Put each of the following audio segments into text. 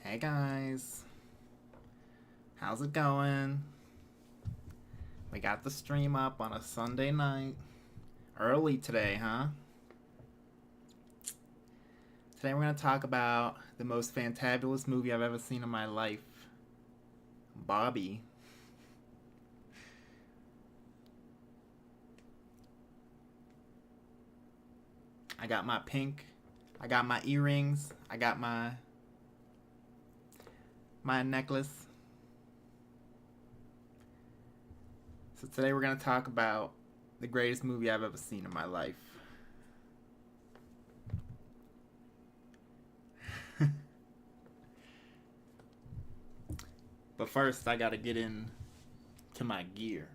Hey guys, how's it going? We got the stream up on a Sunday night. Early today, huh? Today we're going to talk about the most fantabulous movie I've ever seen in my life. Barbie. I got my pink. I got my earrings. I got my necklace. So today we're going to talk about the greatest movie I've ever seen in my life. But first, I got to get in to my gear.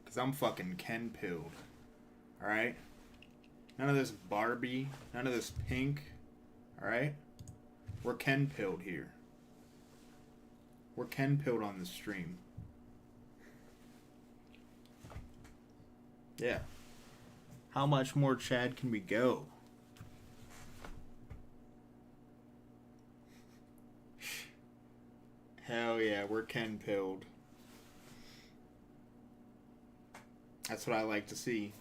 Because I'm fucking Ken-pilled. Alright? None of this Barbie. None of this pink. Alright? We're Ken-pilled here. We're Ken-pilled on the stream. Yeah. How much more Chad can we go? Hell yeah, we're Ken-pilled. That's what I like to see.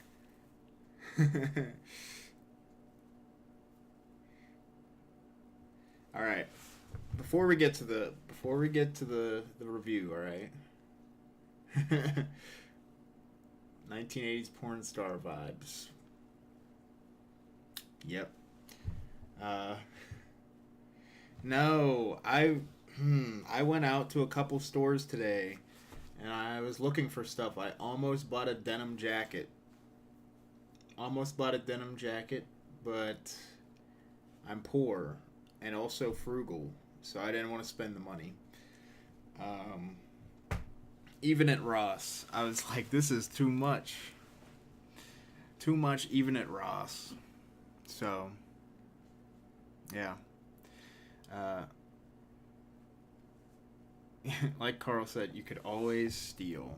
All right. Before we get to the review, all right. 1980s porn star vibes. Yep. No, I went out to a couple stores today and I was looking for stuff. I almost bought a denim jacket. But I'm poor and also frugal, so I didn't want to spend the money. Even at Ross, I was like, this is too much. Too much even at Ross. So, yeah. Like Carl said, you could always steal.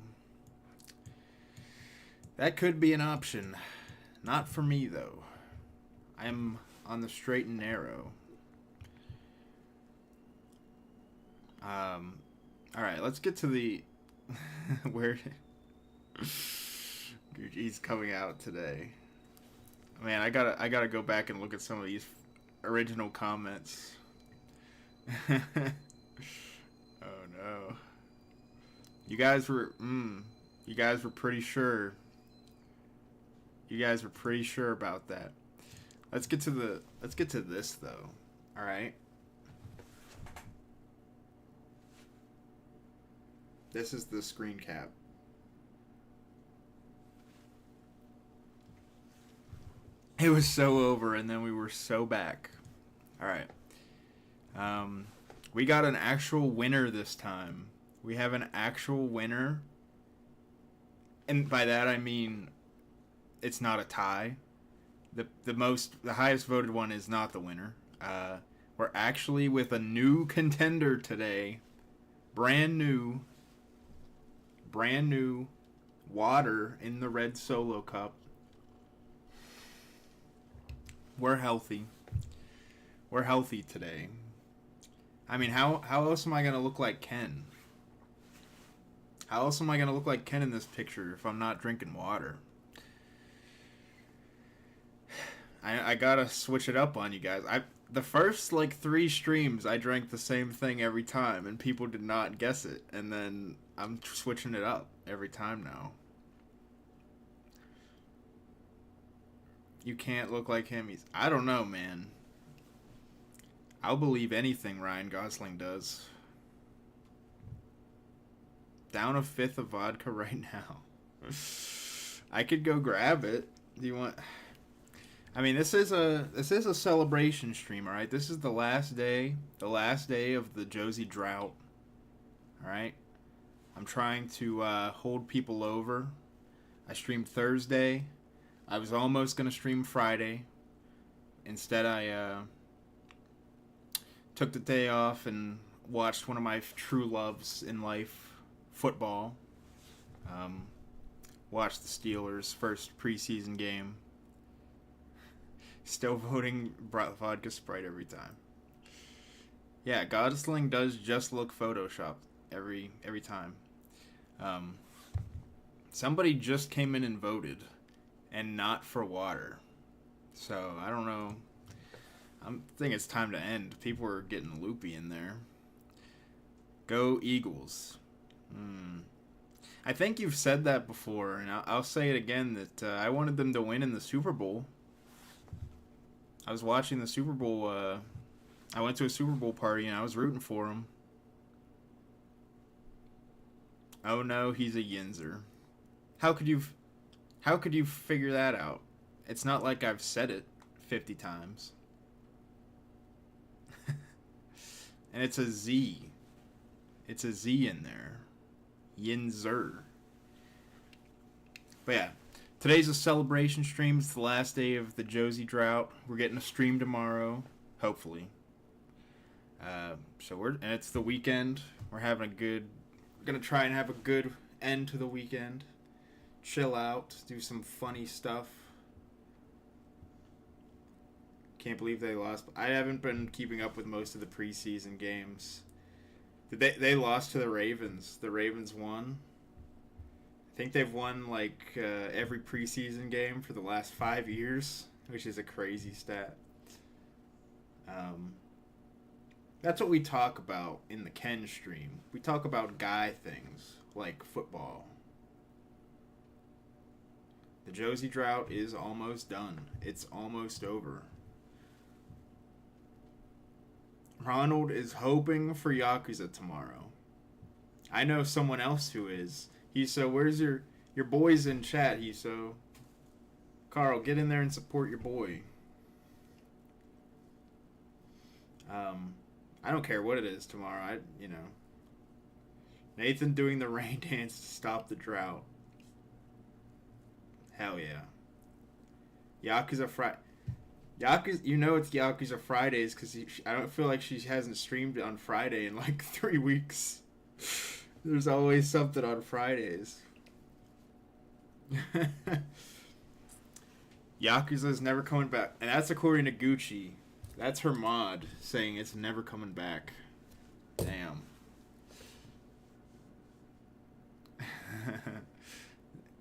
That could be an option. Not for me, though. I'm on the straight and narrow. Alright, let's get to the... where... He's coming out today. Man, I gotta go back and look at some of these original comments. Oh, no. You guys were pretty sure... You guys were pretty sure about that. Let's get to this though. All right. This is the screen cap. It was so over and then we were so back. All right. We got an actual winner this time. We have an actual winner. And by that I mean it's not a tie. The highest voted one is not the winner. We're actually with a new contender today. Brand new water in the red Solo cup. We're healthy. We're healthy today. I mean, how else am I going to look like Ken? How else am I going to look like Ken in this picture if I'm not drinking water? I gotta switch it up on you guys. The first 3 streams I drank the same thing every time and people did not guess it, and then I'm switching it up every time now. You can't look like him. I don't know, man. I'll believe anything Ryan Gosling does. Down a 5th of vodka right now. I could go grab it. Do you want? I mean, this is a celebration stream, all right? This is the last day of the Josie drought, all right? I'm trying to hold people over I streamed Thursday. I was almost going to stream Friday. Instead, I took the day off and watched one of my true loves in life, football. Um, Watched the Steelers' first preseason game. Still voting vodka Sprite every time. Yeah, Godsling does just look photoshopped every time. Um, Somebody just came in and voted, and not for water. So I don't know. I think it's time to end. People are getting loopy in there. Go Eagles. I think you've said that before, and I'll say it again that I wanted them to win in the Super Bowl. I was watching the Super Bowl. I went to a Super Bowl party and I was rooting for him. Oh no, he's a Yinzer. How could you figure that out? It's not like I've said it 50 times. And it's a Z. It's a Z in there. Yinzer. But yeah, today's a celebration stream. It's the last day of the Josie drought. We're getting a stream tomorrow, hopefully. And it's the weekend. We're gonna try and have a good end to the weekend. Chill out, do some funny stuff. Can't believe they lost. I haven't been keeping up with most of the preseason games. They lost to the Ravens. The Ravens won. I think they've won every preseason game for the last 5 years, which is a crazy stat. That's what we talk about in the Ken stream. We talk about guy things like football. The Josie drought is almost done. It's almost over. Ronald is hoping for Yakuza tomorrow. I know someone else who is. Where's your boys in chat, Hiso? Carl, get in there and support your boy. I don't care what it is tomorrow. Nathan doing the rain dance to stop the drought. Hell yeah. Yakuza Friday. It's Yakuza Fridays because I don't feel like she hasn't streamed on Friday in 3 weeks. There's always something on Fridays. Yakuza's never coming back. And that's according to Gucci. That's her mod saying it's never coming back. Damn.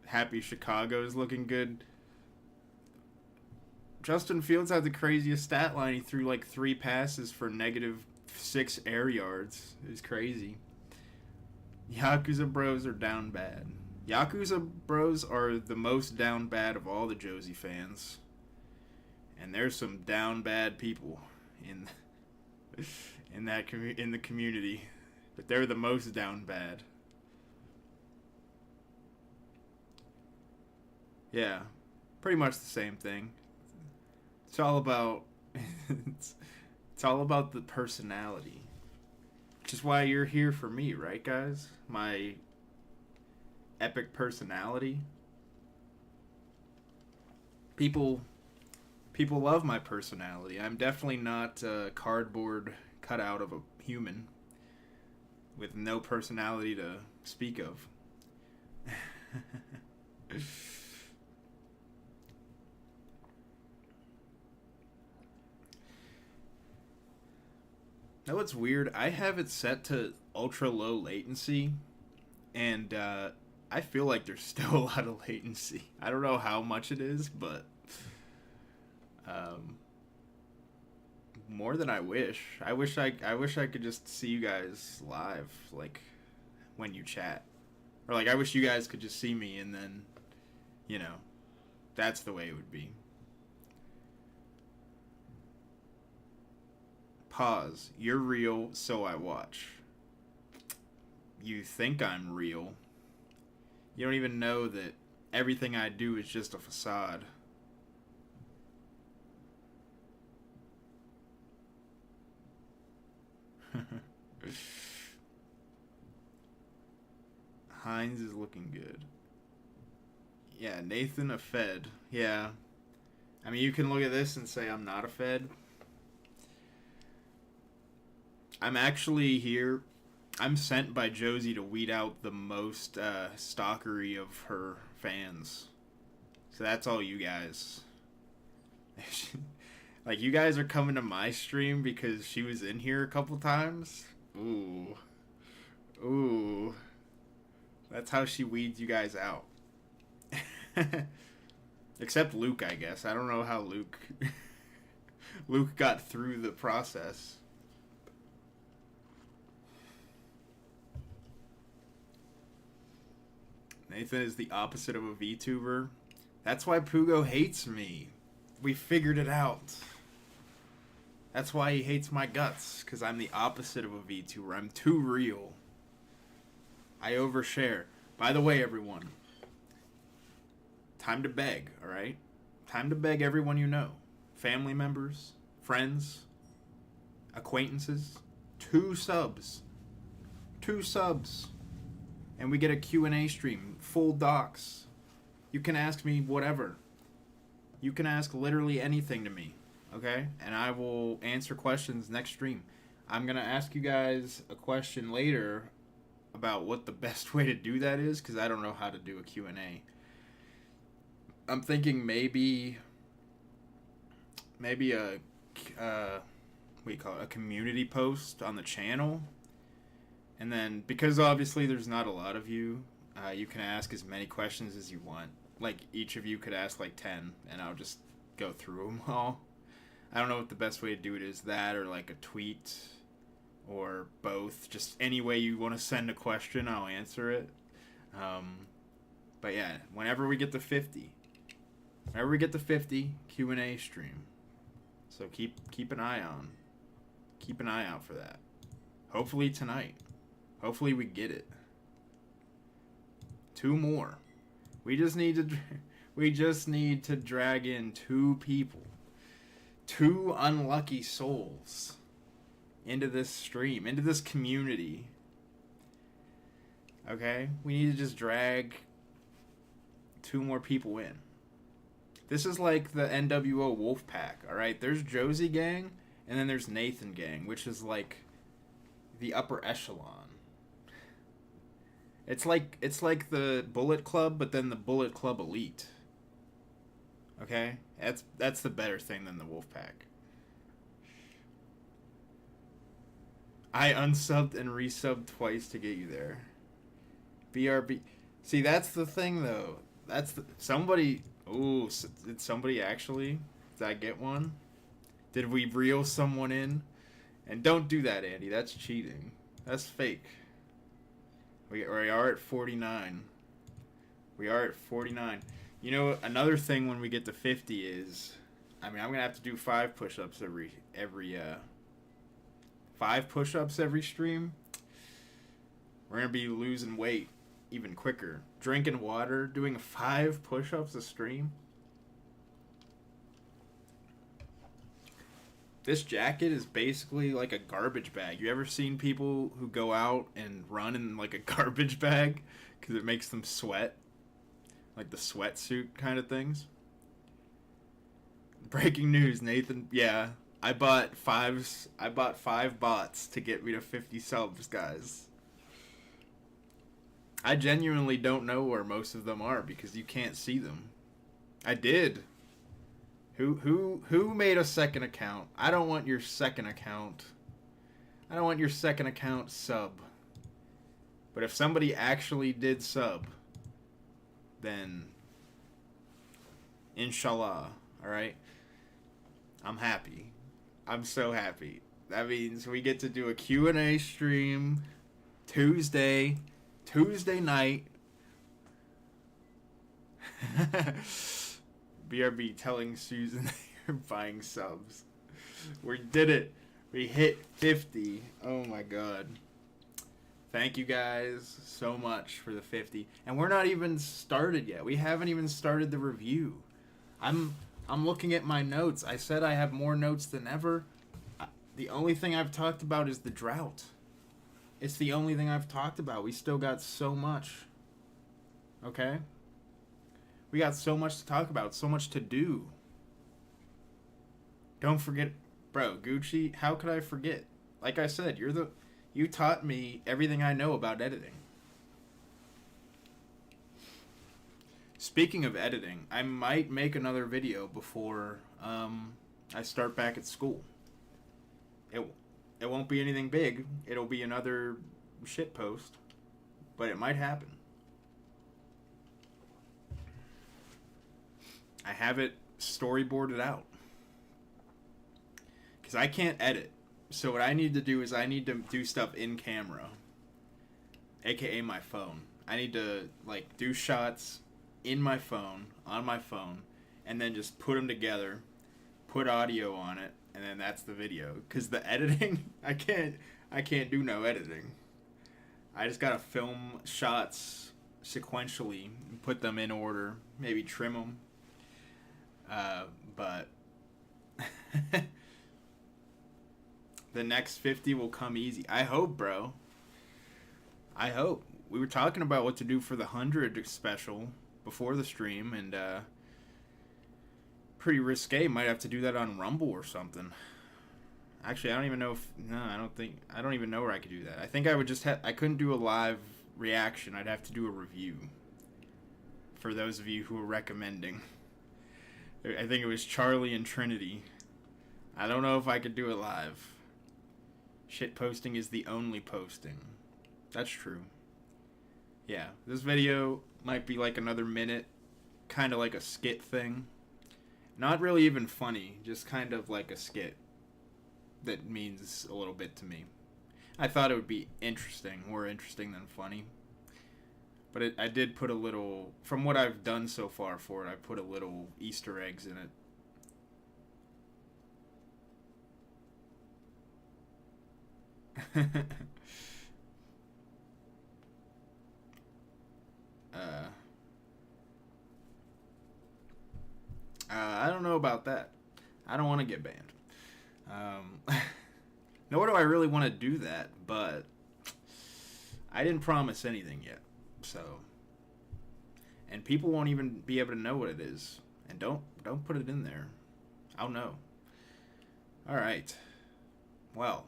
Happy Chicago is looking good. Justin Fields had the craziest stat line. He threw 3 passes for -6 air yards. It was crazy. Yakuza Bros are down bad. Yakuza Bros are the most down bad of all the Josie fans. And there's some down bad people in the community. But they're the most down bad. Yeah. Pretty much the same thing. It's all about it's all about the personality. Which is why you're here for me, right, guys? My epic personality. People love my personality. I'm definitely not a cardboard cutout of a human with no personality to speak of. Now what's weird, I have it set to ultra low latency, and I feel like there's still a lot of latency. I don't know how much it is, but more than I wish. I wish I could just see you guys live, when you chat, or I wish you guys could just see me, and then, that's the way it would be. Pause. You're real, so I watch. You think I'm real. You don't even know that everything I do is just a facade. Hines is looking good. Yeah, Nathan a Fed. Yeah. I mean, you can look at this and say I'm not a Fed. I'm actually here. I'm sent by Josie to weed out the most stalkery of her fans. So that's all you guys. Like, you guys are coming to my stream because she was in here a couple times? Ooh. Ooh. That's how she weeds you guys out. Except Luke, I guess. I don't know how Luke... Luke got through the process. Nathan is the opposite of a VTuber. That's why Pugo hates me. We figured it out. That's why he hates my guts. Because I'm the opposite of a VTuber. I'm too real. I overshare. By the way, everyone. Time to beg, alright? Time to beg everyone you know. Family members, friends, acquaintances. 2 subs. 2 subs. And we get a Q&A stream. Full docs. You can ask me whatever. You can ask literally anything to me. Okay? And I will answer questions next stream. I'm going to ask you guys a question later about what the best way to do that is, because I don't know how to do a Q&A. I'm thinking maybe a what do you call it, a community post on the channel, and then because obviously there's not a lot of you, you can ask as many questions as you want. Like, each of you could ask like 10, and I'll just go through them all. I don't know what the best way to do it is, that or like a tweet or both. Just any way you want to send a question, I'll answer it. But yeah, whenever we get to 50 Q&A stream. So keep an eye on. Keep an eye out for that. Hopefully tonight. Hopefully we get it. 2 more. We just need to drag in 2 people. 2 unlucky souls into this stream, into this community. Okay? We need to just drag 2 more people in. This is like the NWO Wolfpack, alright? There's Josie Gang, and then there's Nathan Gang, which is like the upper echelon. It's like the Bullet Club, but then the Bullet Club Elite. Okay? That's the better thing than the Wolfpack. I unsubbed and resubbed twice to get you there. BRB. See, that's the thing, though. Somebody... Ooh, did somebody actually? Did I get one? Did we reel someone in? And don't do that, Andy. That's cheating. That's fake. We are at 49. We are at 49. You know, another thing when we get to 50 is... I mean, I'm going to have to do 5 push-ups every 5 push-ups every stream. We're going to be losing weight even quicker. Drinking water, doing 5 push-ups a stream. This jacket is basically like a garbage bag. You ever seen people who go out and run in like a garbage bag because it makes them sweat? Like the sweatsuit kind of things. Breaking news, Nathan. Yeah, I bought 5 bots to get me to 50 subs, guys. I genuinely don't know where most of them are because you can't see them. I did. Who made a second account? I don't want your second account. I don't want your second account sub. But if somebody actually did sub, then inshallah, alright? I'm happy. I'm so happy. That means we get to do a Q&A stream Tuesday night. BRB telling Susan you're buying subs. We did it. We hit 50. Oh my god. Thank you guys so much for the 50. And we're not even started yet. We haven't even started the review. I'm looking at my notes. I said I have more notes than ever. The only thing I've talked about is the drought. It's the only thing I've talked about. We still got so much. Okay? We got so much to talk about, so much to do. Don't forget, bro, Gucci, how could I forget? Like I said, you taught me everything I know about editing. Speaking of editing, I might make another video before I start back at school. It won't be anything big. It'll be another shit post, but it might happen. I have it storyboarded out. Because I can't edit. So what I need to do is I need to do stuff in camera. AKA my phone. I need to, like, do shots in my phone, on my phone, and then just put them together, put audio on it, and then that's the video. Because the editing, I can't do no editing. I just gotta film shots sequentially and put them in order, maybe trim them. But the next 50 will come easy. I hope, bro. I hope. We were talking about what to do for the 100 special before the stream, and pretty risque. Might have to do that on Rumble or something. Actually, I don't even know if... No, I don't even know where I could do that. I think I would just I couldn't do a live reaction. I'd have to do a review. For those of you who are recommending. I think it was Charlie and Trinity. I don't know if I could do it live. Shit posting is the only posting. That's true. Yeah, this video might be like another minute. Kind of like a skit thing. Not really even funny. Just kind of like a skit. That means a little bit to me. I thought it would be interesting. More interesting than funny. But I did put a little... From what I've done so far for it, I put a little Easter eggs in it. I don't know about that. I don't want to get banned. Nor do I really want to do that, but I didn't promise anything yet. So, and people won't even be able to know what it is. And don't put it in there. I'll know. All right. Well,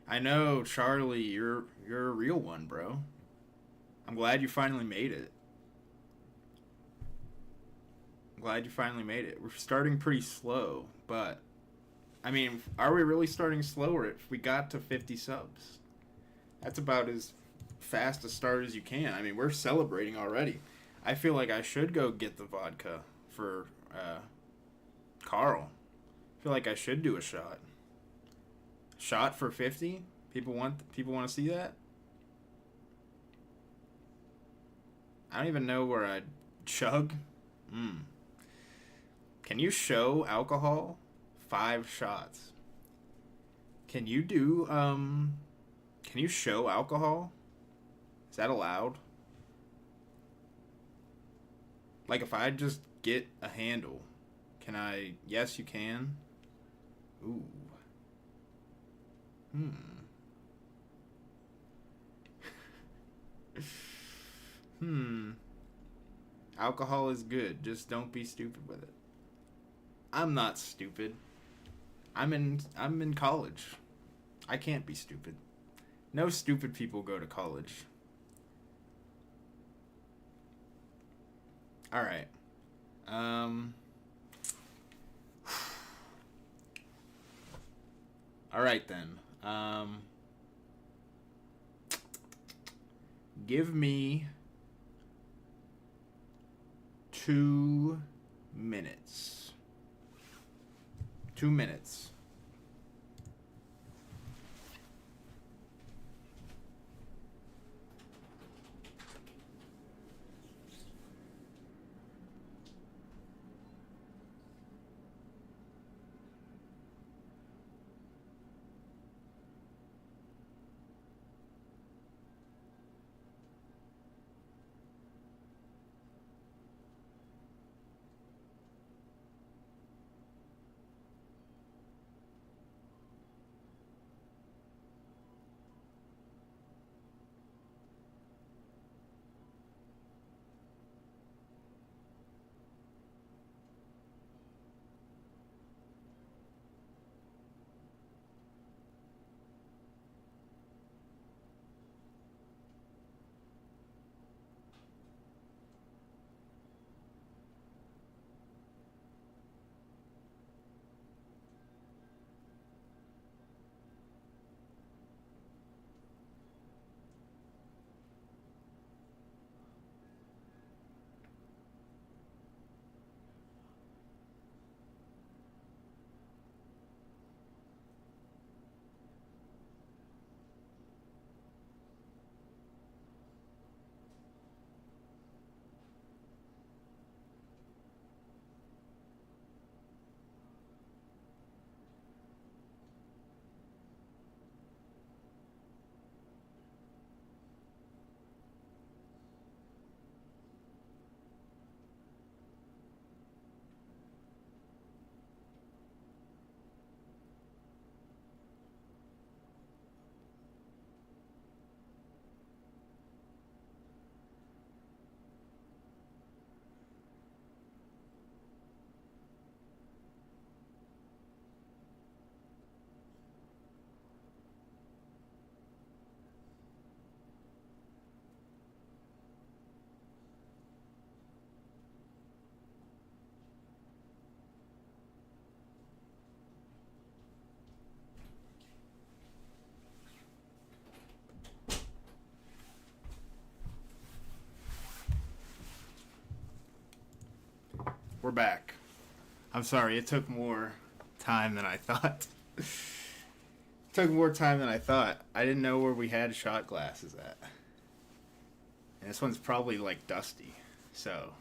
I know, Charlie, you're a real one, bro. I'm glad you finally made it. Glad you finally made it. We're starting pretty slow, but I mean, are we really starting slower if we got to 50 subs? That's about as fast a start as you can. I mean, we're celebrating already. I feel like I should go get the vodka for Carl. I feel like I should do a shot. Shot for 50? People want to see that? I don't even know where I'd chug. Can you show alcohol? 5 shots. Can you do, can you show alcohol? Is that allowed? Like, if I just get a handle, can I... Yes, you can. Ooh. Alcohol is good. Just don't be stupid with it. I'm not stupid. I'm in college. I can't be stupid. No stupid people go to college. All right. All right then. Give me 2 minutes. 2 minutes. back. I'm sorry, it took more time than I thought. Took more time than I thought. I didn't know where we had shot glasses at. And this one's probably like dusty. So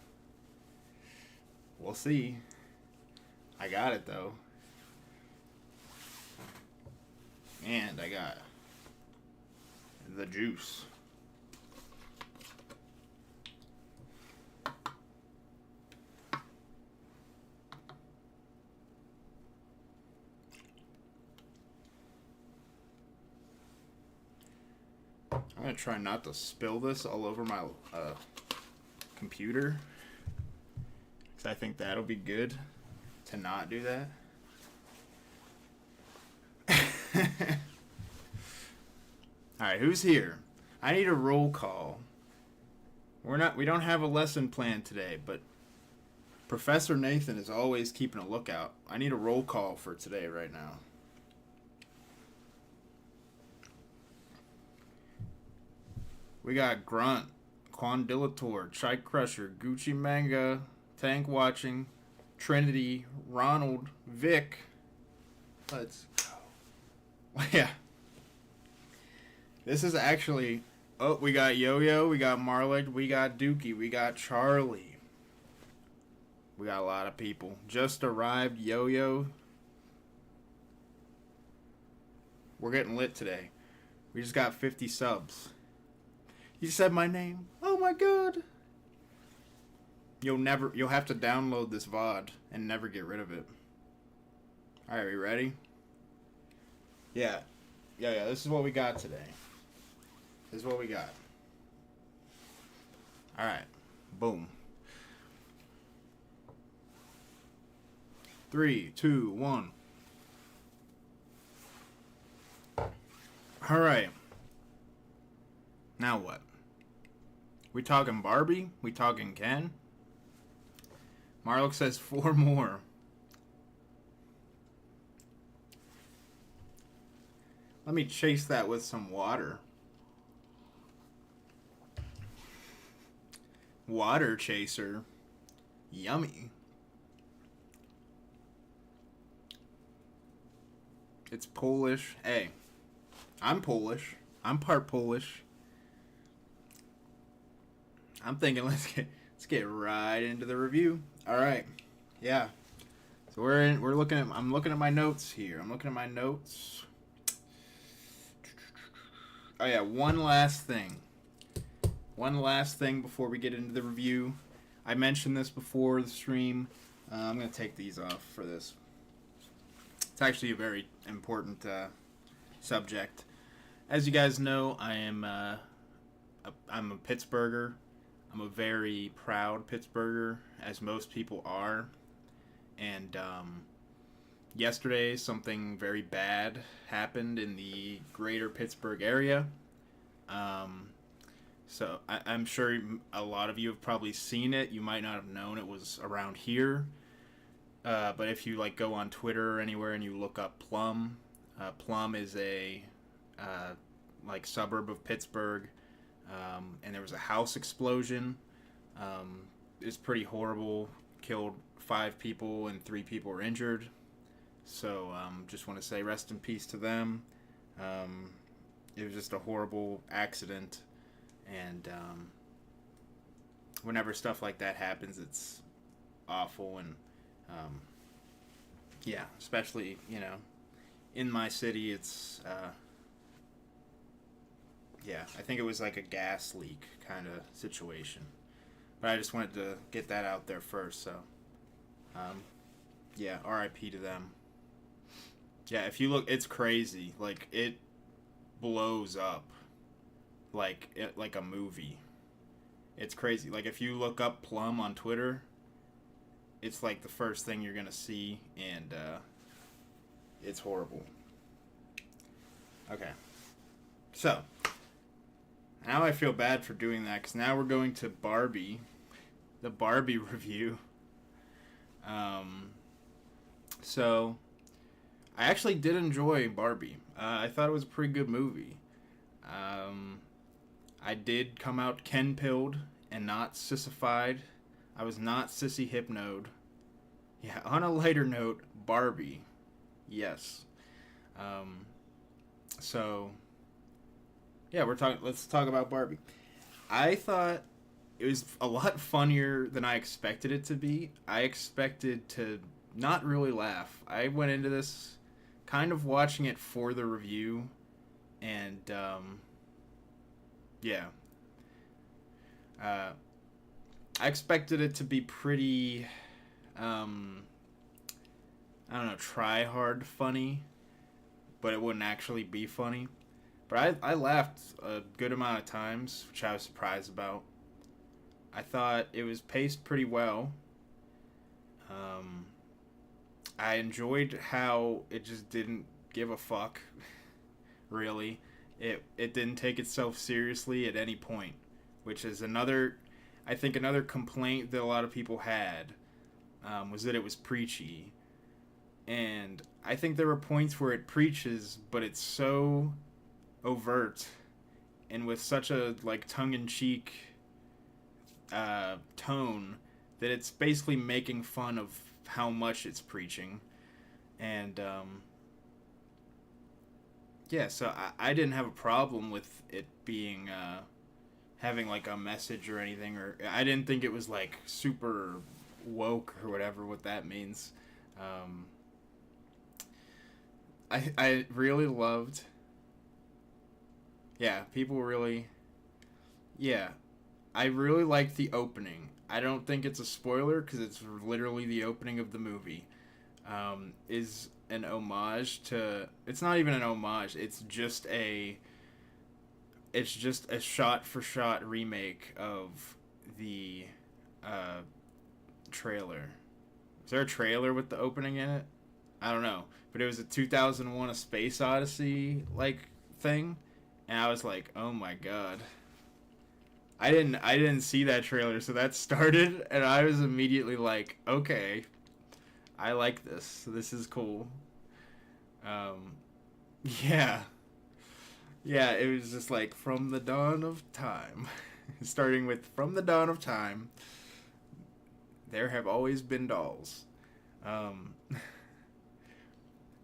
we'll see. I got it though. And I got the juice. I'm going to try not to spill this all over my computer. Because I think that'll be good to not do that. Alright, who's here? I need a roll call. We don't have a lesson plan today, but Professor Nathan is always keeping a lookout. I need a roll call for today right now. We got Grunt, Quandilator, Chike Crusher, Gucci Manga, Tank Watching, Trinity, Ronald, Vic. Let's go. Yeah. This is actually... Oh, we got Yo-Yo, we got Marlick, we got Dookie, we got Charlie. We got a lot of people. Just arrived Yo-Yo. We're getting lit today. We just got 50 subs. You said my name. Oh my god. You'll have to download this VOD and never get rid of it. Alright, we ready? Yeah. Yeah, this is what we got today. This is what we got. Alright. Boom. 3, 2, 1. Alright. Now what? We talking Barbie? We talking Ken? Marlock says 4 more. Let me chase that with some water. Water chaser. Yummy. It's Polish. Hey, I'm Polish. I'm part Polish. I'm thinking let's get right into the review. All right. Yeah. So I'm looking at my notes here. I'm looking at my notes. Oh yeah, one last thing. One last thing before we get into the review. I mentioned this before the stream. I'm going to take these off for this. It's actually a very important subject. As you guys know, I'm a Pittsburgher. I'm a very proud Pittsburgher, as most people are. And yesterday, something very bad happened in the greater Pittsburgh area. So I'm sure a lot of you have probably seen it. You might not have known it was around here. But if you go on Twitter or anywhere and you look up Plum, Plum is a suburb of Pittsburgh. And there was a house explosion. It was pretty horrible. Killed 5 people and 3 people were injured. So just want to say rest in peace to them. It was just a horrible accident. And whenever stuff like that happens, it's awful. And yeah, especially, in my city, it's... yeah, I think it was like a gas leak kind of situation. But I just wanted to get that out there first, so... yeah, RIP to them. Yeah, if you look, it's crazy. It blows up like a movie. It's crazy. If you look up Plum on Twitter, it's the first thing you're gonna see, and it's horrible. Okay. So... now I feel bad for doing that, because now we're going to Barbie, the Barbie review. So, I actually did enjoy Barbie. I thought it was a pretty good movie. I did come out Ken-pilled and not sissified. I was not Sissy Hypno'd. Yeah, on a lighter note, Barbie. Yes. Um, so yeah, we're talking. Let's talk about Barbie. I thought it was a lot funnier than I expected it to be. I expected to not really laugh. I went into this kind of watching it for the review, and yeah, uh, I expected it to be pretty, um, I don't know, try hard funny, but it wouldn't actually be funny. But I laughed a good amount of times, which I was surprised about. I thought it was paced pretty well. Um, I enjoyed how it just didn't give a fuck, really. It didn't take itself seriously at any point, which is another, I think another complaint that a lot of people had, was that it was preachy. And I think there were points where it preaches, but it's so overt and with such a like tongue-in-cheek tone that it's basically making fun of how much it's preaching. And yeah, so I didn't have a problem with it being having like a message or anything, or I didn't think it was like super woke or whatever what that means. um, I really loved, yeah, people really, yeah, I really liked the opening. I don't think it's a spoiler because it's literally the opening of the movie. Is an homage to. It's not even an homage. It's just a shot for shot remake of the uh, trailer. Is there a trailer with the opening in it? I don't know, but it was a 2001: A Space Odyssey like thing, and I was like, oh my god. I didn't see that trailer, so that started, and I was immediately like, okay, I like this. This is cool. Um, yeah, yeah. It was just like from the dawn of time, starting with from the dawn of time. There have always been dolls. Um,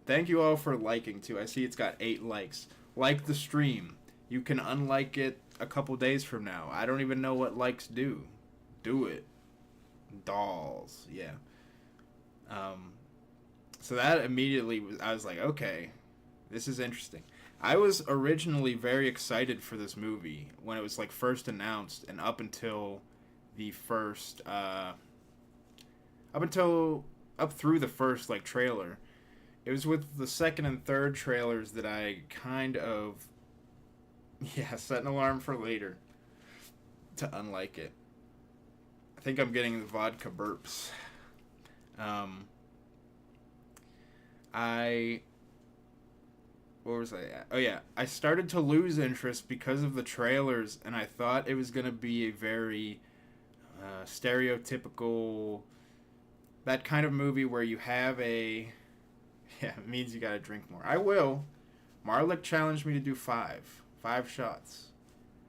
thank you all for liking too. I see it's got 8 likes. Like the stream. You can unlike it a couple days from now. I don't even know what likes do. Do it. Dolls. Yeah. Um, so that immediately was, I was like, okay, this is interesting. I was originally very excited for this movie when it was like first announced, and up until the first, up through the first like trailer. It was with the second and third trailers that I kind of, yeah, set an alarm for later to unlike it. I think I'm getting the vodka burps. Um, I Where was I at? Oh yeah, I started to lose interest because of the trailers, and I thought it was gonna be a very stereotypical, that kind of movie where you have a, yeah, it means you gotta drink more. I will. Marlick challenged me to do five shots.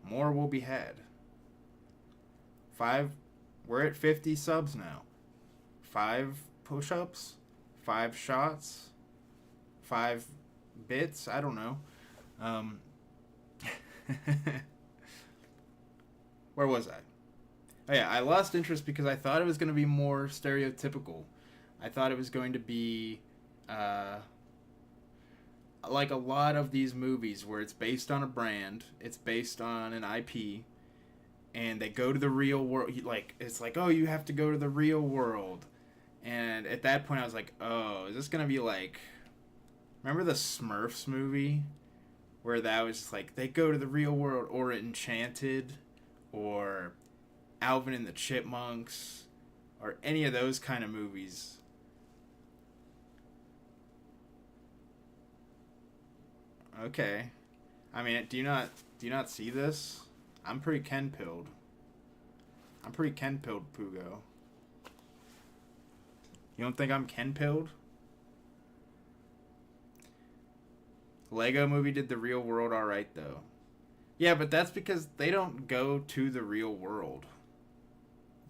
More will be had. Five. We're at 50 subs now. 5 push-ups, 5 shots, 5 bits. I don't know. Um, where was I? Oh yeah, I lost interest because I thought it was going to be more stereotypical. I thought it was going to be like a lot of these movies where it's based on a brand, it's based on an IP, and they go to the real world. Like, it's like, oh, you have to go to the real world. And at that point, I was like, oh, is this going to be like, remember the Smurfs movie? Where that was just like, they go to the real world, or Enchanted, or Alvin and the Chipmunks, or any of those kind of movies. Okay. I mean, do you not see this? I'm pretty Ken-pilled. Pugo. You don't think I'm Ken-pilled? Lego Movie did the real world alright, though. Yeah, but that's because they don't go to the real world.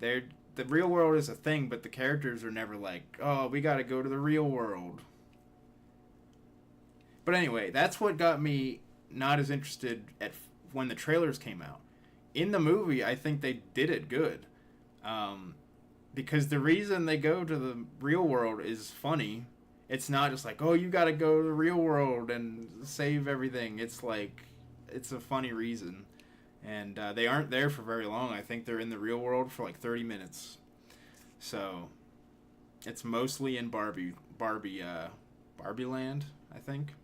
They're the real world is a thing, but the characters are never like, oh, we got to go to the real world. But anyway, that's what got me not as interested at when the trailers came out. In the movie, I think they did it good. Because the reason they go to the real world is funny. It's not just like, oh, you got to go to the real world and save everything. It's like, it's a funny reason. And they aren't there for very long. I think they're in the real world for like 30 minutes. So it's mostly in Barbie Land, I think.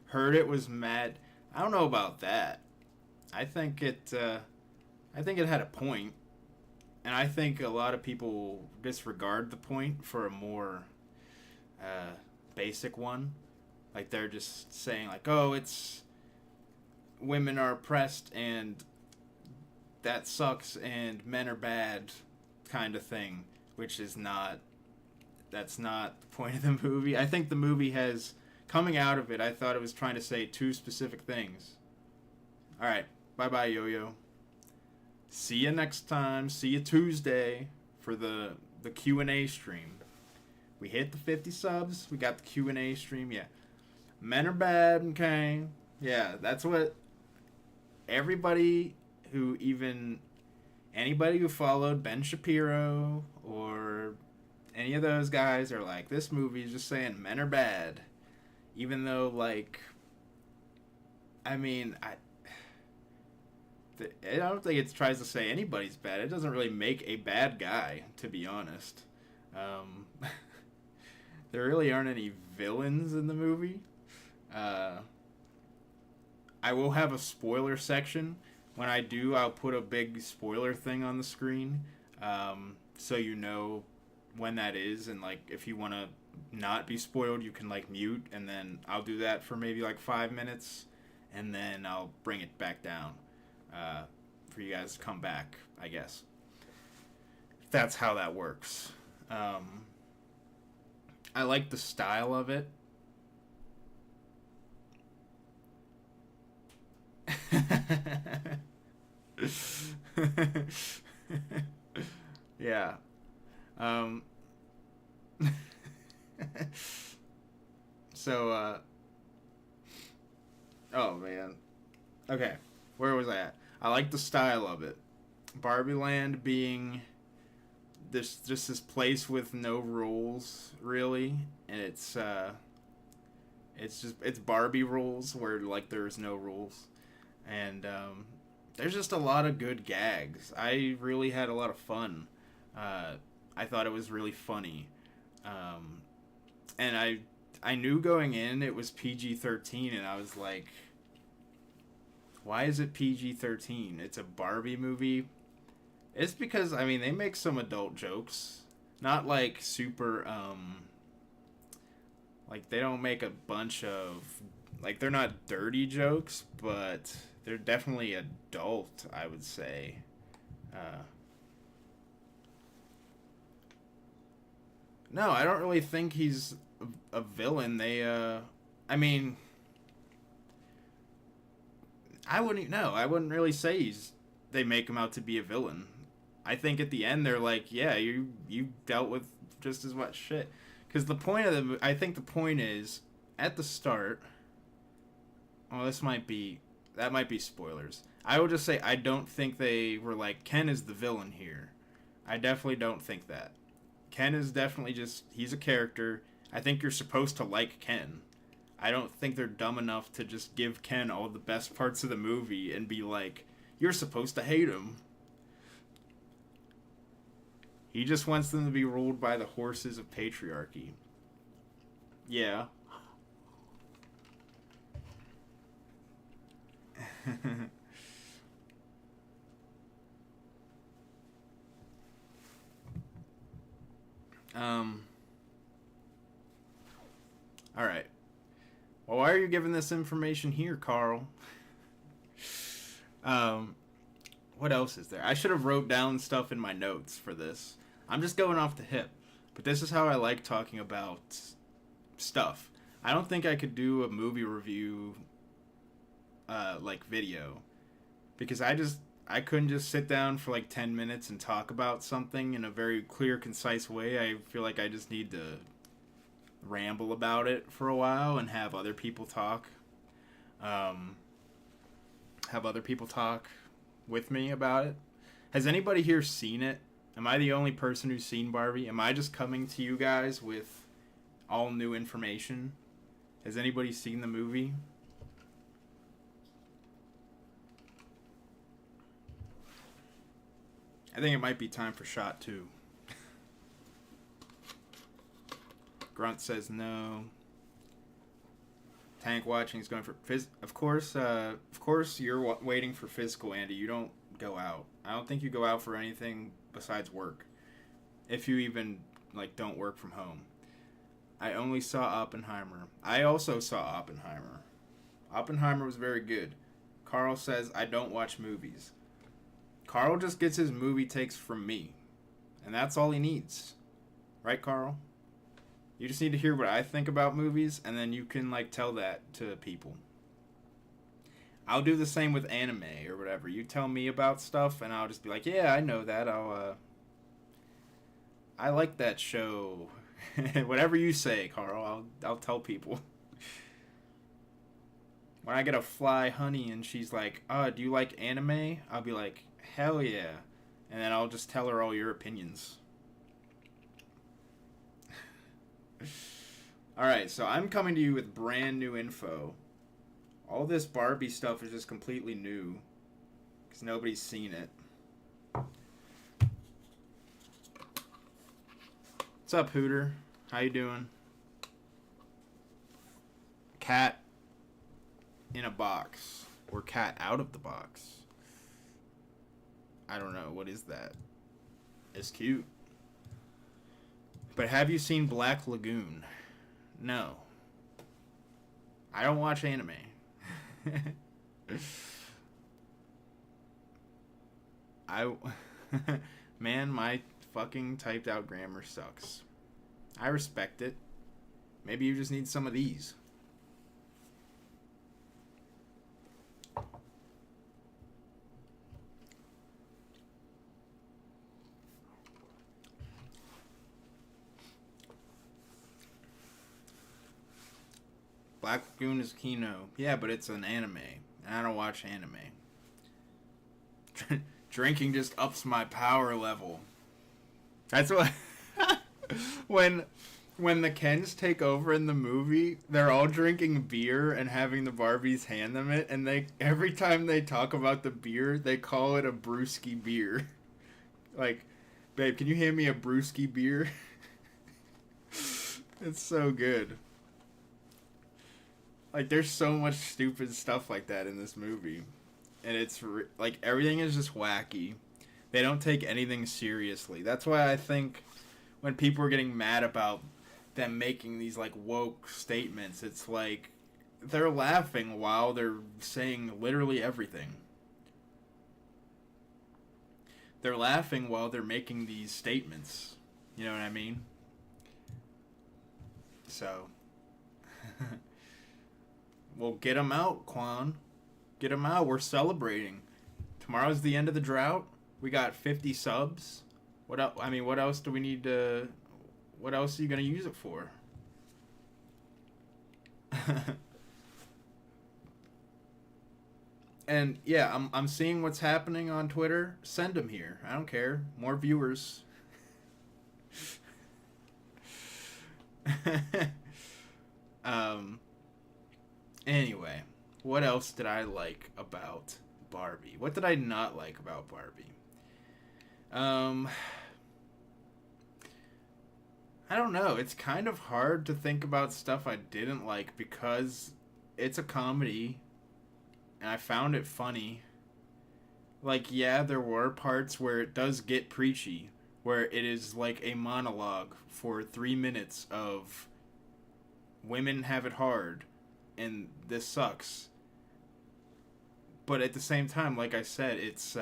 Heard it was mad. I don't know about that. I think it had a point, and I think a lot of people disregard the point for a more basic one. Like they're just saying like, oh, it's women are oppressed and that sucks and men are bad kind of thing, which is not. That's not the point of the movie. I think the movie has. Coming out of it, I thought it was trying to say two specific things. Alright, bye-bye, Yo-Yo. See you next time. See you Tuesday for the Q&A stream. We hit the 50 subs. We got the Q&A stream, yeah. Men are bad, okay? Yeah, that's what everybody anybody who followed Ben Shapiro or any of those guys are like, this movie is just saying men are bad. Even though, like, I mean, I don't think it tries to say anybody's bad. It doesn't really make a bad guy, to be honest. There really aren't any villains in the movie. I will have a spoiler section. When I do, I'll put a big spoiler thing on the screen, so you know when that is, and, like, if you want to not be spoiled, you can like mute, and then I'll do that for maybe like 5 minutes, and then I'll bring it back down for you guys to come back, I guess. That's how that works. I like the style of it. Yeah. So, oh man. Okay, where was I at? I like the style of it. Barbie Land being just this place with no rules, really, and it's Barbie rules where like there's no rules, and there's just a lot of good gags. I really had a lot of fun. I thought it was really funny. And I knew going in it was PG-13, and I was like, why is it PG-13? It's a Barbie movie. It's because, I mean, they make some adult jokes. Not like super, like they don't make a bunch of, like they're not dirty jokes, but they're definitely adult, I would say. No, I don't really think he's a villain. I mean, I wouldn't really say they make him out to be a villain. I think at the end they're like, yeah, you dealt with just as much shit. Because I think the point is, at the start, well, that might be spoilers. I will just say, I don't think they were like, Ken is the villain here. I definitely don't think that. Ken is definitely he's a character. I think you're supposed to like Ken. I don't think they're dumb enough to just give Ken all the best parts of the movie and be like, you're supposed to hate him. He just wants them to be ruled by the horses of patriarchy. Yeah. Alright. Well, why are you giving this information here, Carl? What else is there? I should have wrote down stuff in my notes for this. I'm just going off the hip. But this is how I like talking about stuff. I don't think I could do a movie review like video, because I couldn't just sit down for like 10 minutes and talk about something in a very clear, concise way. I feel like I just need to ramble about it for a while and have other people talk. Have other people talk with me about it. Has anybody here seen it? Am I the only person who's seen Barbie? Am I just coming to you guys with all new information? Has anybody seen the movie? I think it might be time for shot 2. Grunt says no. Tank watching is going for of course you're waiting for physical, Andy. You don't go out. I don't think you go out for anything besides work. If you even like don't work from home. I only saw Oppenheimer. I also saw Oppenheimer. Oppenheimer was very good. Carl says I don't watch movies. Carl just gets his movie takes from me. And that's all he needs. Right, Carl? You just need to hear what I think about movies, and then you can, like, tell that to people. I'll do the same with anime or whatever. You tell me about stuff, and I'll just be like, yeah, I know that. I like that show. Whatever you say, Carl, I'll tell people. When I get a fly honey and she's like, do you like anime? I'll be like, hell yeah. And then I'll just tell her all your opinions. Alright, so I'm coming to you with brand new info. All this Barbie stuff is just completely new. Because nobody's seen it. What's up, Hooter? How you doing? Cat in a box. Or cat out of the box. I don't know. What is that? It's cute. But have you seen Black Lagoon? No. I don't watch anime. Man, my fucking typed out grammar sucks. I respect it. Maybe you just need some of these. Black Lagoon is Kino. Yeah, but it's an anime. And I don't watch anime. Drinking just ups my power level. That's what... when the Kens take over in the movie, they're all drinking beer and having the Barbies hand them it. And they every time they talk about the beer, they call it a brewski beer. Like, babe, can you hand me a brewski beer? It's so good. Like, there's so much stupid stuff like that in this movie. And it's, like, everything is just wacky. They don't take anything seriously. That's why I think when people are getting mad about them making these, like, woke statements, it's like, they're laughing while they're saying literally everything. They're laughing while they're making these statements. You know what I mean? So... Well, get them out, Quan. Get them out. We're celebrating. Tomorrow's the end of the drought. We got 50 subs. What else? I mean, what else do we need to... What else are you going to use it for? And, yeah, I'm seeing what's happening on Twitter. Send them here. I don't care. More viewers. Anyway, what else did I like about Barbie? What did I not like about Barbie? I don't know. It's kind of hard to think about stuff I didn't like because it's a comedy and I found it funny. Like, yeah, there were parts where it does get preachy, where it is like a monologue for 3 minutes of women have it hard and this sucks. But at the same time, like I said, it's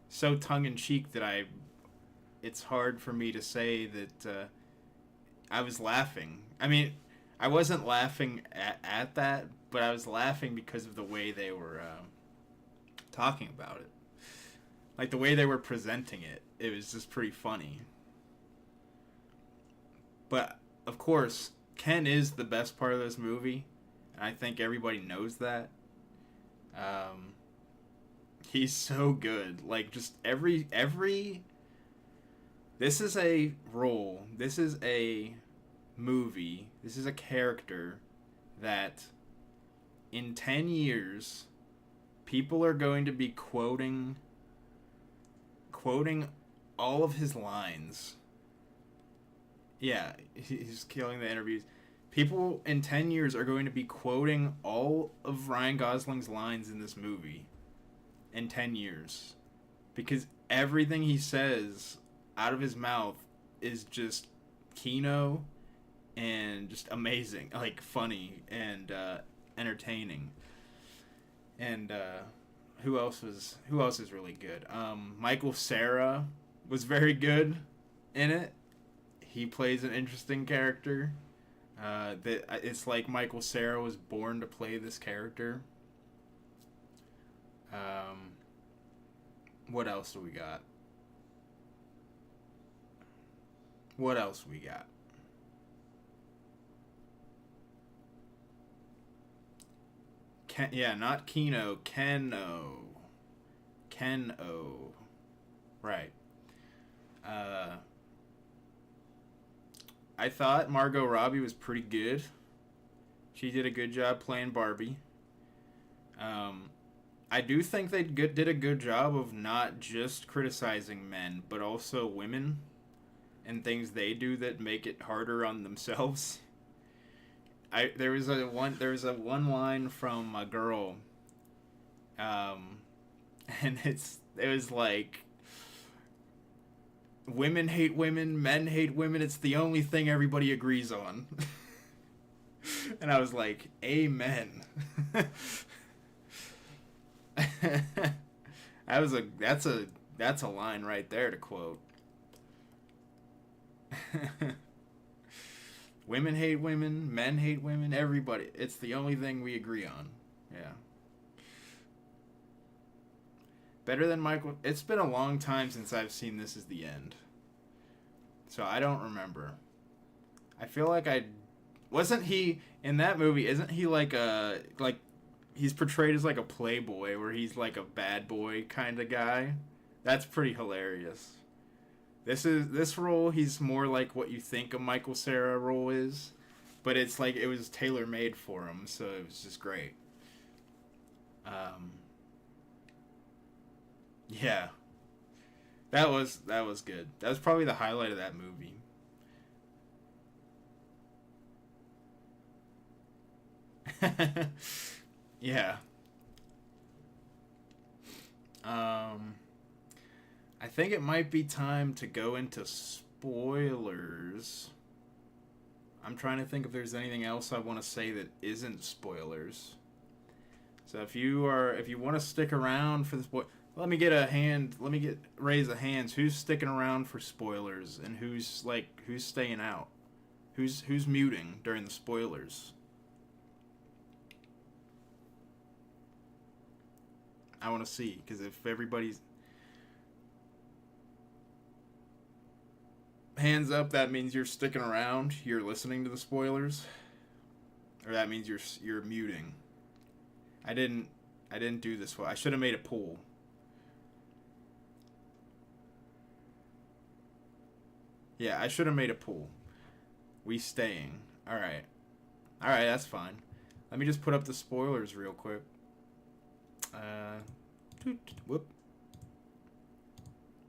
so tongue-in-cheek that it's hard for me to say that I was laughing. I mean, I wasn't laughing at that, but I was laughing because of the way they were talking about it. Like the way they were presenting it. It was just pretty funny. But, of course, Ken is the best part of this movie. And I think everybody knows that. He's so good. Like, just every... This is a role. This is a movie. This is a character that in 10 years, people are going to be quoting all of his lines. Yeah, he's killing the interviews. People in 10 years are going to be quoting all of Ryan Gosling's lines in this movie in 10 years. Because everything he says out of his mouth is just Kino and just amazing. Like, funny and entertaining. And who else is really good? Michael Cera was very good in it. He plays an interesting character. That it's like Michael Cera was born to play this character. What else do we got? Not Kino. Ken-O. Right. I thought Margot Robbie was pretty good. She did a good job playing Barbie. I do think they did a good job of not just criticizing men, but also women and things they do that make it harder on themselves. There was a one line from a girl, and it was like, women hate women, men hate women, it's the only thing everybody agrees on. And I was like, amen. That's a line right there to quote. Women hate women, men hate women, everybody. It's the only thing we agree on. Yeah. Better than Michael. It's been a long time since I've seen This Is the End. So I don't remember. I feel like wasn't he in that movie, isn't he like he's portrayed as like a playboy where he's like a bad boy kind of guy? That's pretty hilarious. This role, he's more like what you think a Michael Cera role is, but it's like it was tailor-made for him, so it was just great. Yeah. That was good. That was probably the highlight of that movie. Yeah. I think it might be time to go into spoilers. I'm trying to think if there's anything else I want to say that isn't spoilers. So if you want to stick around for the let me raise a hands. Who's sticking around for spoilers and who's staying out? Who's muting during the spoilers? I want to see, because if everybody's hands up, that means you're sticking around. You're listening to the spoilers, or that means you're muting. I didn't do this well. I should have made a poll. Yeah, I should have made a poll. We staying. All right, that's fine. Let me just put up the spoilers real quick. Whoop.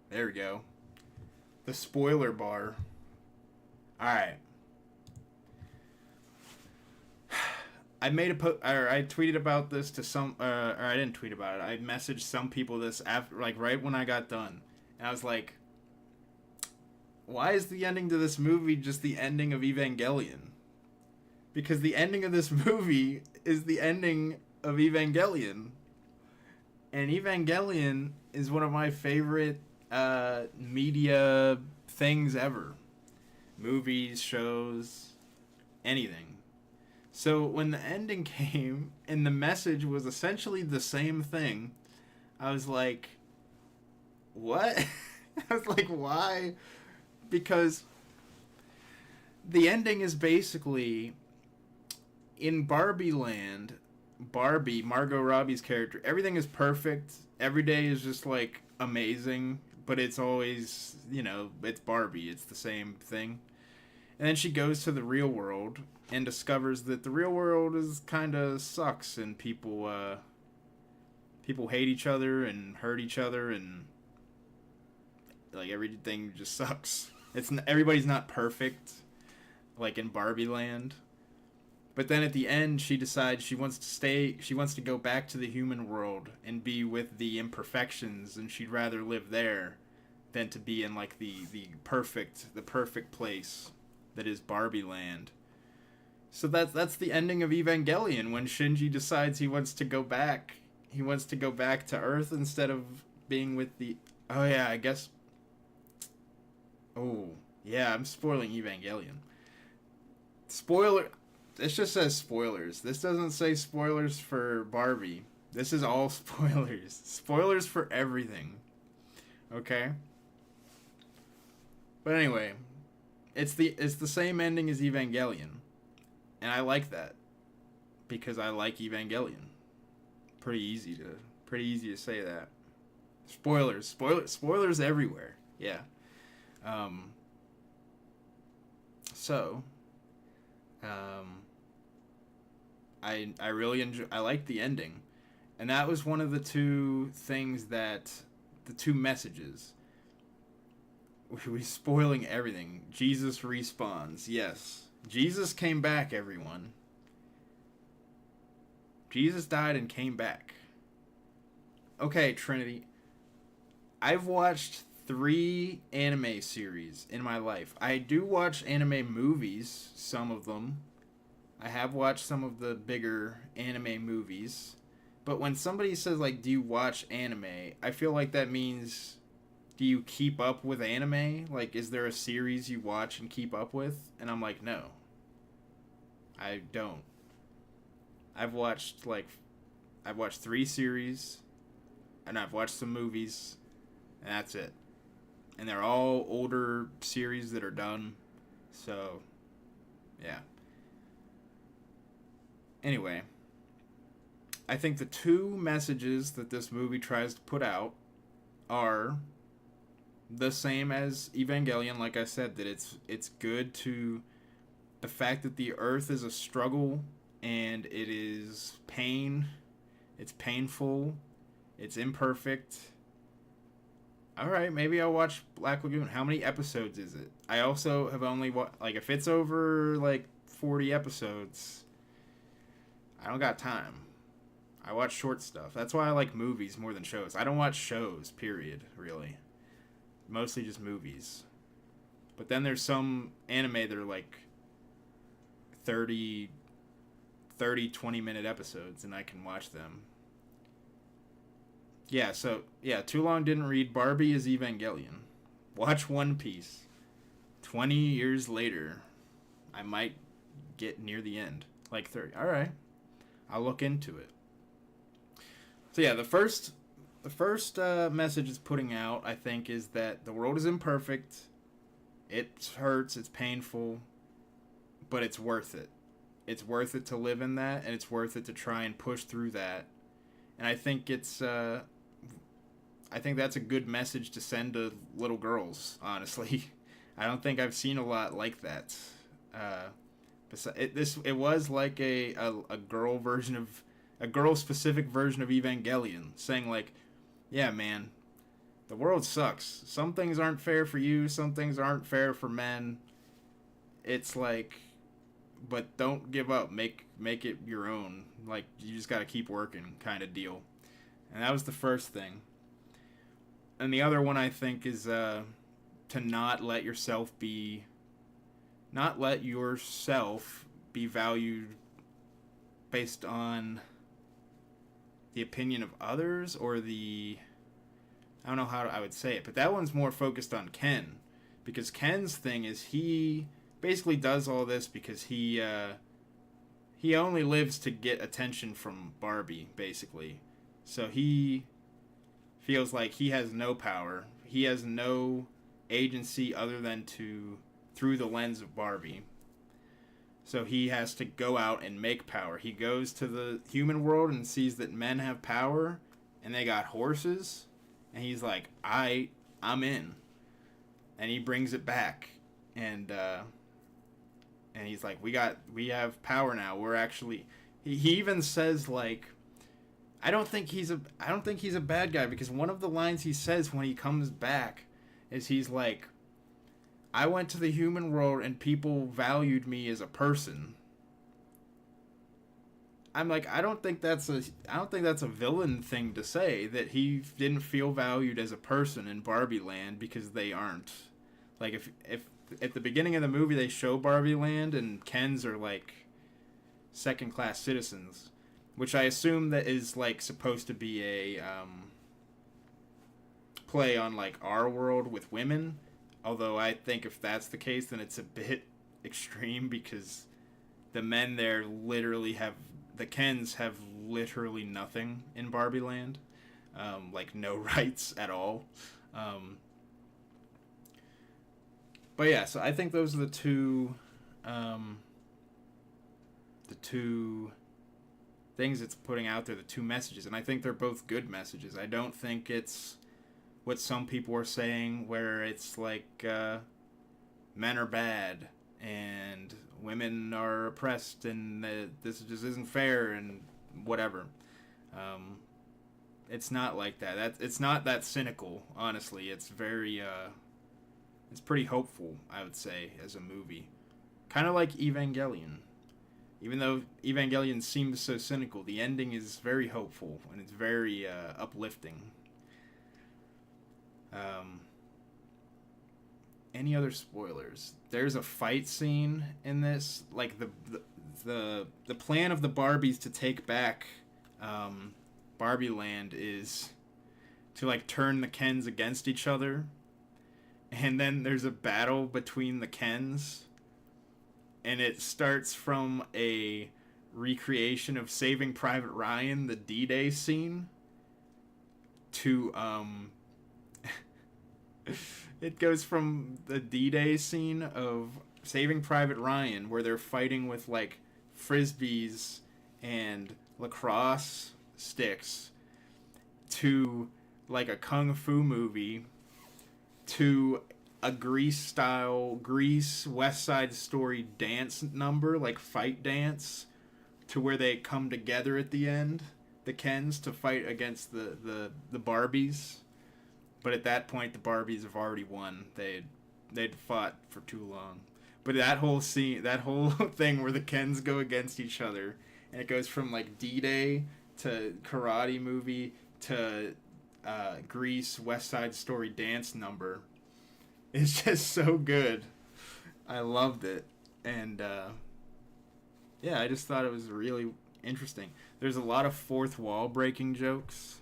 There we go. The spoiler bar. Alright. I tweeted about this to some, or I didn't tweet about it. I messaged some people this after, like, right when I got done. And I was like, why is the ending to this movie just the ending of Evangelion? Because the ending of this movie is the ending of Evangelion. And Evangelion is one of my favorite media things ever. Movies, shows, anything. So when the ending came and the message was essentially the same thing, I was like, what? I was like, why? Because the ending is basically in Barbie land. Barbie, Margot Robbie's character, everything is perfect. Every day is just like amazing, but it's always, it's Barbie. It's the same thing. And then she goes to the real world and discovers that the real world is kind of sucks, and people hate each other and hurt each other, and like everything just sucks. Everybody's not perfect, like in Barbie Land. But then at the end, she decides she wants to stay. She wants to go back to the human world and be with the imperfections, and she'd rather live there than to be in like the perfect place that is Barbie Land. So that's the ending of Evangelion, when Shinji decides he wants to go back. He wants to go back to Earth instead of being with the. Oh yeah, I guess. Oh yeah, I'm spoiling Evangelion. Spoiler. This just says spoilers. This doesn't say spoilers for Barbie. This is all spoilers. Spoilers for everything. Okay? But anyway, it's the same ending as Evangelion. And I like that. Because I like Evangelion. Pretty easy to say that. Spoilers everywhere. Yeah. So I really enjoy. I like the ending, and that was one of the two things that the two messages. We're spoiling everything. Jesus respawns. Yes, Jesus came back. Everyone. Jesus died and came back. Okay, Trinity. I've watched 3 anime series in my life. I do watch anime movies, some of them. I have watched some of the bigger anime movies. But when somebody says, like, do you watch anime? I feel like that means, do you keep up with anime? Like, is there a series you watch and keep up with? And I'm like, no. I don't. I've watched 3 series, and I've watched some movies, and that's it. And they're all older series that are done. So, yeah. Anyway, I think the 2 messages that this movie tries to put out are the same as Evangelion. Like I said, that it's good to the fact that the Earth is a struggle and it is pain. It's painful. It's imperfect. Alright, maybe I'll watch Black Lagoon. How many episodes is it? I also have only if it's over 40 episodes, I don't got time. I watch short stuff. That's why I like movies more than shows. I don't watch shows, period, really. Mostly just movies. But then there's some anime that are 30, 20-minute episodes, and I can watch them. Yeah, so, too long didn't read. Barbie is Evangelion. Watch One Piece. 20 years later, I might get near the end. 30. Alright. I'll look into it. So yeah, the first message it's putting out, I think, is that the world is imperfect. It hurts, it's painful, but it's worth it. It's worth it to live in that, and it's worth it to try and push through that. And I think that's a good message to send to little girls, honestly. I don't think I've seen a lot like that. It was like a girl version of a girl specific version of Evangelion, saying yeah, man, the world sucks. Some things aren't fair for you, some things aren't fair for men. It's but don't give up. Make it your own. You just got to keep working, kind of deal. And that was the first thing. And the other one, I think, is to not let yourself be valued based on the opinion of others, or I don't know how I would say it, but that one's more focused on Ken, because Ken's thing is he basically does all this because he he only lives to get attention from Barbie, basically. So he feels like he has no power. He has no agency other than to through the lens of Barbie. So he has to go out and make power. He goes to the human world and sees that men have power and they got horses, and he's like, I'm in. And he brings it back, and he's like, we have power now. We're actually. He even says, like, I don't think he's a bad guy, because one of the lines he says when he comes back is, he's like, I went to the human world and people valued me as a person. I'm like, I don't think that's a villain thing to say, that he didn't feel valued as a person in Barbie Land, because they aren't. Like, if at the beginning of the movie they show Barbie Land and Kens are like second class citizens, which I assume that is like supposed to be a play on like our world with women. Although I think if that's the case, then it's a bit extreme, because the men there the Kens have literally nothing in Barbie Land. Like no rights at all. But yeah, so I think those are the two things it's putting out there, the two messages. And I think they're both good messages. I don't think it's what some people are saying, where it's like men are bad and women are oppressed and this just isn't fair and whatever. It's not like that. It's not that cynical, honestly. It's very it's pretty hopeful, I would say, as a movie. Kind of like Evangelion. Even though Evangelion seems so cynical, the ending is very hopeful and it's very uplifting. Any other spoilers? There's a fight scene in this, like the plan of the Barbies to take back Barbie Land is to like turn the Kens against each other, and then there's a battle between the Kens, and it starts from a recreation of Saving Private Ryan, the D-Day scene, to it goes from the D-Day scene of Saving Private Ryan, where they're fighting with like frisbees and lacrosse sticks, to like a kung fu movie, to a Grease West Side Story dance number, like fight dance, to where they come together at the end, the Kens, to fight against the Barbies. But at that point, the Barbies have already won. They'd fought for too long. But that whole scene, that whole thing where the Kens go against each other, and it goes from like D-Day to karate movie to Grease West Side Story dance number, it's just so good. I loved it. And yeah, I just thought it was really interesting. There's a lot of fourth wall breaking jokes.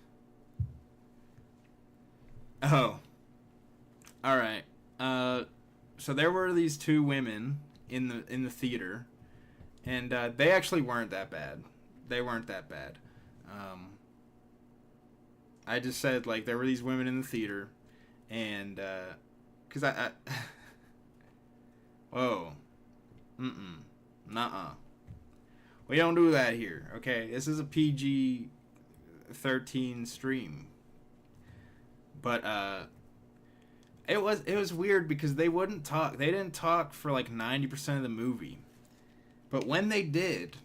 Oh. Alright. So there were these two women in the theater, and they actually weren't that bad. They weren't that bad. I just said, like, there were these women in the theater, and because I whoa. Nuh-uh. We don't do that here, okay? This is a PG-13 stream. But it was weird, because they wouldn't talk. They didn't talk for like 90% of the movie. But when they did,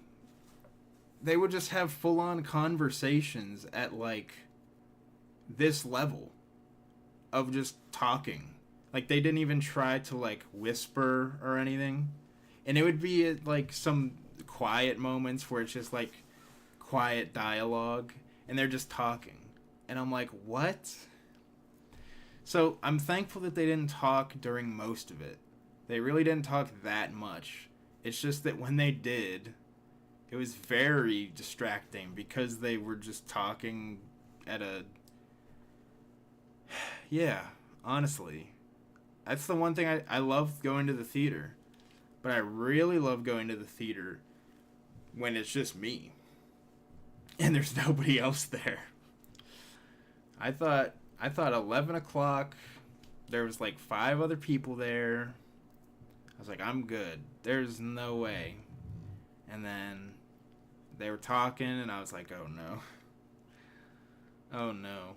they would just have full-on conversations at like this level of just talking. Like, they didn't even try to like whisper or anything. And it would be at like some quiet moments where it's just like quiet dialogue and they're just talking. And I'm like, what? So I'm thankful that they didn't talk during most of it. They really didn't talk that much. It's just that when they did, it was very distracting, because they were just talking at a... Yeah, honestly. That's the one thing I love going to the theater. But I really love going to the theater when it's just me and there's nobody else there. I thought 11 o'clock. There was like 5 other people there. I was like, I'm good. There's no way. And then they were talking, and I was like, oh no. Oh no.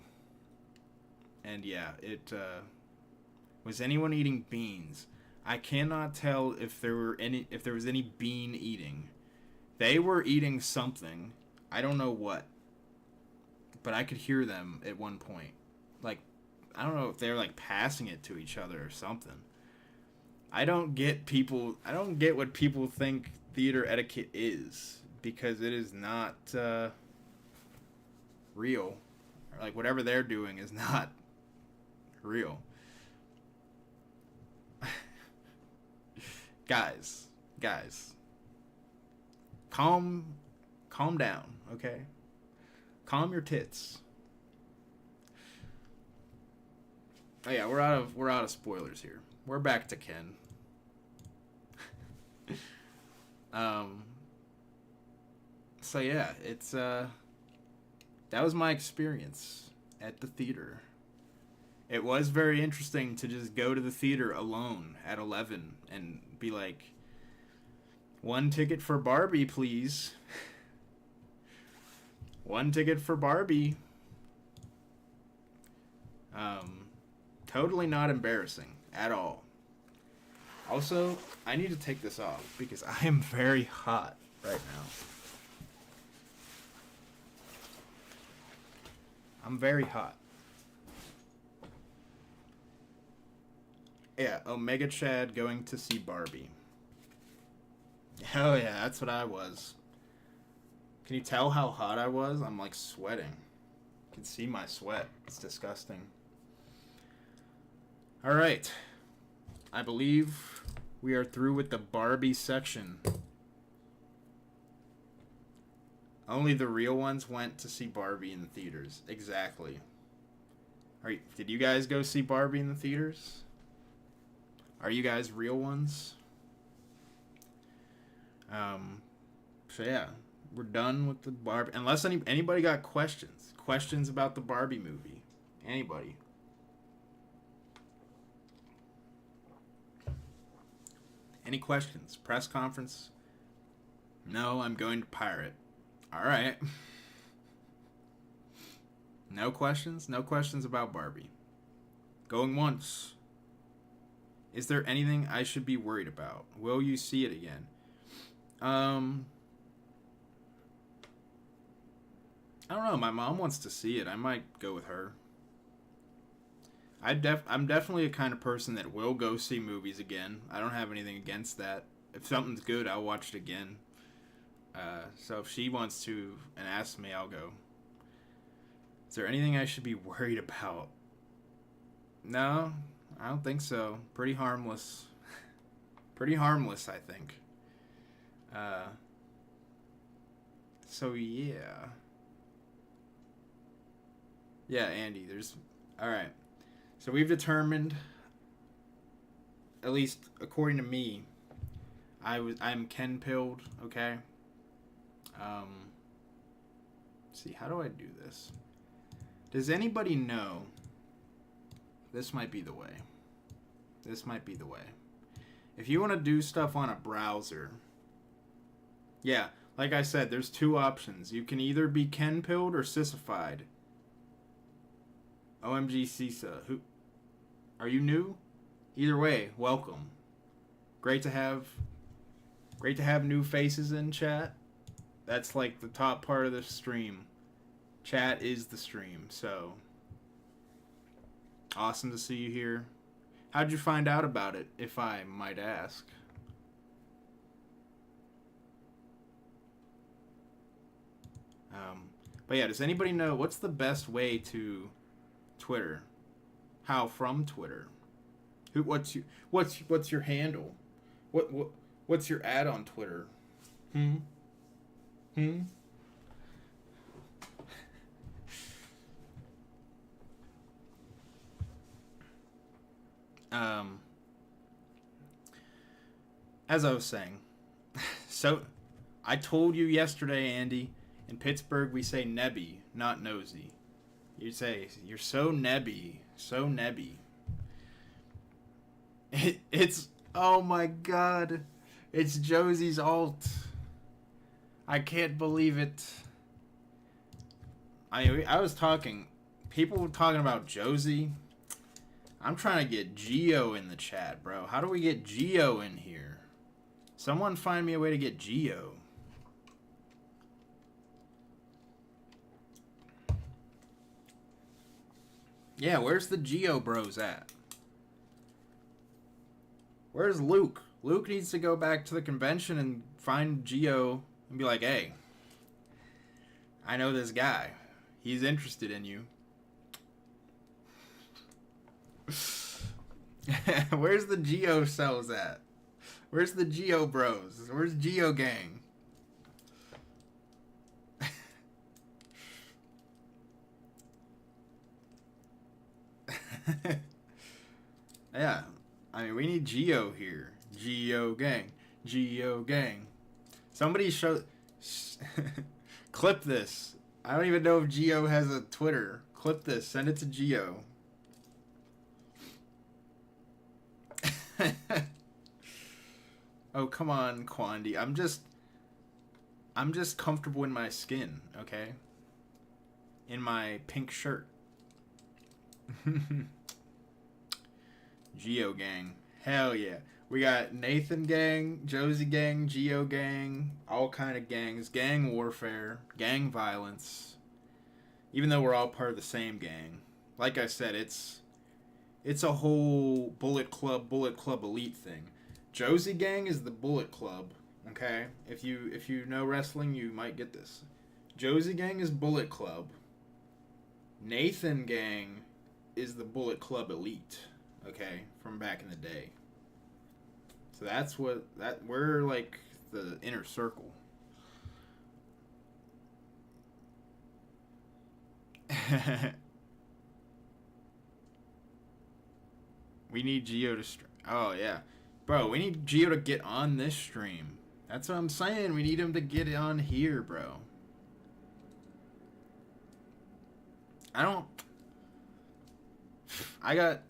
And yeah, it was anyone eating beans. I cannot tell if there was any bean eating. They were eating something. I don't know what. But I could hear them at one point. Like, I don't know if they were like passing it to each other or something. I don't get what people think theater etiquette is, because it is not real. Or like whatever they're doing is not real. Guys. Calm down, okay? Calm your tits. Oh yeah, we're out of spoilers here. We're back to Ken. So yeah, it's that was my experience at the theater. It was very interesting to just go to the theater alone at 11 and be like, 1 ticket for Barbie, please. 1 ticket for Barbie. Totally not embarrassing at all. Also, I need to take this off because I am very hot right now. I'm very hot. Yeah, Omega Chad going to see Barbie. Oh yeah, that's what I was. Can you tell how hot I was? I'm like sweating. You can see my sweat. It's disgusting. Alright. I believe we are through with the Barbie section. Only the real ones went to see Barbie in the theaters. Exactly. Alright, did you guys go see Barbie in the theaters? Are you guys real ones? So yeah, we're done with the Barbie. Unless anybody got questions about the Barbie movie. Anybody? Any questions? Press conference? No, I'm going to pirate. All right. No questions? No questions about Barbie. Going once. Is there anything I should be worried about? Will you see it again? I don't know. My mom wants to see it. I might go with her. I'm definitely a kind of person that will go see movies again. I don't have anything against that. If something's good, I'll watch it again. So if she wants to and asks me, I'll go. Is there anything I should be worried about? No, I don't think so. Pretty harmless. Pretty harmless, I think. So yeah. Yeah, Andy, alright. So we've determined, at least according to me, I'm Ken pilled, okay? Let's see, how do I do this? Does anybody know? This might be the way. This might be the way. If you want to do stuff on a browser, yeah, like I said, there's 2 options. You can either be Ken pilled or sissified. OMG Sisa. Who are you new? Either way, welcome. Great to have new faces in chat. That's like the top part of the stream. Chat is the stream, so awesome to see you here. How'd you find out about it, if I might ask? But yeah, does anybody know what's the best way to Twitter? How from Twitter? What's your handle? What's your ad on Twitter? As I was saying, so I told you yesterday, Andy. In Pittsburgh, we say nebby, not nosy. You say you're so nebby, so nebby. It's oh my god, it's Josie's alt. I can't believe it. I was talking, people were talking about Josie. I'm trying to get Geo in the chat, bro. How do we get Geo in here? Someone find me a way to get Geo. Yeah, where's the Geo bros at? Where's Luke? Luke needs to go back to the convention and find Geo and be like, hey, I know this guy. He's interested in you. Where's the Geo cells at? Where's the Geo bros? Where's Geo gang? Yeah. I mean, we need Geo here. Geo gang. Geo gang. Somebody show... Clip this. I don't even know if Geo has a Twitter. Clip this. Send it to Geo. Oh, come on, Quandy. I'm just comfortable in my skin, okay? In my pink shirt. Geo gang. Hell yeah. We got Nathan gang, Josie gang, Geo gang, all kind of gangs, gang warfare, gang violence. Even though we're all part of the same gang. Like I said, it's a whole Bullet Club elite thing. Josie gang is the Bullet Club, okay? If you know wrestling, you might get this. Josie gang is Bullet Club. Nathan gang is the Bullet Club elite, okay, from back in the day. So that's we're like the inner circle. We need Geo to oh yeah. Bro, we need Geo to get on this stream. That's what I'm saying. We need him to get on here, bro. I got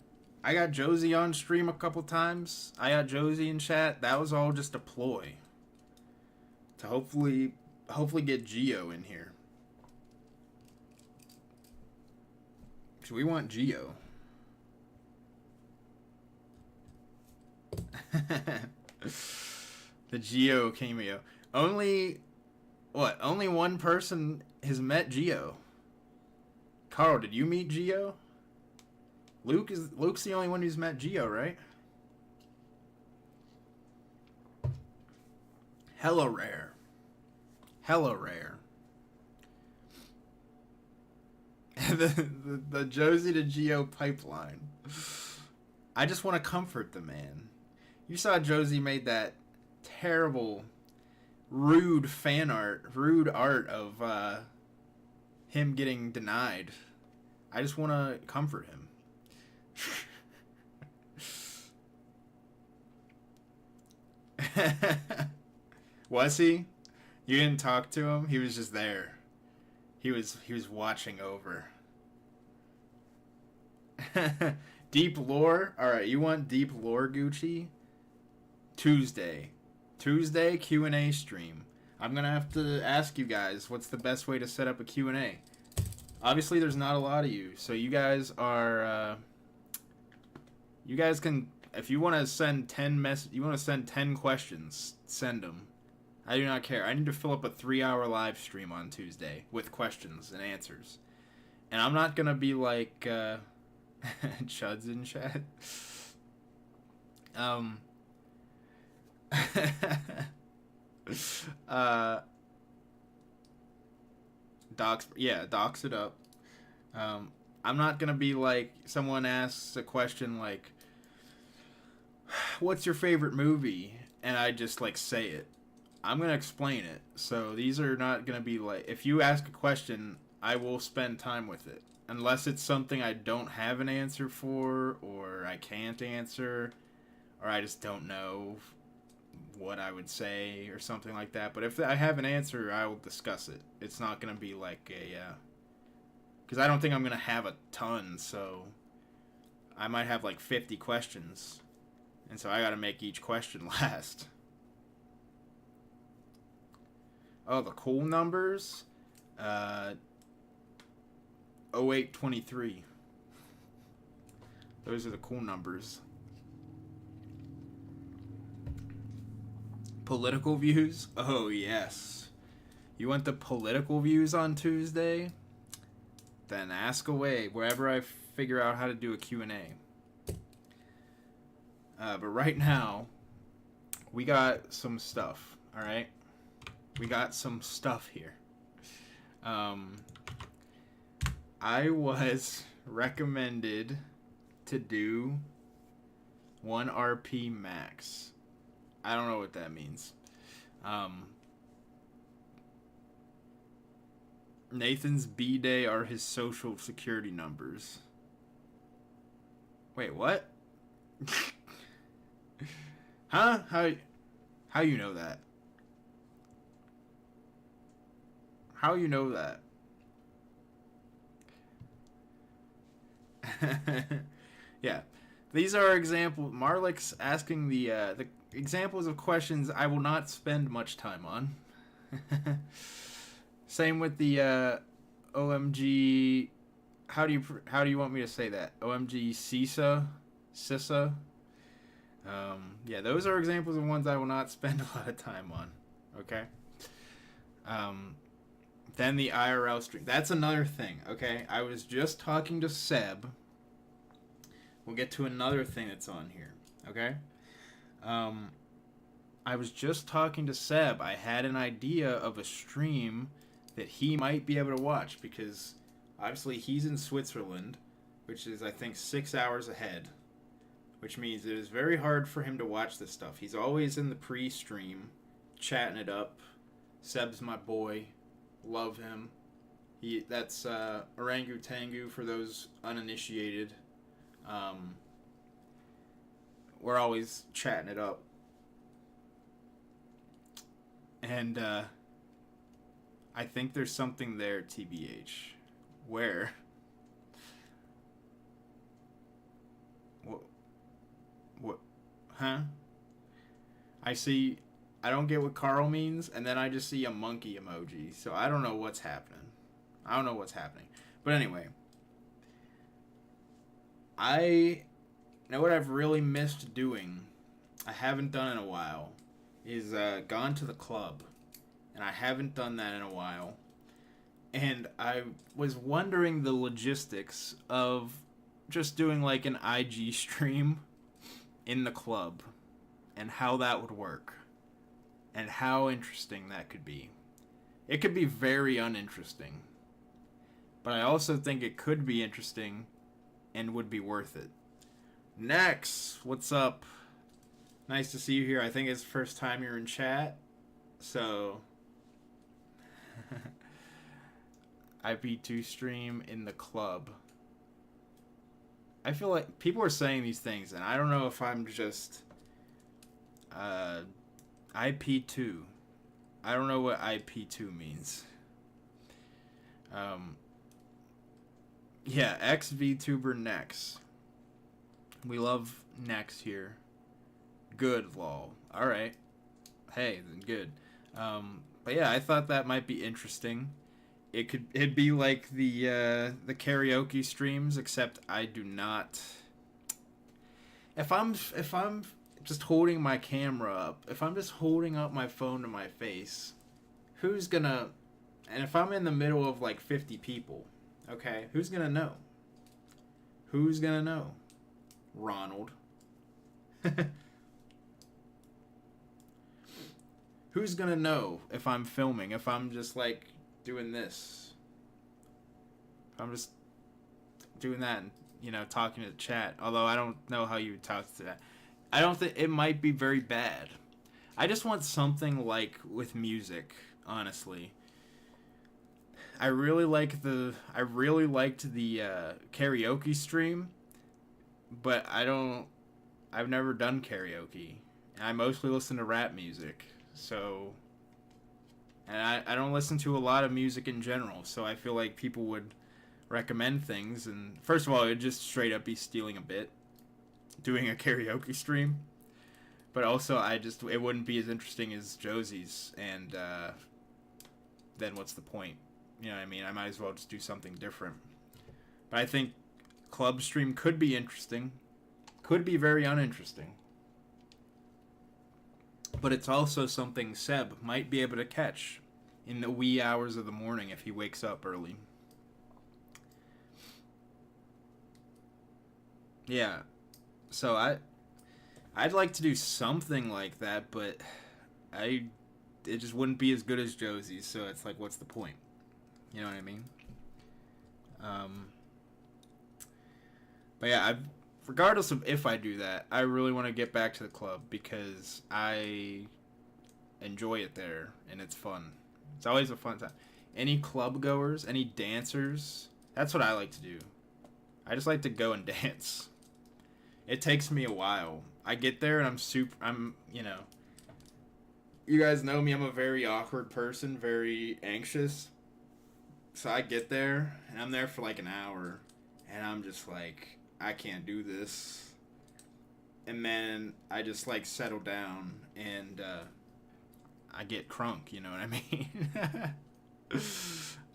Josie on stream a couple times. I got Josie in chat. That was all just a ploy to hopefully get Geo in here. So we want Geo. The Geo cameo. Only one person has met Geo. Carl, did you meet Geo? Luke's the only one who's met Geo, right? Hella rare. Hella rare. the Josie to Geo pipeline. I just want to comfort the man. You saw Josie made that terrible, rude art of him getting denied. I just want to comfort him. Was he? You didn't talk to him? He was just there. He was watching over. Deep lore? Alright, you want deep lore, Gucci? Tuesday Q&A stream. I'm gonna have to ask you guys what's the best way to set up a Q&A. Obviously there's not a lot of you, so you guys are you guys can, if you want to send 10 questions, send them. I do not care. I need to fill up a 3-hour live stream on Tuesday with questions and answers. And I'm not gonna be like Chud's in chat. Docs it up. I'm not gonna be like someone asks a question like, what's your favorite movie? And I just like say it. I'm gonna explain it. So these are not gonna be like, if you ask a question, I will spend time with it. Unless it's something I don't have an answer for, or I can't answer, or I just don't know what I would say or something like that. But if I have an answer, I will discuss it. It's not going to be like a... Because I don't think I'm going to have a ton, so... I might have like 50 questions. And so I got to make each question last. Oh, the cool numbers? 0823. Those are the cool numbers. Political views? Oh, yes. You want the political views on Tuesday? Then ask away wherever I figure out how to do a Q&A. But right now, we got some stuff, alright? We got some stuff here. I was recommended to do 1 RP max. I don't know what that means. Nathan's B-Day are his social security numbers. Wait, what? Huh? How you know that? How you know that? Yeah. These are examples. Marlik's asking the examples of questions I will not spend much time on. Same with the OMG. How do you want me to say that? OMG Sissa. Yeah, those are examples of ones I will not spend a lot of time on. Okay. Then the IRL stream. That's another thing. Okay, I was just talking to Seb. We'll get to another thing that's on here. Okay. I was just talking to Seb. I had an idea of a stream that he might be able to watch because obviously he's in Switzerland, which is I think 6 hours ahead, which means it is very hard for him to watch this stuff. He's always in the pre-stream, chatting it up. Seb's my boy, love him. That's Orangutangu for those uninitiated. We're always chatting it up. And I think there's something there, TBH. Where? What? Huh? I don't get what Carl means, and then I just see a monkey emoji. So I don't know what's happening. But anyway. I know what I've really missed doing. I haven't done in a while. Is gone to the club. And I haven't done that in a while. And I was wondering the logistics of just doing like an IG stream in the club. And how that would work. And how interesting that could be. It could be very uninteresting. But I also think it could be interesting and would be worth it. Next, what's up? Nice to see you here. I think it's the first time you're in chat. So, IP2 stream in the club. I feel like people are saying these things, and I don't know if I'm just... IP2. I don't know what IP2 means. Yeah, XVTuber Nex. We love Nex here. Good, lol. Alright. Hey, then good. But yeah, I thought that might be interesting. It'd be like the karaoke streams, except I do not... If I'm just holding my camera up, if I'm just holding up my phone to my face, who's gonna... And if I'm in the middle of like 50 people, okay, who's gonna know? Who's gonna know? Ronald. Who's gonna know if I'm filming, if I'm just like doing this? If I'm just doing that and, you know, talking to the chat. Although I don't know how you would talk to that. I don't think it might be very bad. I just want something like with music, honestly. I really liked the karaoke stream, but I've never done karaoke. And I mostly listen to rap music. So, and I don't listen to a lot of music in general. So I feel like people would recommend things. And first of all, it would just straight up be stealing a bit, doing a karaoke stream. But also, it wouldn't be as interesting as Josie's. And then what's the point? You know what I mean? I might as well just do something different. But I think club stream could be interesting. Could be very uninteresting. But it's also something Seb might be able to catch in the wee hours of the morning if he wakes up early. Yeah. So I'd like to do something like that, but it just wouldn't be as good as Josie's, so it's like, what's the point? You know what I mean? But yeah, regardless of if I do that, I really want to get back to the club because I enjoy it there and it's fun. It's always a fun time. Any club goers, any dancers, that's what I like to do. I just like to go and dance. It takes me a while. I get there and you guys know me, I'm a very awkward person, very anxious. So I get there and I'm there for like an hour and I'm just like, I can't do this. And then I just like settle down and I get crunk, you know what I mean?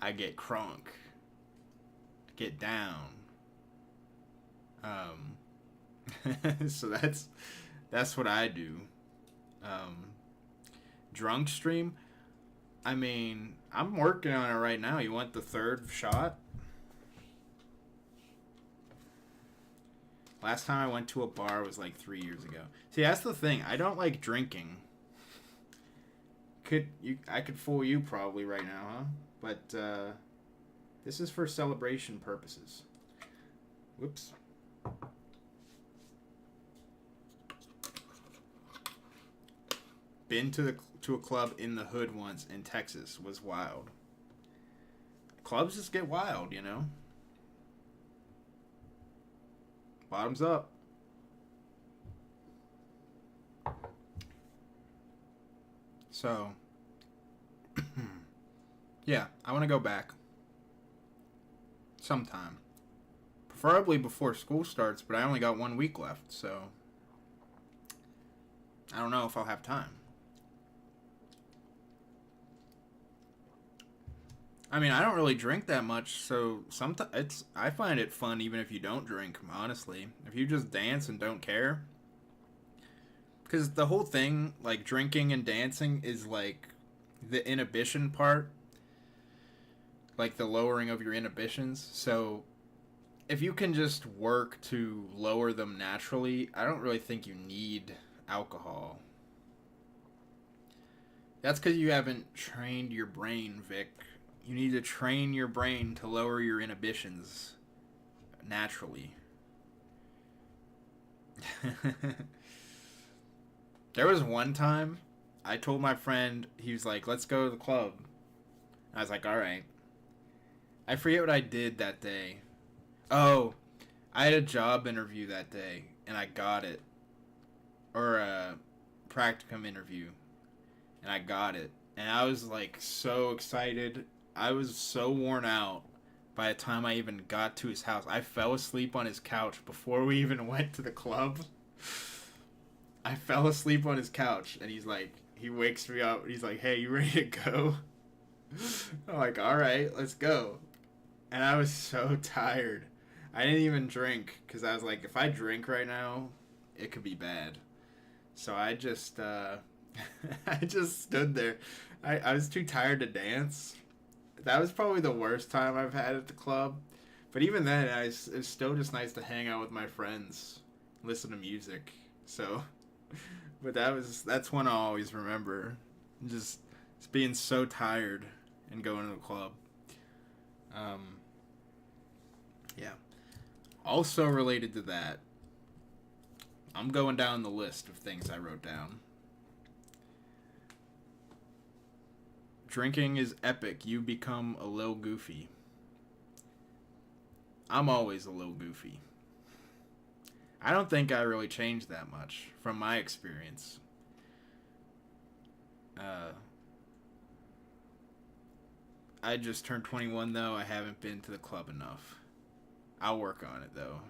I get crunk. I get down. So that's what I do. Drunk stream? I mean, I'm working on it right now. You want the third shot? Last time I went to a bar was like 3 years ago. See, that's the thing. I don't like drinking. I could fool you probably right now, huh? But this is for celebration purposes. Whoops. Been to a club in the hood once in Texas. Was wild. Clubs just get wild, you know? Bottoms up. So, yeah, I want to go back. Sometime. Preferably before school starts, but I only got 1 week left, so I don't know if I'll have time. I mean, I don't really drink that much, so sometimes I find it fun even if you don't drink, honestly. If you just dance and don't care. Because the whole thing, like drinking and dancing, is like the inhibition part. Like the lowering of your inhibitions. So if you can just work to lower them naturally, I don't really think you need alcohol. That's because you haven't trained your brain, Vic. You need to train your brain to lower your inhibitions naturally. There was one time I told my friend, he was like, let's go to the club. I was like, alright. I forget what I did that day. Oh, I had a job interview that day, and I got it. Or a practicum interview, and I got it. And I was like so excited. I was so worn out by the time I even got to his house. I fell asleep on his couch before we even went to the club. I fell asleep on his couch, and he wakes me up, and he's like, hey, you ready to go? I'm like, alright, let's go. And I was so tired. I didn't even drink, because I was like, if I drink right now, it could be bad. So I just, I just stood there. I was too tired to dance. That was probably the worst time I've had at the club. But even then, it's still just nice to hang out with my friends, listen to music. So, but that's one I'll always remember. Just being so tired and going to the club. Yeah. Also related to that, I'm going down the list of things I wrote down. Drinking is epic. You become a little goofy. I'm always a little goofy. I don't think I really changed that much from my experience. Uh, I just turned 21 though. I haven't been to the club enough. I'll work on it though.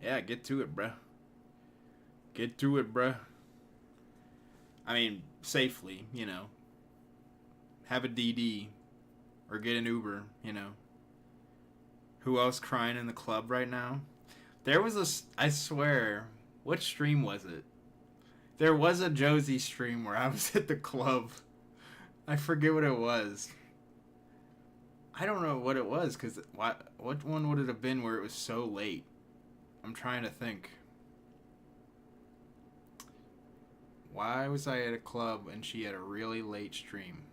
Yeah, get to it, bruh. Get to it, bruh. I mean, safely, you know. Have a DD or get an Uber, you know. Who else crying in the club right now? There was I swear, what stream was it? There was a Josie stream where I was at the club. I forget what it was. I don't know what it was, because what one would it have been where it was so late? I'm trying to think. Why was I at a club and she had a really late stream?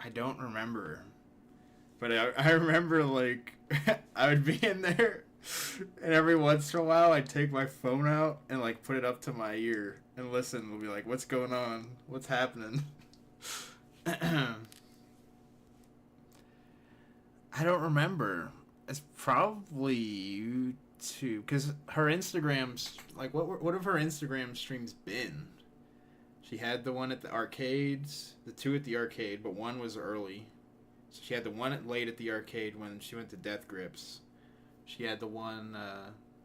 I don't remember. But I remember, like, I would be in there, and every once in a while I'd take my phone out and, like, put it up to my ear and listen. We'll be like, what's going on? What's happening? I don't remember. It's probably two, because her Instagram's, like, what have her Instagram streams been? She had the one at the arcades, the two at the arcade, but one was early. So she had the one late at the arcade when she went to Death Grips. She had the one,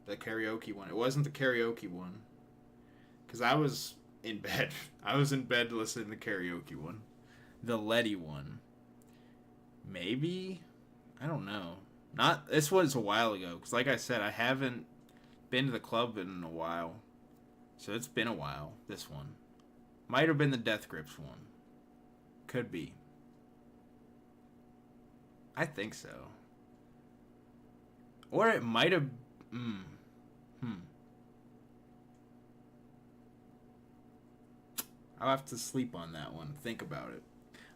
the karaoke one. It wasn't the karaoke one, because I was in bed. I was in bed listening to the karaoke one. The Letty one. Maybe? I don't know. This was a while ago, because like I said, I haven't been to the club in a while. So it's been a while, this one. Might have been the Death Grips one. Could be. I think so. Or it might have... I'll have to sleep on that one. Think about it.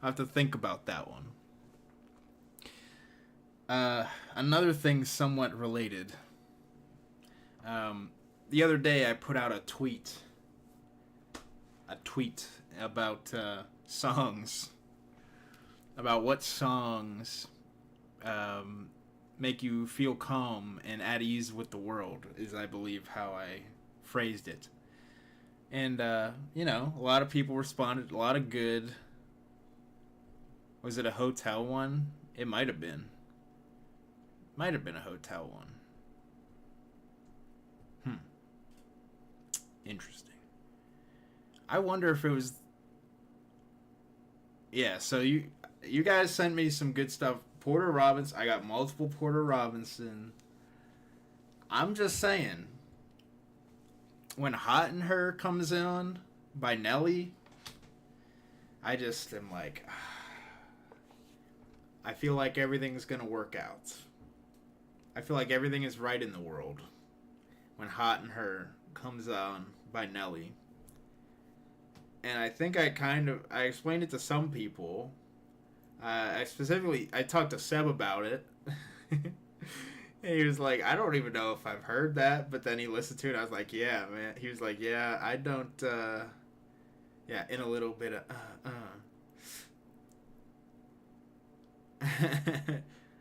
I'll have to think about that one. Another thing somewhat related. The other day I put out a tweet about songs. About what songs make you feel calm and at ease with the world, is I believe how I phrased it. And, you know, a lot of people responded, a lot of good. Was it a hotel one? It might have been. Might have been a hotel one. Interesting. I wonder if it was... Yeah, so you guys sent me some good stuff. Porter Robinson. I got multiple Porter Robinson. I'm just saying, when Hot in Her comes on by Nelly, I just am like, I feel like everything's gonna work out. I feel like everything is right in the world when Hot in Her comes on by Nelly. And I think I explained it to some people. I talked to Seb about it. And he was like, I don't even know if I've heard that. But then he listened to it. I was like, yeah, man. He was like, yeah, I don't, yeah, in a little bit of,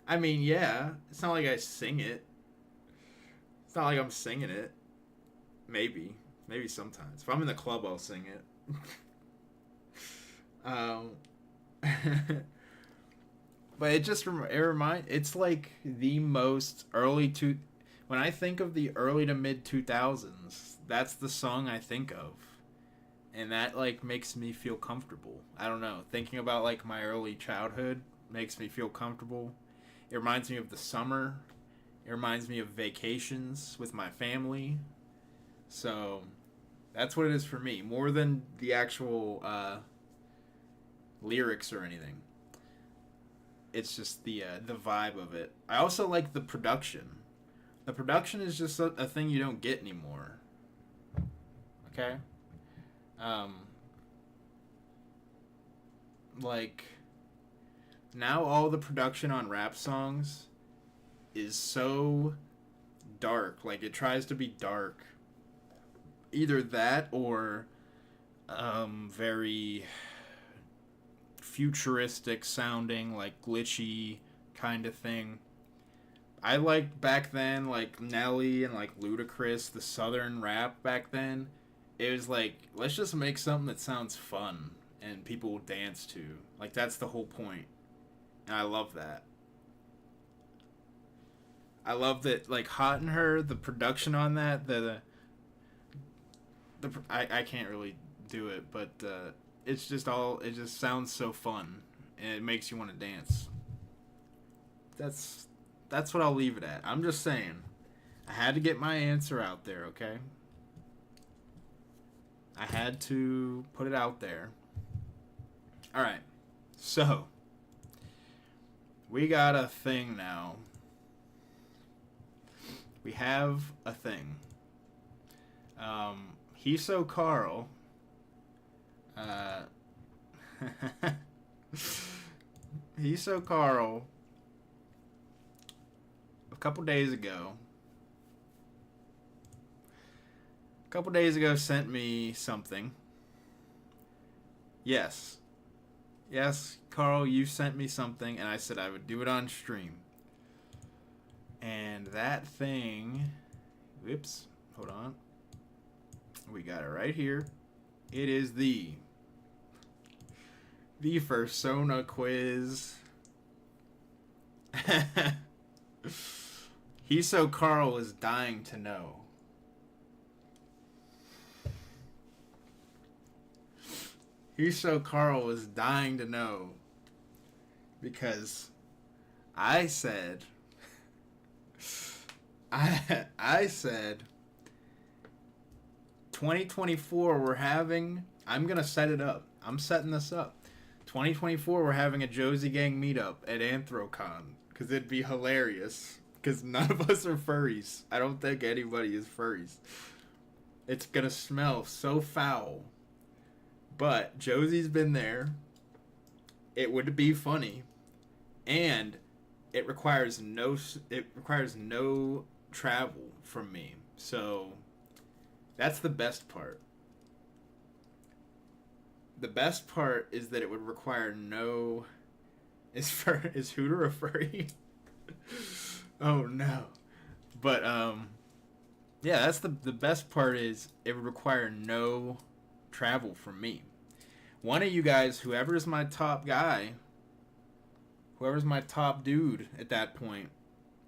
I mean, yeah. It's not like I sing it. It's not like I'm singing it. Maybe sometimes. If I'm in the club, I'll sing it. But it's like the most when I think of the early to mid 2000s, that's the song I think of. And that, like, makes me feel comfortable. I don't know. Thinking about, like, my early childhood makes me feel comfortable. It reminds me of the summer. It reminds me of vacations with my family. So, that's what it is for me. More than the actual lyrics or anything. It's just the vibe of it. I also like the production. The production is just a thing you don't get anymore. Okay? Like, now all the production on rap songs is so dark. Like, it tries to be dark. Either that or very futuristic sounding, like glitchy kind of thing. I liked back then, like Nelly and like Ludacris, the southern rap back then. it was like, let's just make something that sounds fun and people will dance to. Like, that's the whole point. And I love that. I love that, like, Hot in Her, the production on that, I can't really do it, but it's just all, it just sounds so fun, and it makes you want to dance. That's what I'll leave it at. I'm just saying, I had to get my answer out there, okay? I had to put it out there. Alright, so, we got a thing now. We have a thing. He's So Carl. He's So Carl. A couple days ago sent me something. Yes, Carl, you sent me something, and I said I would do it on stream. And that thing, whoops, hold on. We got it right here. It is the Fursona quiz. He's So Carl is dying to know. He's So Carl is dying to know. Because I said... I said 2024 we're having, I'm gonna set it up. I'm setting this up. 2024 we're having a Josie Gang meetup at Anthrocon, because it'd be hilarious, because none of us are furries. I don't think anybody is furries. It's gonna smell so foul, but Josie's been there. It would be funny, and it requires no travel from me. So that's the best part. The best part is that it would require no... Is Hooter a furry? Oh no. But yeah, that's the best part is it would require no travel from me. One of you guys, whoever's my top guy, whoever's my top dude at that point,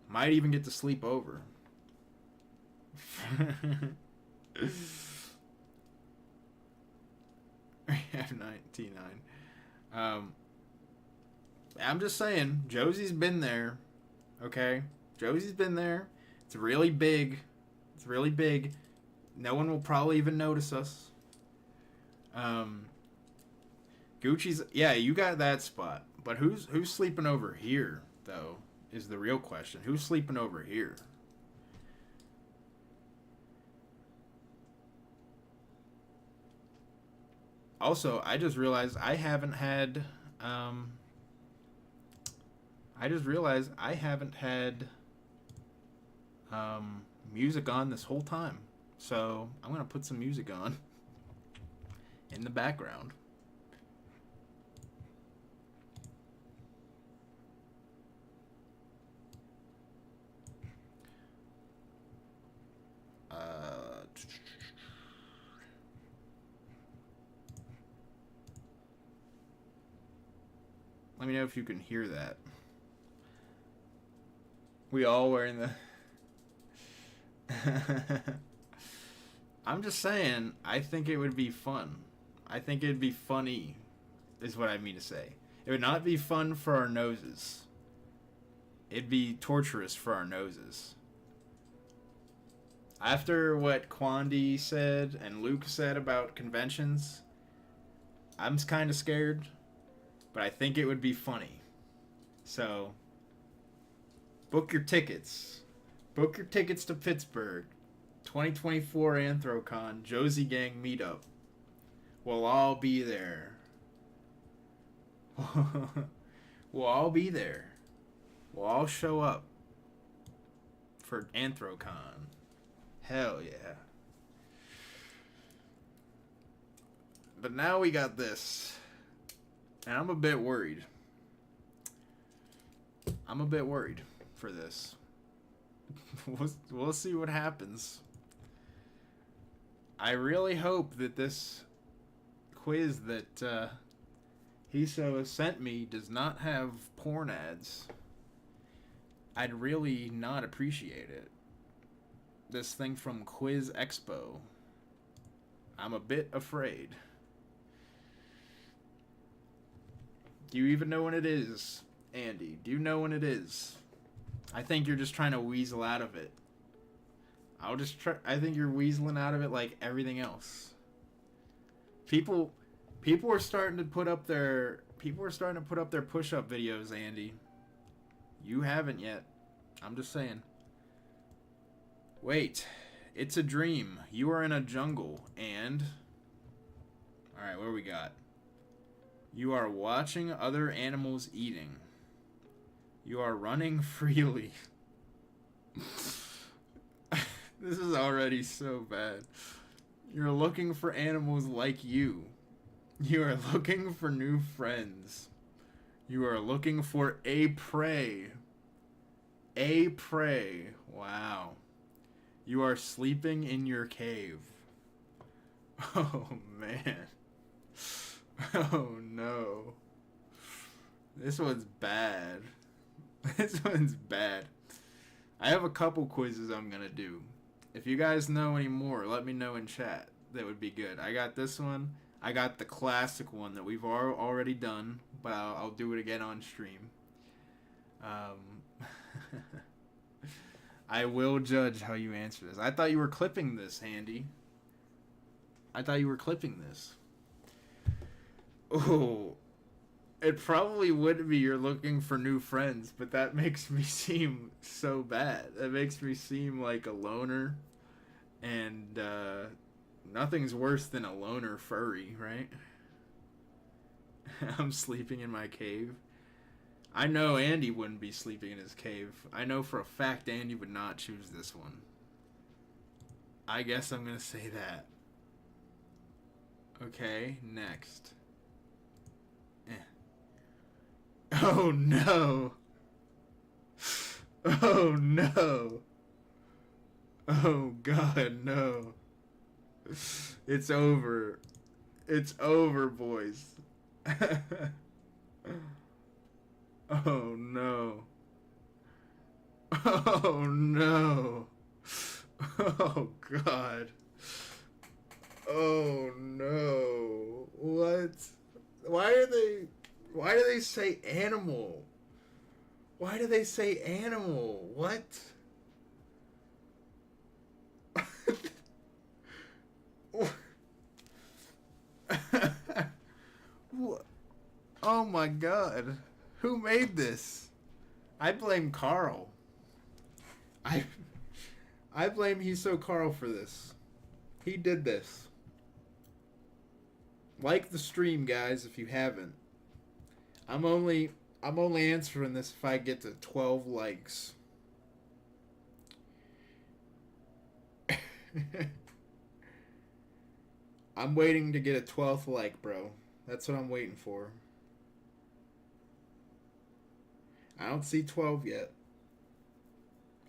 might even get to sleep over. F99. I'm just saying, Josie's been there. Okay? Josie's been there. It's really big. It's really big. No one will probably even notice us. Gucci's... Yeah, you got that spot. But who's sleeping over here, though, is the real question. Who's sleeping over here? Also, I just realized I haven't had music on this whole time. So I'm gonna put some music on in the background. Let me know if you can hear that. We all wearing the... I'm just saying, I think it would be fun. I think it'd be funny, is what I mean to say. It would not be fun for our noses. It'd be torturous for our noses. After what Quandi said and Luke said about conventions, I'm kind of scared. But I think it would be funny. So, book your tickets. Book your tickets to Pittsburgh. 2024 Anthrocon Josie Gang meetup. We'll all be there. We'll all be there. We'll all show up for Anthrocon. Hell yeah. But now we got this. And I'm a bit worried. I'm a bit worried for this. We'll see what happens. I really hope that this quiz that Hiso sent me does not have porn ads. I'd really not appreciate it. This thing from Quiz Expo. I'm a bit afraid. Do you even know when it is, Andy? Do you know when it is? I think you're just trying to weasel out of it. I think you're weaseling out of it like everything else. People are starting to put up their push-up videos, Andy. You haven't yet. I'm just saying. Wait. It's a dream. You are in a jungle and alright, what do we got? You are watching other animals eating. You are running freely. This is already so bad. You're looking for animals like you. You are looking for new friends. You are looking for a prey. A prey. Wow. You are sleeping in your cave. Oh, man. Oh, no. This one's bad. This one's bad. I have a couple quizzes I'm going to do. If you guys know any more, let me know in chat. That would be good. I got this one. I got the classic one that we've already done, but I'll do it again on stream. I will judge how you answer this. I thought you were clipping this, Andy. I thought you were clipping this. Oh, it probably would be you're looking for new friends, but that makes me seem so bad. That makes me seem like a loner, and nothing's worse than a loner furry, right? I'm sleeping in my cave. I know Andy wouldn't be sleeping in his cave. I know for a fact Andy would not choose this one. I guess I'm gonna say that. Okay, next. Oh no! Oh no! Oh god, no. It's over. It's over, boys. Oh no. Oh no. Oh god. Oh no. What? Why do they say animal? Why do they say animal? What? Oh my god. Who made this? I blame Carl. I blame Hiso Carl for this. He did this. Like the stream, guys, if you haven't. I'm only answering this if I get to 12 likes. I'm waiting to get a 12th like, bro. That's what I'm waiting for. I don't see 12 yet.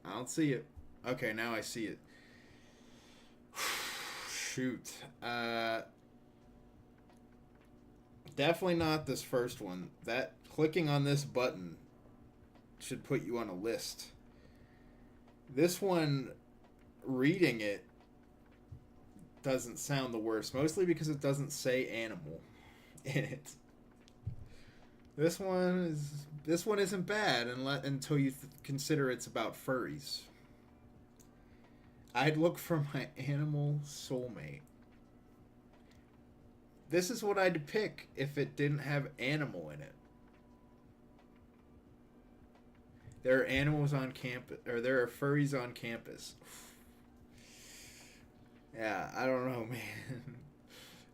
I don't see it. Okay, now I see it. Shoot. Definitely not this first one. That clicking on this button should put you on a list. This one, reading it doesn't sound the worst, mostly because it doesn't say animal in it. This one isn't bad until you consider it's about furries. I'd look for my animal soulmate. This is what I'd pick if it didn't have animal in it. There are animals on campus, or there are furries on campus. Yeah, I don't know, man.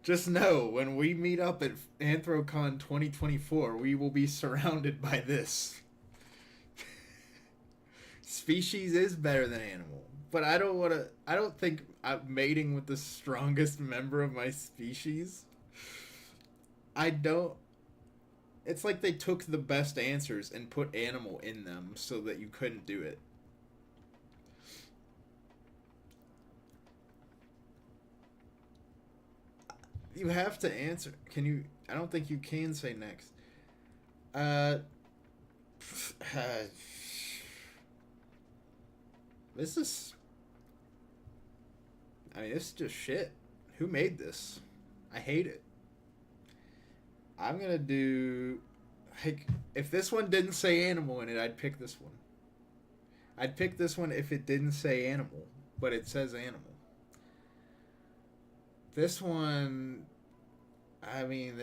Just know, when we meet up at Anthrocon 2024, we will be surrounded by this. Species is better than animal. But I don't think I'm mating with the strongest member of my species. It's like they took the best answers and put animal in them so that you couldn't do it. You have to answer. Can you? I don't think you can say next. Uh, this is. I mean, this is just shit. Who made this? I hate it. I'm gonna do. Like, if this one didn't say animal in it, I'd pick this one. I'd pick this one if it didn't say animal, but it says animal. This one, I mean,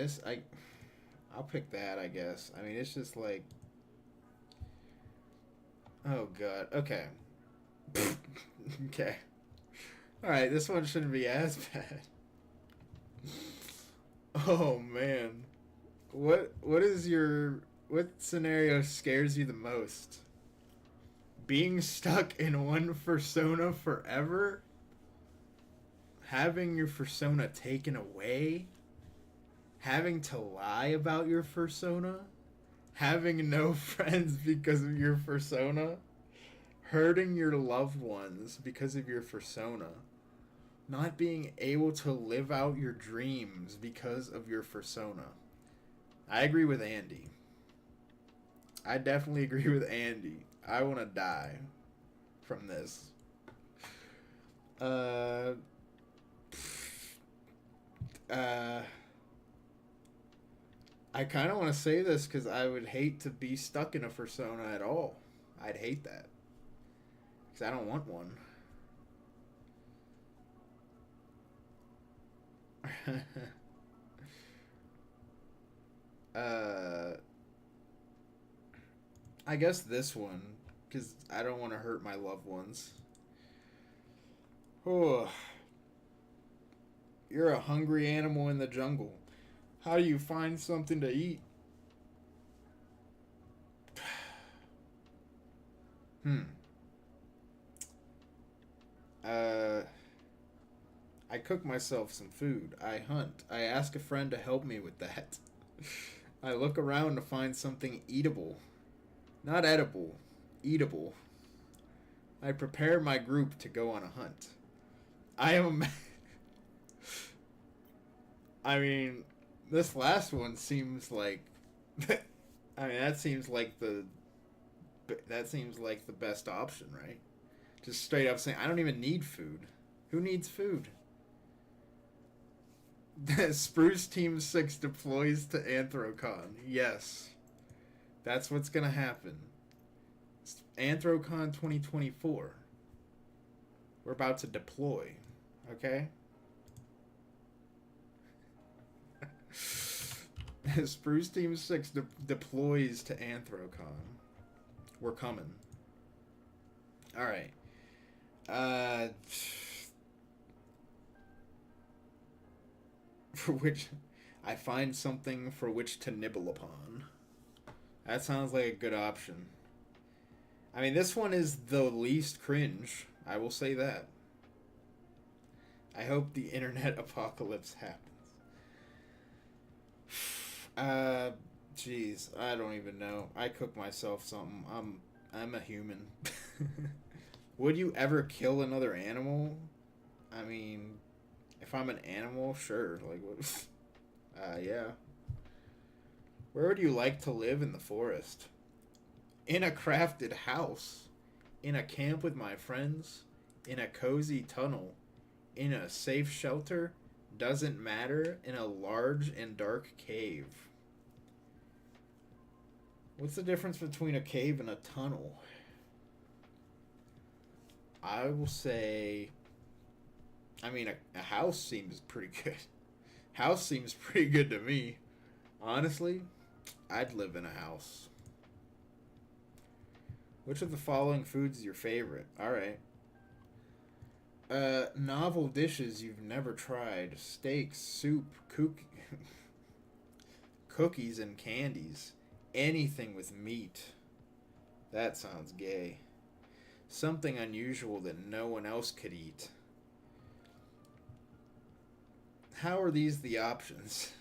I'll pick that. I guess. I mean, it's just like, oh god. Okay. Okay. All right. This one shouldn't be as bad. Oh man. What scenario scares you the most? Being stuck in one persona forever? Having your persona taken away? Having to lie about your persona? Having no friends because of your persona? Hurting your loved ones because of your persona? Not being able to live out your dreams because of your persona? I agree with Andy. I definitely agree with Andy. I want to die from this. Uh, I kind of want to say this because I would hate to be stuck in a persona at all. I'd hate that because I don't want one. I guess this one because I don't want to hurt my loved ones. Oh, you're a hungry animal in the jungle. How do you find something to eat? Hmm. Uh, I cook myself some food. I hunt. I ask a friend to help me with that. I look around to find something eatable. Not edible. Eatable. I prepare my group to go on a hunt. I am a I mean, this last one seems like I mean, that seems like the best option, right? Just straight up saying, I don't even need food. Who needs food? Spruce Team 6 deploys to Anthrocon. Yes. That's what's going to happen. It's Anthrocon 2024. We're about to deploy. Okay? Spruce Team 6 deploys to Anthrocon. We're coming. Alright. For which I find something for which to nibble upon. That sounds like a good option. I mean, this one is the least cringe. I will say that. I hope the internet apocalypse happens. Jeez, I don't even know. I cook myself something. I'm a human. Would you ever kill another animal? I mean, if I'm an animal, sure. Like what? Yeah. Where would you like to live in the forest? In a crafted house, in a camp with my friends, in a cozy tunnel, in a safe shelter, doesn't matter, in a large and dark cave. What's the difference between a cave and a tunnel? I will say, I mean, a house seems pretty good. House seems pretty good to me. Honestly, I'd live in a house. Which of the following foods is your favorite? Alright. Novel dishes you've never tried. Steaks, soup, cookies, and candies. Anything with meat. That sounds gay. Something unusual that no one else could eat. How are these the options?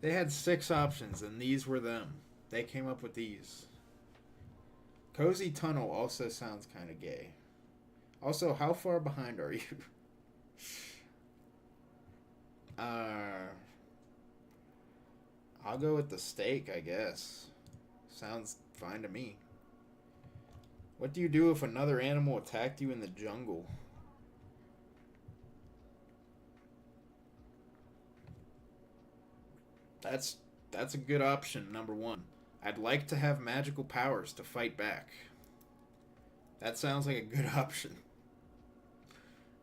They had 6 options, and these were them. They came up with these. Cozy tunnel also sounds kind of gay. Also, how far behind are you? Uh, I'll go with the steak, I guess. Sounds fine to me. What do you do if another animal attacked you in the jungle? That's that's a good option, number one. I'd like to have magical powers to fight back. That sounds like a good option.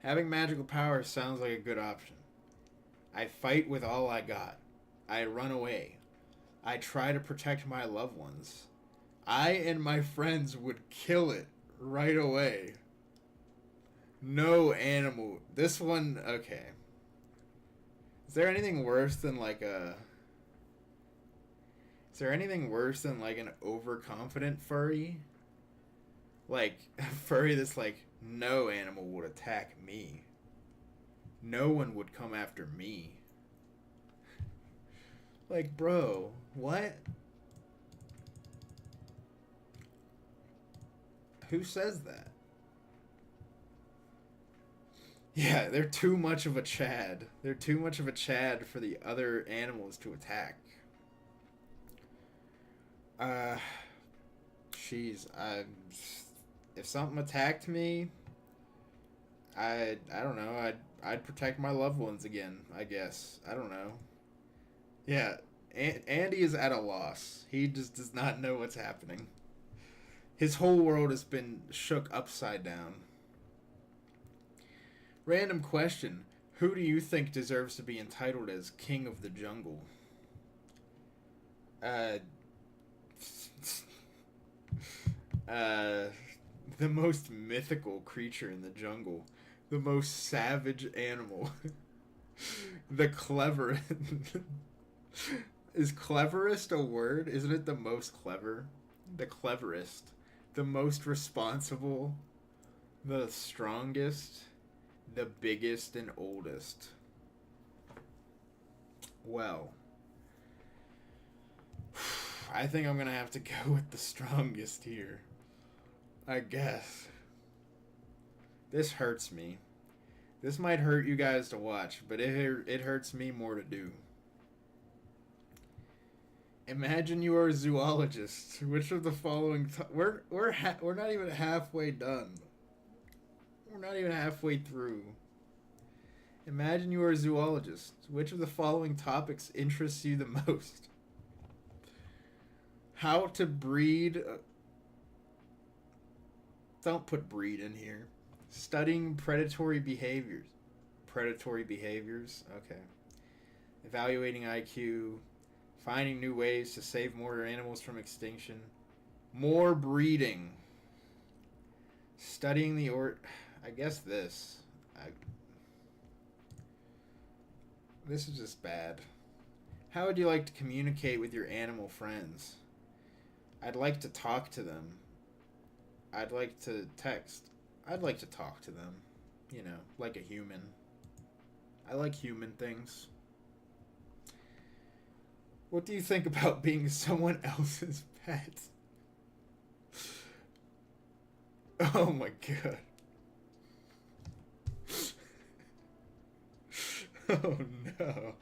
Having magical powers sounds like a good option. I fight with all I got. I run away. I try to protect my loved ones. I and my friends would kill it right away. No animal. This one, okay. Is there anything worse than like a. Is there anything worse than like an overconfident furry? Like, a furry that's like, no animal would attack me. No one would come after me. Like, bro, what? Who says that? Yeah, they're too much of a Chad. They're too much of a Chad for the other animals to attack. Uh, jeez, if something attacked me, I don't know. I'd protect my loved ones again. I guess. I don't know. Yeah, Andy is at a loss. He just does not know what's happening. His whole world has been shook upside down. Random question. Who do you think deserves to be entitled as King of the Jungle? Uh, uh, the most mythical creature in the jungle. The most savage animal. The clever. Is cleverest a word? Isn't it the most clever? The cleverest. The most responsible. The strongest. The biggest and oldest. Well, I think I'm gonna have to go with the strongest here. I guess. This hurts me. This might hurt you guys to watch, but it hurts me more to do. Imagine you are a zoologist. Which of the following we're not even halfway done. We're not even halfway through. Imagine you are a zoologist. Which of the following topics interests you the most? How to breed. Don't put breed in here. Studying predatory behaviors. Predatory behaviors? Okay. Evaluating IQ. Finding new ways to save more animals from extinction. More breeding. Studying the I guess this. This is just bad. How would you like to communicate with your animal friends? I'd like to talk to them. I'd like to text. I'd like to talk to them. You know, like a human. I like human things. What do you think about being someone else's pet? Oh my god. Oh no.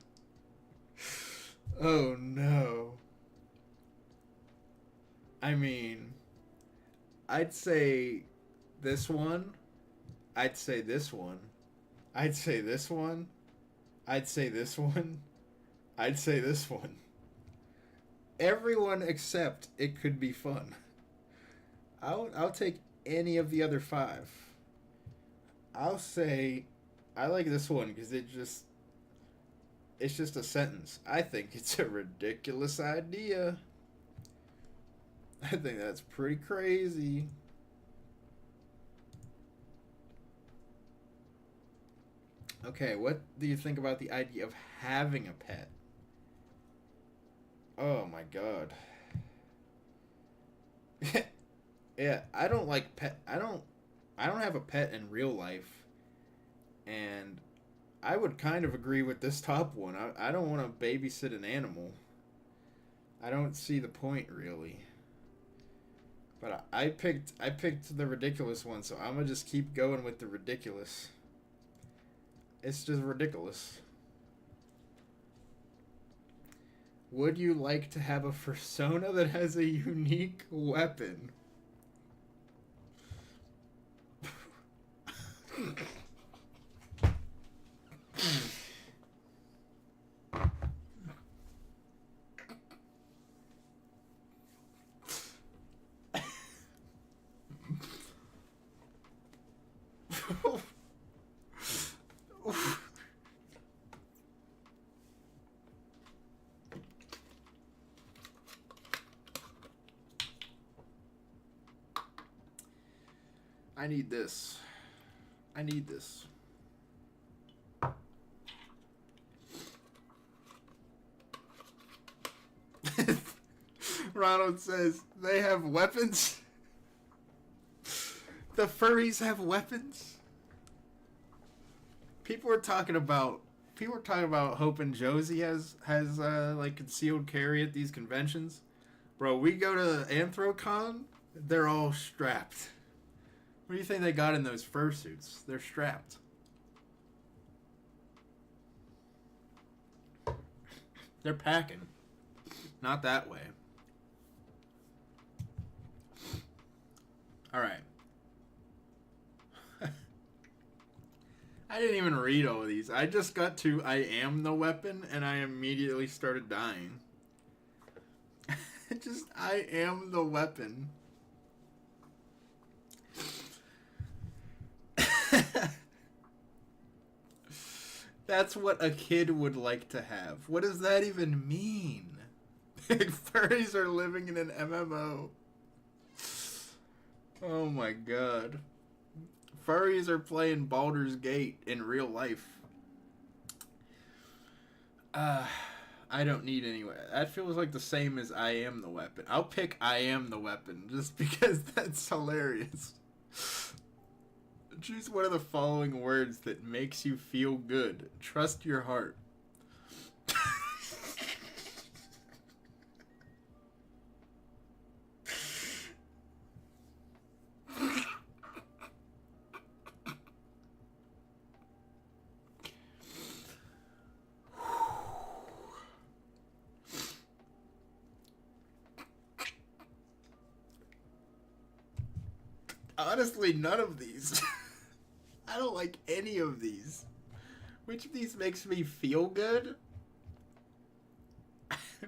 Oh no. I mean, I'd say this one. I'd say this one. I'd say this one. I'd say this one. I'd say this one. Everyone except it could be fun. I'll take any of the other five. I'll say I like this one because it's just a sentence. I think it's a ridiculous idea. I think that's pretty crazy. Okay, what do you think about the idea of having a pet? Oh my god. Yeah, I don't like pet. I don't have a pet in real life, and I would kind of agree with this top one. I don't want to babysit an animal. I don't see the point really. But I picked the ridiculous one, so I'm gonna just keep going with the ridiculous. It's just ridiculous. Would you like to have a persona that has a unique weapon? I need this. I need this. Ronald says, they have weapons? The furries have weapons? People were talking about Hope and Josie has like concealed carry at these conventions. Bro, we go to Anthrocon, they're all strapped. What do you think they got in those fursuits? They're strapped. They're packing. Not that way. Alright. I didn't even read all of these. I just got to I am the weapon and I immediately started dying. Just I am the weapon. That's what a kid would like to have. What does that even mean? Furries are living in an MMO. Oh my god. Furries are playing Baldur's Gate in real life. I don't need any. That feels like the same as I am the weapon. I'll pick I am the weapon just because that's hilarious. Choose one of the following words that makes you feel good. Trust your heart. Honestly, none of these. I don't like any of these. Which of these makes me feel good?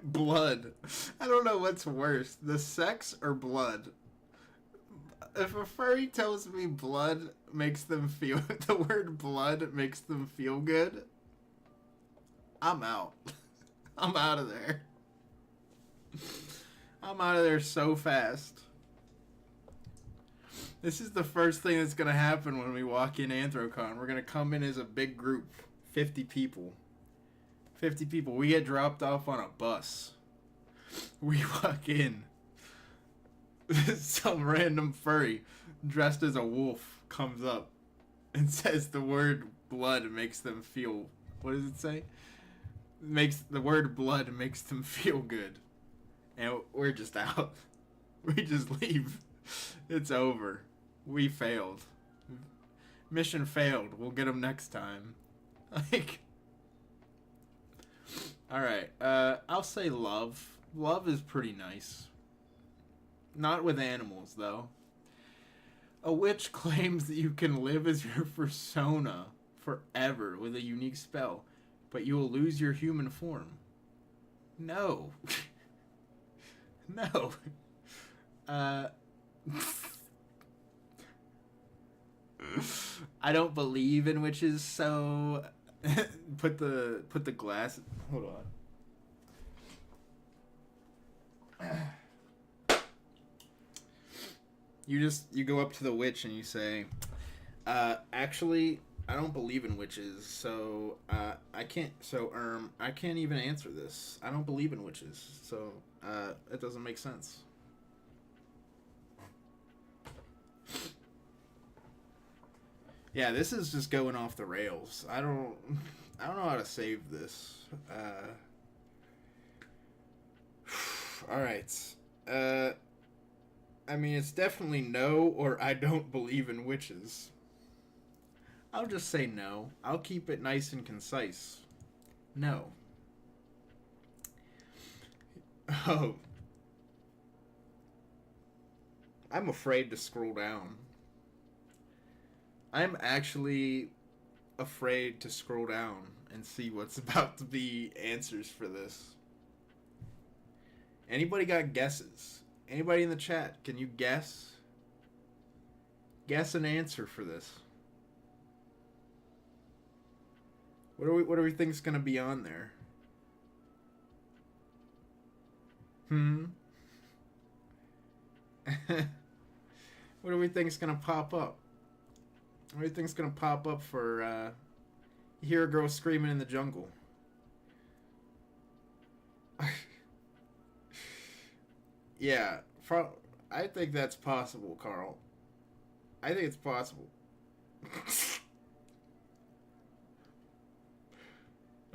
Blood. I don't know what's worse, the sex or blood. If a furry tells me blood makes them feel, the word blood makes them feel good, I'm out. I'm out of there. I'm out of there so fast. This is the first thing that's going to happen when we walk in Anthrocon. We're going to come in as a big group. 50 people. 50 people. We get dropped off on a bus. We walk in. Some random furry dressed as a wolf comes up and says the word blood makes them feel... What does it say? The word blood makes them feel good. And we're just out. We just leave. It's over. We failed. Mission failed. We'll get them next time. Like, alright, I'll say love. Love is pretty nice. Not with animals, though. A witch claims that you can live as your persona forever with a unique spell, but you will lose your human form. No. No. I don't believe in witches, so put the glass. Hold on. You go up to the witch and you say, actually, I don't believe in witches, so I can't even answer this. I don't believe in witches, so it doesn't make sense. Yeah, this is just going off the rails. I don't know how to save this. All right. I mean, it's definitely no or I don't believe in witches. I'll just say no. I'll keep it nice and concise. No. Oh, I'm afraid to scroll down. I'm actually afraid to scroll down and see what's about to be answers for this. Anybody got guesses? Anybody in the chat, can you guess? Guess an answer for this. What do we think's gonna be on there? What do we think's gonna pop up? What do you think's gonna pop up for you hear a girl screaming in the jungle? Yeah, I think that's possible, Carl. I think it's possible.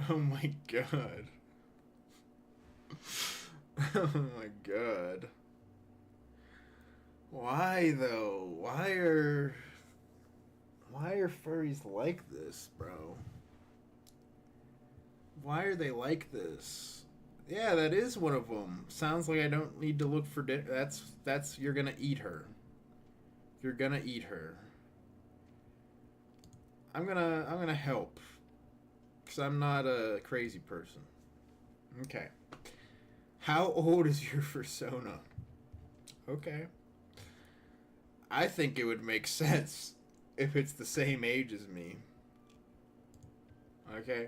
Oh my god. Oh my god. Why though? Why are furries like this, bro? Why are they like this? Yeah, that is one of them. Sounds like I don't need to look for dinner. That's you're gonna eat her. You're gonna eat her. I'm gonna help, cause I'm not a crazy person. Okay. How old is your persona? Okay. I think it would make sense if it's the same age as me. Okay.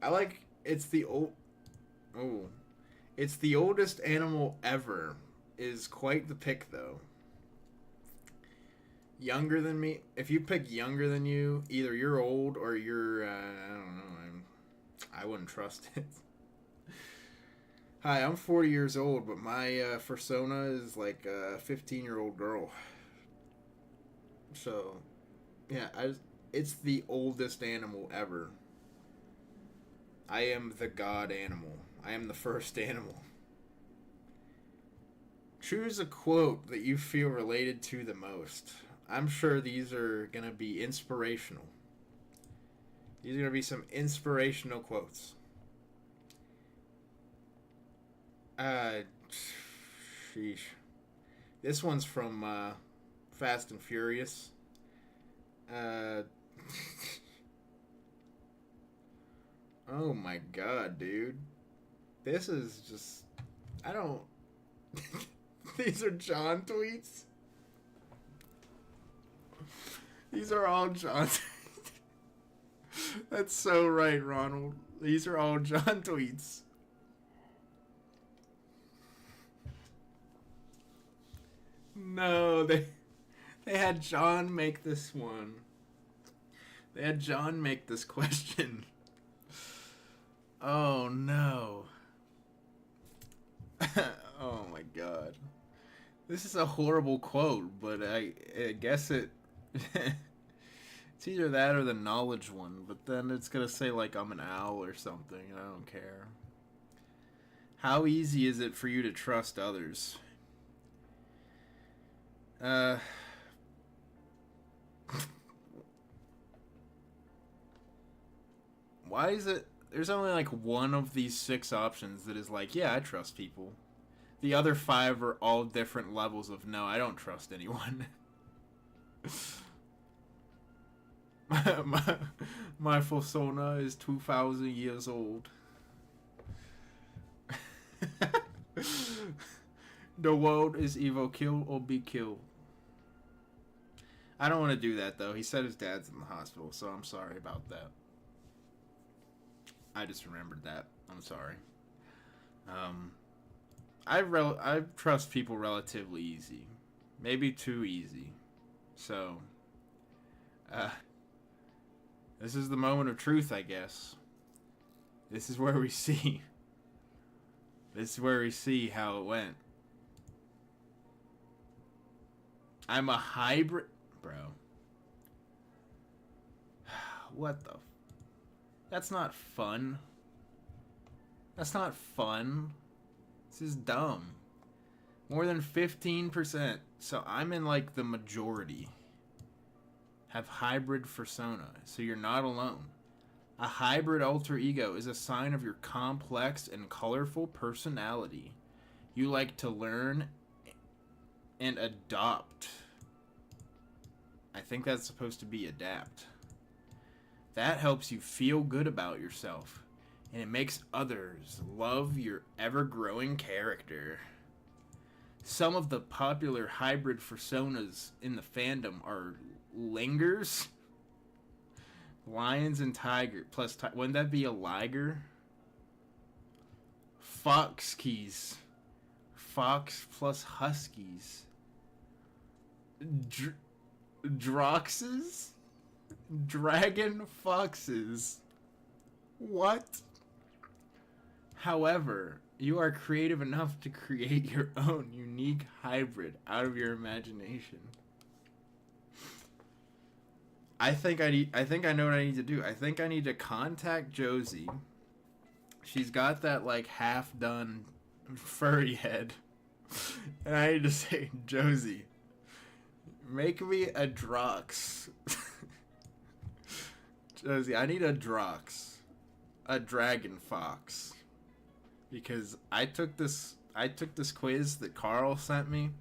I like it's the old. Oh, it's the oldest animal ever. Is quite the pick though. Younger than me. If you pick younger than you, either you're old or you're. I don't know. I wouldn't trust it. Hi, I'm 40 years old, but my persona is like a 15-year-old girl. So, yeah, it's the oldest animal ever. I am the god animal. I am the first animal. Choose a quote that you feel related to the most. I'm sure these are going to be inspirational. These are going to be some inspirational quotes. Sheesh. This one's from Fast and Furious. Oh my god, dude. This is just. I don't. These are John tweets? These are all John. That's so right, Ronald. These are all John tweets. No, they had John make this one. They had John make this question. Oh no. Oh my god. This is a horrible quote, but I guess it it's either that or the knowledge one, but then it's gonna say like I'm an owl or something, and I don't care. How easy is it for you to trust others? Why is it there's only like one of these 6 options that is like, yeah, I trust people. The other 5 are all different levels of no, I don't trust anyone. my persona is 2,000 years old. The world is either kill or be killed. I don't want to do that though. He said his dad's in the hospital, so I'm sorry about that. I just remembered that. I'm sorry. I trust people relatively easy, maybe too easy. So, this is the moment of truth, I guess. This is where we see. This is where we see how it went. I'm a hybrid, bro. What the? That's not fun. That's not fun. This is dumb. More than 15%. So I'm in like the majority. Have hybrid persona. So you're not alone. A hybrid alter ego is a sign of your complex and colorful personality. You like to learn and adopt. I think that's supposed to be adapt. That helps you feel good about yourself, and it makes others love your ever-growing character. Some of the popular hybrid personas in the fandom are lingers, lions and tiger plus wouldn't that be a liger? Fox keys, fox plus huskies, droxes, dragon foxes. What? However, you are creative enough to create your own unique hybrid out of your imagination. I think I know what I need to do. I think I need to contact Josie. She's got that like half done furry head. And I need to say, Josie, make me a Drox. Josie, I need a Drox. A dragon fox. Because I took this quiz that Carl sent me,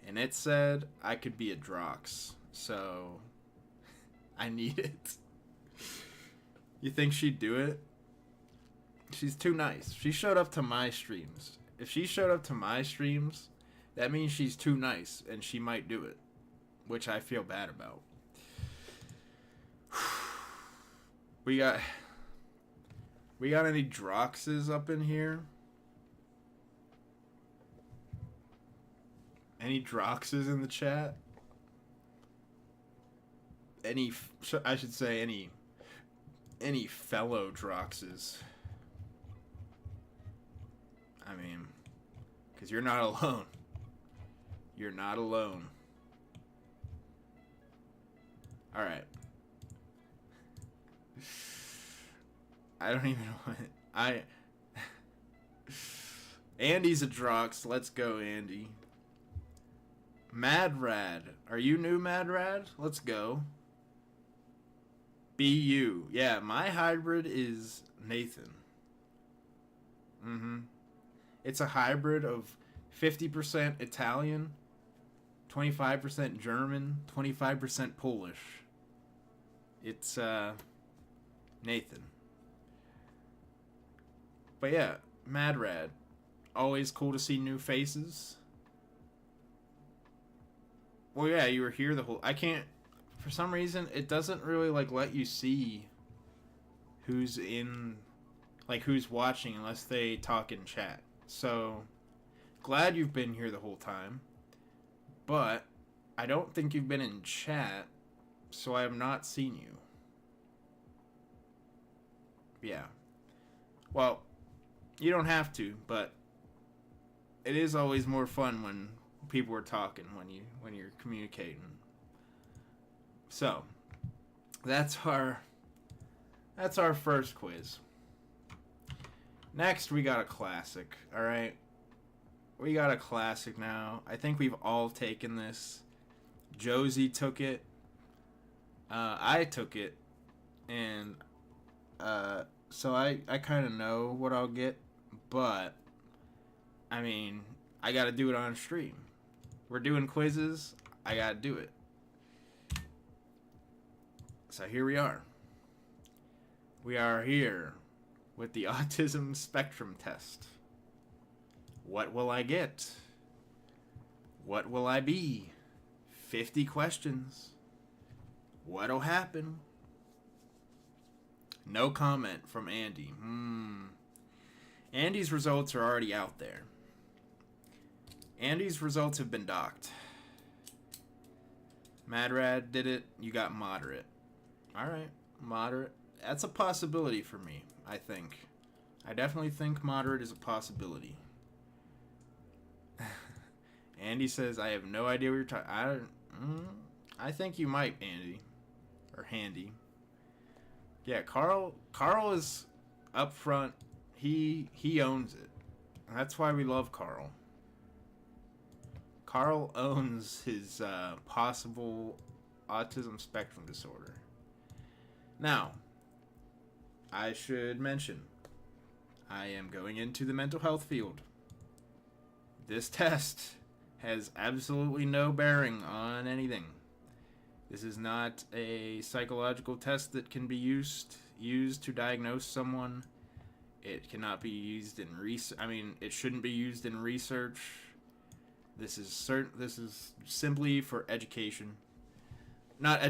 and it said I could be a Drox. So I need it. You think she'd do it? She's too nice. She showed up to my streams. If she showed up to my streams, that means she's too nice, and she might do it, which I feel bad about. We got any Droxes up in here? Any Droxes in the chat? I should say any fellow Droxes. I mean, because you're not alone. You're not alone. Alright. I don't even know. Andy's a Drox. Let's go, Andy. Mad Rad. Are you new, Mad Rad? Let's go. BU. Yeah, my hybrid is Nathan. It's a hybrid of 50% Italian, 25% German, 25% Polish. It's Nathan. But yeah, Mad Rad. Always cool to see new faces. Well, yeah, you were here the whole... I can't... For some reason, it doesn't really, like, let you see who's in... Like, who's watching unless they talk in chat. So, glad you've been here the whole time. But, I don't think you've been in chat, so I have not seen you. Yeah. Well... You don't have to, but it is always more fun when people are talking, when you're communicating. So, that's our first quiz. Next, we got a classic. All right, we got a classic now. I think we've all taken this. Josie took it. I took it, and so I kind of know what I'll get. But, I mean, I gotta do it on stream. We're doing quizzes. I gotta do it. So here we are. We are here with the autism spectrum test. What will I get? What will I be? 50 questions. What'll happen? No comment from Andy. Andy's results are already out there. Andy's results have been docked. Madrad did it. You got moderate. Alright, moderate. That's a possibility for me, I think. I definitely think moderate is a possibility. Andy says, I have no idea what you're talking... I think you might, Andy. Or Handy. Yeah, Carl is up front. He owns it. That's why we love Carl. Carl owns his possible autism spectrum disorder. Now, I should mention, I am going into the mental health field. This test has absolutely no bearing on anything. This is not a psychological test that can be used to diagnose someone. It cannot be used in research. I mean, it shouldn't be used in research. This is simply for education. Not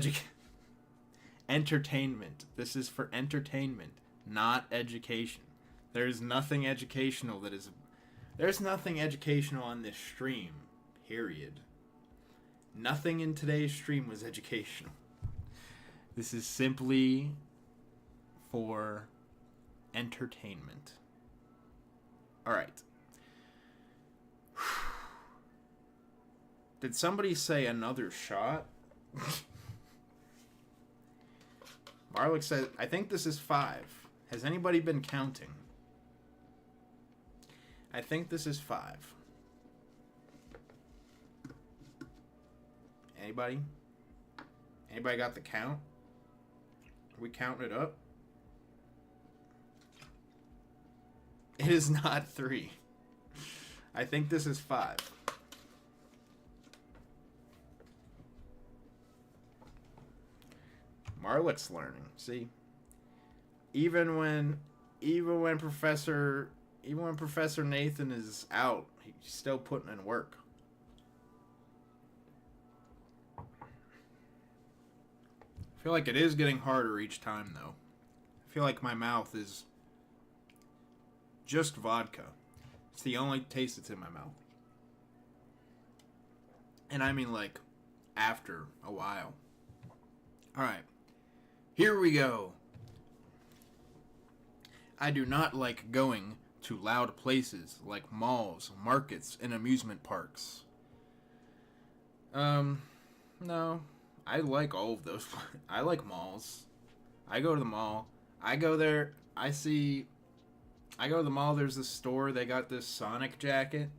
entertainment. This is for entertainment, not education. There's nothing educational there's nothing educational on this stream. Period. Nothing in today's stream was educational. This is simply for entertainment. Alright. Did somebody say another shot? Marlick said, I think this is 5. Has anybody been counting? I think this is 5. Anybody? Anybody got the count? Are we counting it up? It is not 3. I think this is 5. Marlick's learning. See, even when Professor Nathan is out, he's still putting in work. I feel like it is getting harder each time, though. I feel like my mouth is just vodka. It's the only taste that's in my mouth. And I mean, like, after a while. Alright. Here we go. I do not like going to loud places like malls, markets, and amusement parks. No. I like all of those. I like malls. I go to the mall. I go there. I go to the mall. There's this store. They got this Sonic jacket.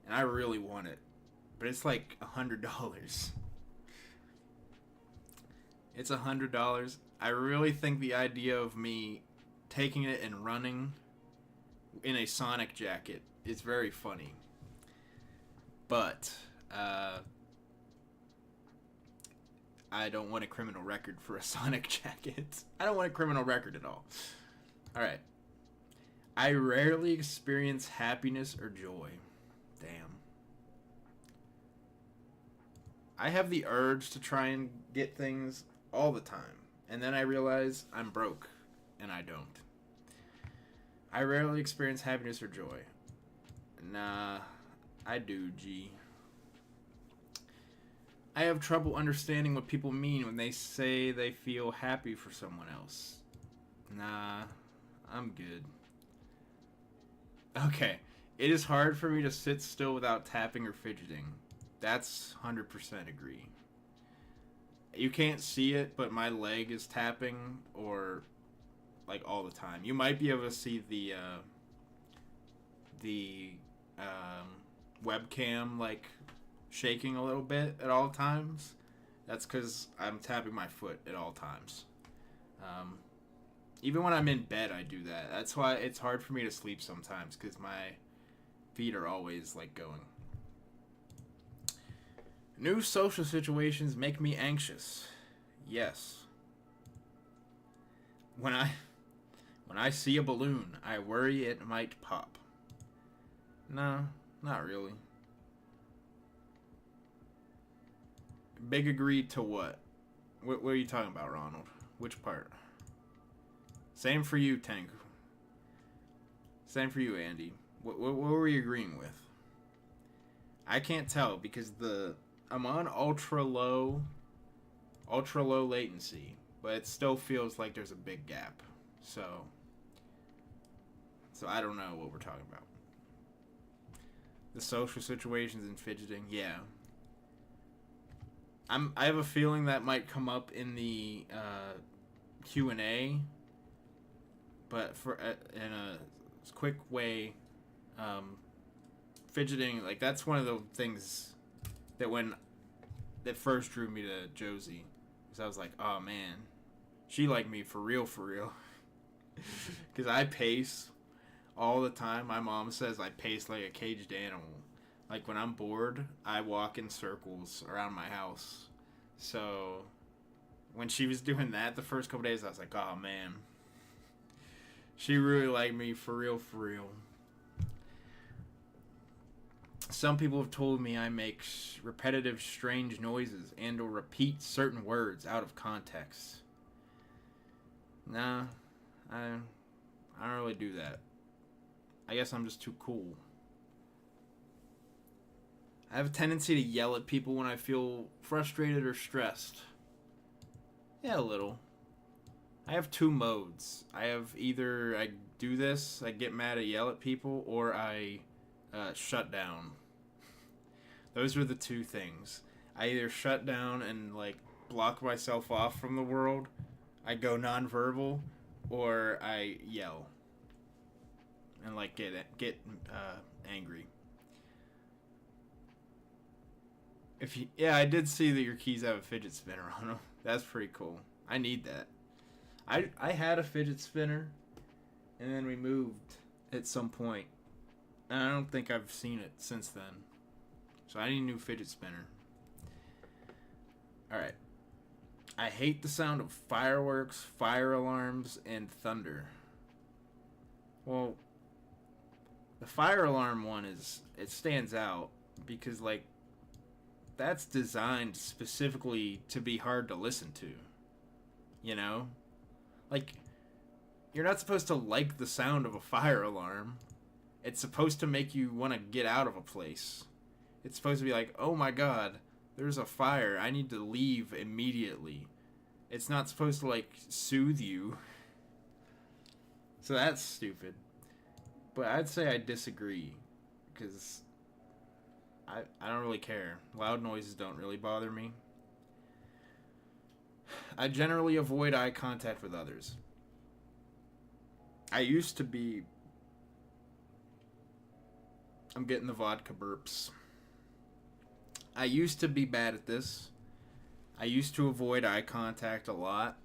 And I really want it. But it's like $100. It's $100. I really think the idea of me taking it and running in a Sonic jacket is very funny. But, I don't want a criminal record for a Sonic jacket. I don't want a criminal record at all. Alright. I rarely experience happiness or joy. Damn. I have the urge to try and get things all the time. And then I realize I'm broke. And I don't. I rarely experience happiness or joy. Nah. I do, G. I have trouble understanding what people mean when they say they feel happy for someone else. Nah, I'm good. Okay, it is hard for me to sit still without tapping or fidgeting. That's 100% agree. You can't see it, but my leg is tapping, or like all the time. You might be able to see the webcam like shaking a little bit at all times. That's because I'm tapping my foot at all times. Even when I'm in bed, I do that. That's why it's hard for me to sleep sometimes, because my feet are always like going. New social situations make me anxious. Yes. When I see a balloon, I worry it might pop. No, not really. Big agree to what? What are you talking about, Ronald? Which part? Same for you, Tank. Same for you, Andy. What were you agreeing with? I can't tell because I'm on ultra low latency, but it still feels like there's a big gap. So I don't know what we're talking about. The social situations and fidgeting, yeah. I have a feeling that might come up in the Q&A, but in a quick way, fidgeting, like, that's one of the things that first drew me to Josie, because I was like, oh man, she liked me for real. Because I pace all the time. My mom says I pace like a caged animal. Like when I'm bored, I walk in circles around my house. So when she was doing that the first couple days, I was like, oh man. She really liked me for real, for real. Some people have told me I make repetitive, strange noises and or repeat certain words out of context. Nah, I don't really do that. I guess I'm just too cool. I have a tendency to yell at people when I feel frustrated or stressed. Yeah, a little. I have two modes. I have either I do this, I get mad, I yell at people, or I shut down. Those are the two things. I either shut down and like block myself off from the world, I go nonverbal, or I yell and like get angry. I did see that your keys have a fidget spinner on them. That's pretty cool. I need that. I had a fidget spinner, and then we moved at some point. And I don't think I've seen it since then. So I need a new fidget spinner. Alright. I hate the sound of fireworks, fire alarms, and thunder. Well, the fire alarm one it stands out because, like, that's designed specifically to be hard to listen to. You know? Like, you're not supposed to like the sound of a fire alarm. It's supposed to make you want to get out of a place. It's supposed to be like, oh my god, there's a fire. I need to leave immediately. It's not supposed to, like, soothe you. So that's stupid. But I'd say I disagree. Because I don't really care. Loud noises don't really bother me. I generally avoid eye contact with others. I used to be... I'm getting the vodka burps. I used to be bad at this. I used to avoid eye contact a lot.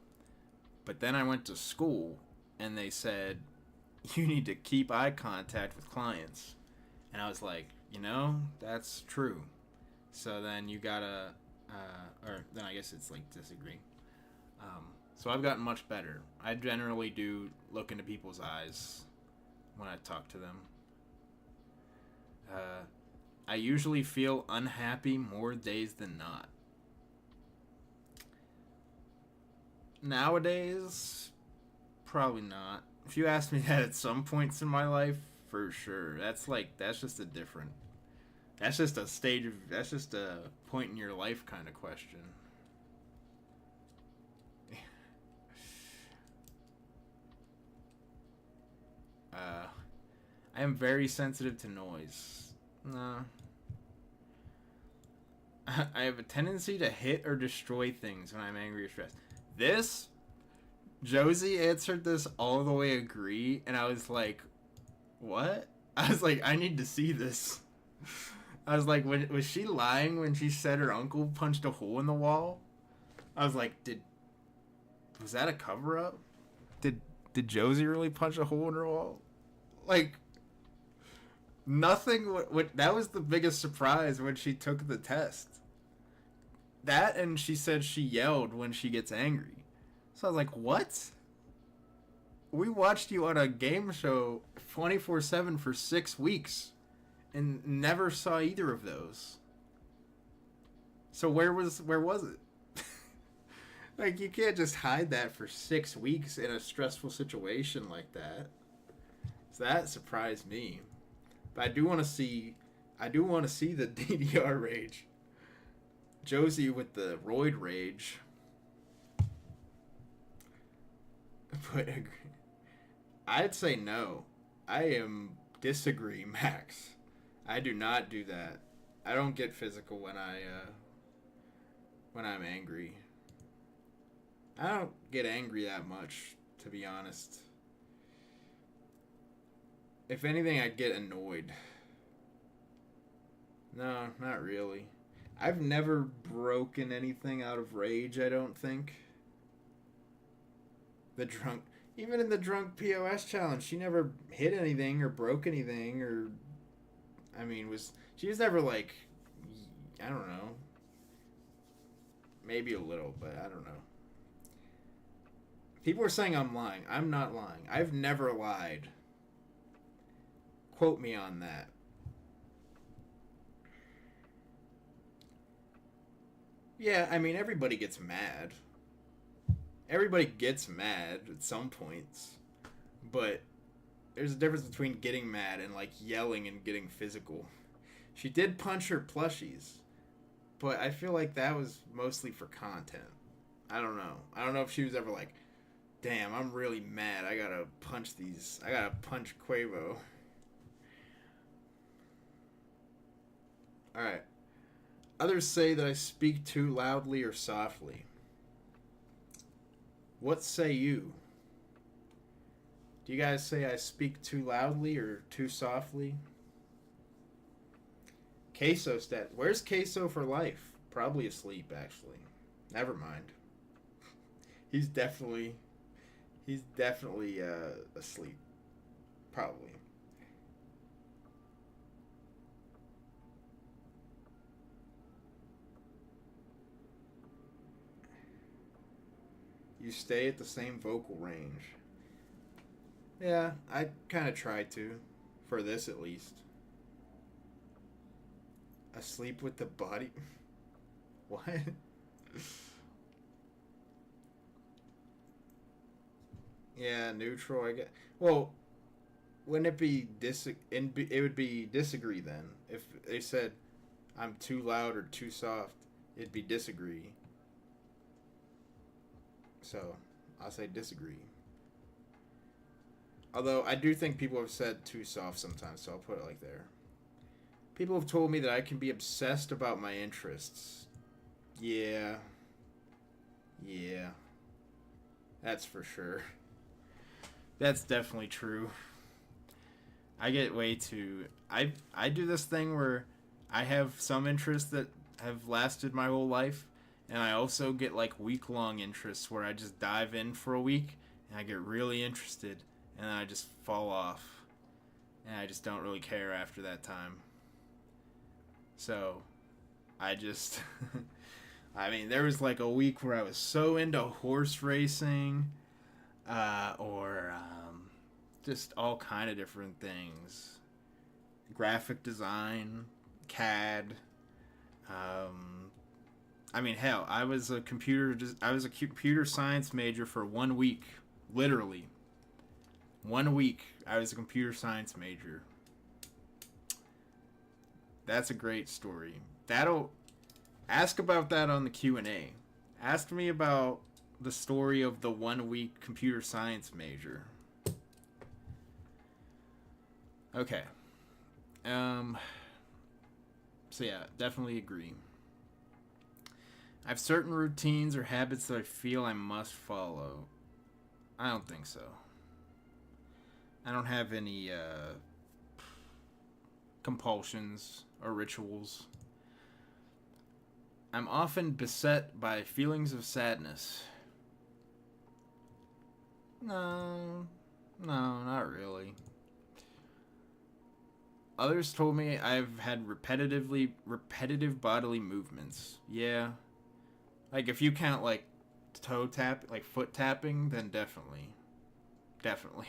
But then I went to school, and they said, you need to keep eye contact with clients. And I was like, that's true. So then you gotta, or then I guess it's like disagree. So I've gotten much better. I generally do look into people's eyes when I talk to them. I usually feel unhappy more days than not. Nowadays, probably not. If you asked me that at some points in my life, for sure. That's just a different... That's just a point in your life kind of question. I am very sensitive to noise. No. I have a tendency to hit or destroy things when I'm angry or stressed. This, Josie answered this all the way agree, and I was like, what? I was like, I need to see this. I was like, was she lying when she said her uncle punched a hole in the wall? I was like, was that a cover-up? Did Josie really punch a hole in her wall? Like, nothing. That was the biggest surprise when she took the test. That, and she said she yelled when she gets angry. So I was like, what? We watched you on a game show 24/7 for 6 weeks and never saw either of those. So where was it? Like, you can't just hide that for 6 weeks in a stressful situation like that. So that surprised me. But I do want to see the DDR rage. Josie with the roid rage. But I'd say no. I disagree, Max. I do not do that. I don't get physical when I'm angry. I don't get angry that much, to be honest. If anything, I get annoyed. No, not really. I've never broken anything out of rage, I don't think. Even in the drunk POS challenge, she never hit anything or broke anything or, I mean, she was never like, I don't know, maybe a little, but I don't know. People are saying I'm lying. I'm not lying. I've never lied. Quote me on that. Yeah, I mean, everybody gets mad. Everybody gets mad at some points. But there's a difference between getting mad and, like, yelling and getting physical. She did punch her plushies. But I feel like that was mostly for content. I don't know. I don't know if she was ever like, damn, I'm really mad. I gotta punch these. I gotta punch Quavo. Alright. Others say that I speak too loudly or softly. What say you? Do you guys say I speak too loudly or too softly? Queso stat. Where's Queso for life? Probably asleep, actually. Never mind. He's definitely asleep. Probably. You stay at the same vocal range. Yeah, I kind of try to. For this, at least. Asleep with the body? What? Yeah, neutral, I guess. Well, wouldn't it be it would be disagree then. If they said I'm too loud or too soft, it'd be disagree. So, I'll say disagree. Although I do think people have said too soft sometimes, so I'll put it like there. People have told me that I can be obsessed about my interests. Yeah. Yeah. That's for sure. That's definitely true. I get way too. I do this thing where I have some interests that have lasted my whole life, and I also get like week-long interests where I just dive in for a week and I get really interested and then I just fall off and I just don't really care after that time. So, I just I mean, there was like a week where I was so into horse racing, or just all kind of different things, graphic design, CAD. I mean, hell, I was a computer science major for 1 week, literally. 1 week, I was a computer science major. That's a great story. That'll ask about that on the Q&A. Ask me about the story of the 1 week computer science major. Okay. So yeah, definitely agree. I have certain routines or habits that I feel I must follow. I don't think so. I don't have any compulsions or rituals. I'm often beset by feelings of sadness. No, not really. Others told me I've had repetitive bodily movements. Yeah. Like if you count like toe tap, like foot tapping, then definitely. Definitely.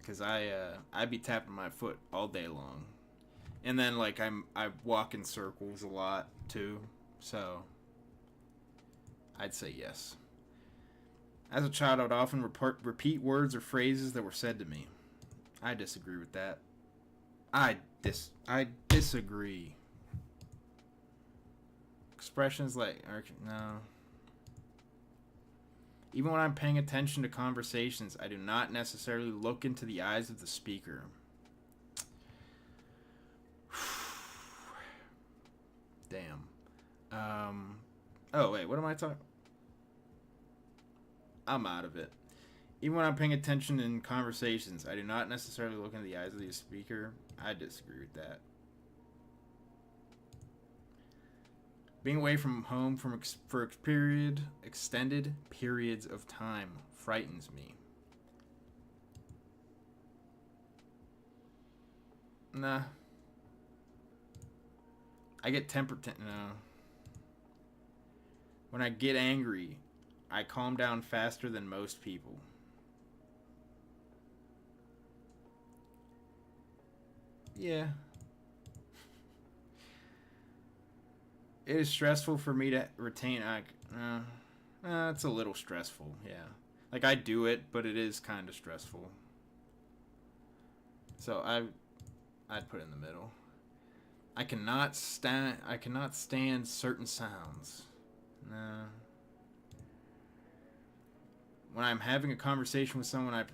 Cuz I be tapping my foot all day long. And then like I walk in circles a lot too. So I'd say yes. As a child, I would often repeat words or phrases that were said to me. I disagree with that. I disagree. Expressions like no. Even when I'm paying attention to conversations, I do not necessarily look into the eyes of the speaker. Damn. Oh wait, what am I talking? I'm out of it. Even when I'm paying attention in conversations, I do not necessarily look into the eyes of the speaker. I disagree with that. Being away from home for extended periods of time frightens me. Nah. I get no. When I get angry, I calm down faster than most people. Yeah. It is stressful for me to retain. It's a little stressful, yeah. Like, I do it, but it is kind of stressful. So I'd put it in the middle. I cannot stand certain sounds. Nah. When I'm having a conversation with someone,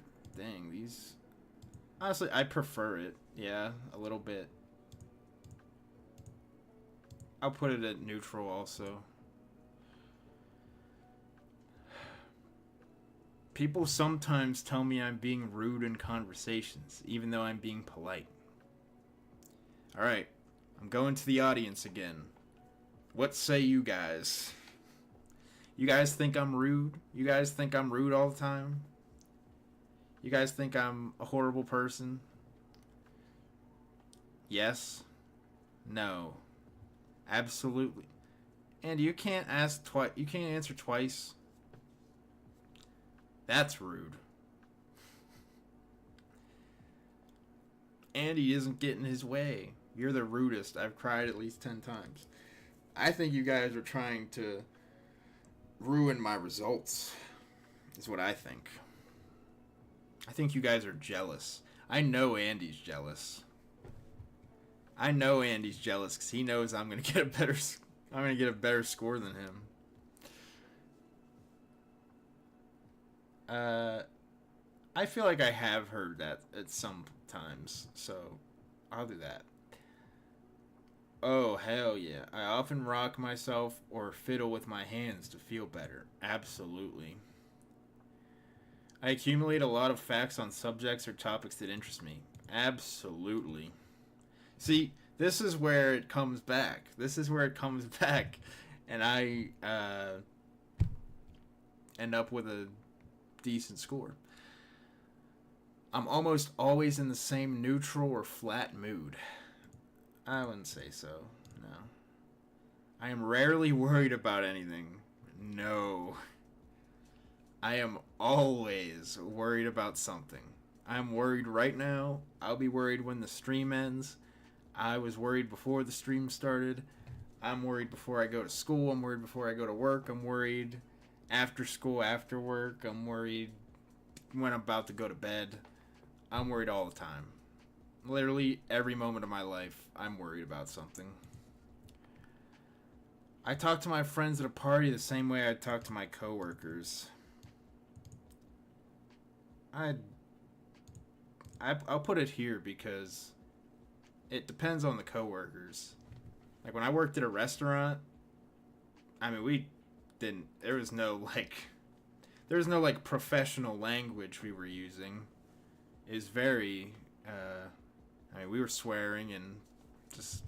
these. Honestly, I prefer it. Yeah, a little bit. I'll put it at neutral also. People sometimes tell me I'm being rude in conversations, even though I'm being polite. Alright, I'm going to the audience again. What say you guys? You guys think I'm rude? You guys think I'm rude all the time? You guys think I'm a horrible person? Yes? No. Absolutely. And you can't ask twice. You can't answer twice. That's rude. Andy isn't getting his way. You're the rudest. I've cried at least 10 times. I think you guys are trying to ruin my results, is what I think. I think you guys are jealous. I know Andy's jealous. I know Andy's jealous because he knows I'm gonna get a better score than him. I feel like I have heard that at some times, so I'll do that. Oh, hell yeah. I often rock myself or fiddle with my hands to feel better. Absolutely. I accumulate a lot of facts on subjects or topics that interest me. Absolutely. See, this is where it comes back. And I end up with a decent score. I'm almost always in the same neutral or flat mood. I wouldn't say so, no. I am rarely worried about anything. No. I am always worried about something. I'm worried right now. I'll be worried when the stream ends. I was worried before the stream started. I'm worried before I go to school. I'm worried before I go to work. I'm worried after school, after work. I'm worried when I'm about to go to bed. I'm worried all the time. Literally every moment of my life, I'm worried about something. I talk to my friends at a party the same way I talk to my coworkers. I'll put it here because it depends on the coworkers. Like when I worked at a restaurant, I mean there was no professional language we were using. It was very we were swearing and just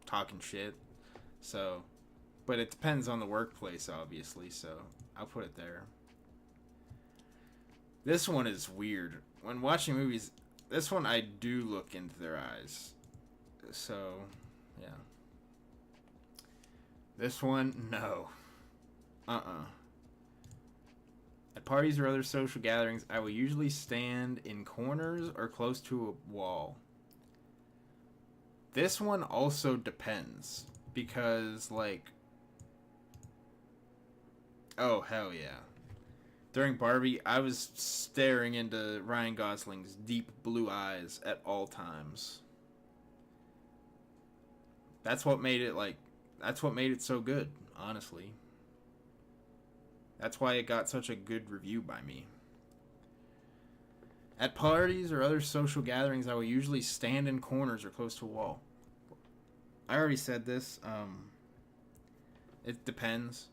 talking shit. So, but it depends on the workplace obviously, so I'll put it there. This one is weird. When watching movies, this one I do look into their eyes. So, yeah. This one, no. At parties or other social gatherings, I will usually stand in corners or close to a wall. This one also depends. Because, oh, hell yeah. During Barbie, I was staring into Ryan Gosling's deep blue eyes at all times. That's what made it so good, honestly. That's why it got such a good review by me. At parties or other social gatherings, I will usually stand in corners or close to a wall. I already said this. It depends.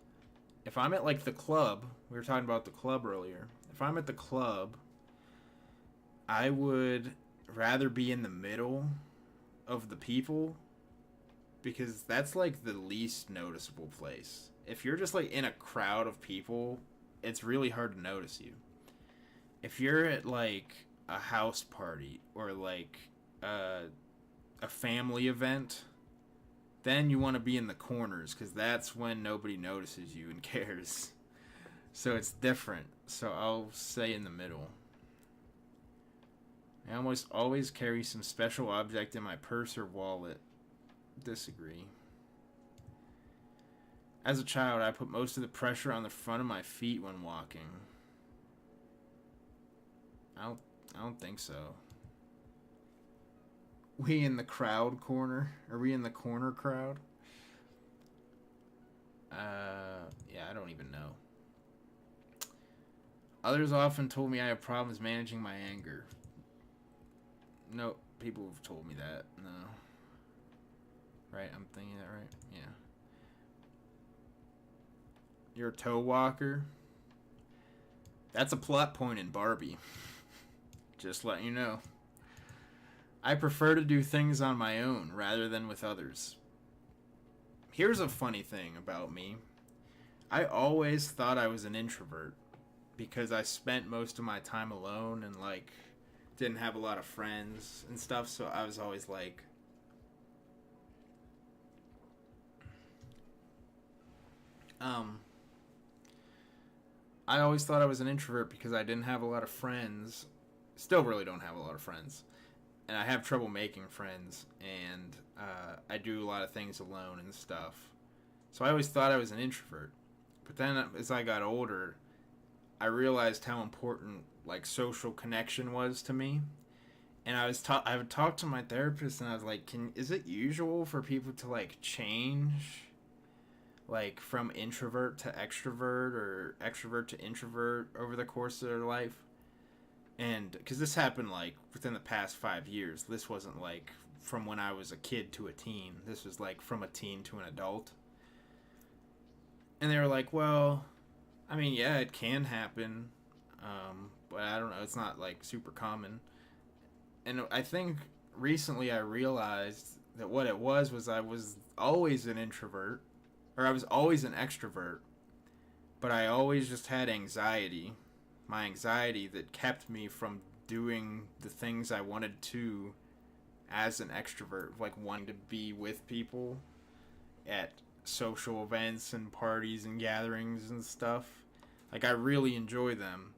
If I'm at the club, we were talking about the club earlier. If I'm at the club, I would rather be in the middle of the people because that's like the least noticeable place. If you're just like in a crowd of people, it's really hard to notice you. If you're at like a house party or like a family event, then you want to be in the corners because that's when nobody notices you and cares. So it's different. So I'll say in the middle. I almost always carry some special object in my purse or wallet. Disagree. As a child, I put most of the pressure on the front of my feet when walking. I don't think so. We in the crowd corner? Are we in the corner crowd? Yeah, I don't even know. Others often told me I have problems managing my anger. No, people have told me that. No. Right, I'm thinking that right? Yeah. You're a toe walker? That's a plot point in Barbie. Just letting you know. I prefer to do things on my own rather than with others. Here's a funny thing about me. I always thought I was an introvert because I spent most of my time alone and like didn't have a lot of friends and stuff, so I was always like I always thought I was an introvert because I didn't have a lot of friends. Still really don't have a lot of friends. And I have trouble making friends, and I do a lot of things alone and stuff. So I always thought I was an introvert. But then as I got older, I realized how important like social connection was to me. And I would talk to my therapist, and I was like, is it usual for people to like change like from introvert to extrovert or extrovert to introvert over the course of their life? And because this happened like within the past 5 years, this wasn't like from when I was a kid to a teen. This was like from a teen to an adult. And they were like, well, I mean, yeah, it can happen, but I don't know, it's not like super common. And I think recently I realized that what it was I was always an introvert, or I was always an extrovert, but I always just had anxiety. My anxiety that kept me from doing the things I wanted to as an extrovert, like wanting to be with people at social events and parties and gatherings and stuff. Like I really enjoy them,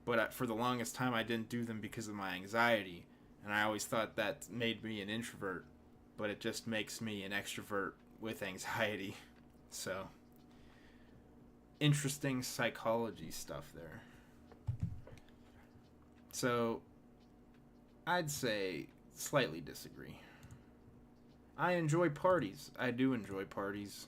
but for the longest time I didn't do them because of my anxiety, and I always thought that made me an introvert, but it just makes me an extrovert with anxiety. So, interesting psychology stuff there. So, I'd say slightly disagree. I enjoy parties. I do enjoy parties.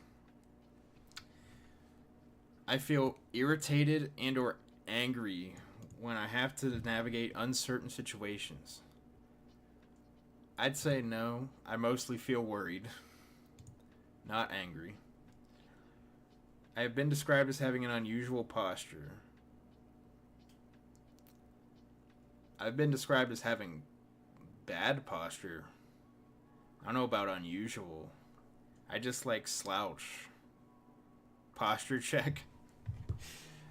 I feel irritated and or angry when I have to navigate uncertain situations. I'd say no. I mostly feel worried, not angry. I have been described as having an unusual posture. I've been described as having bad posture. I don't know about unusual. I just like slouch. Posture check.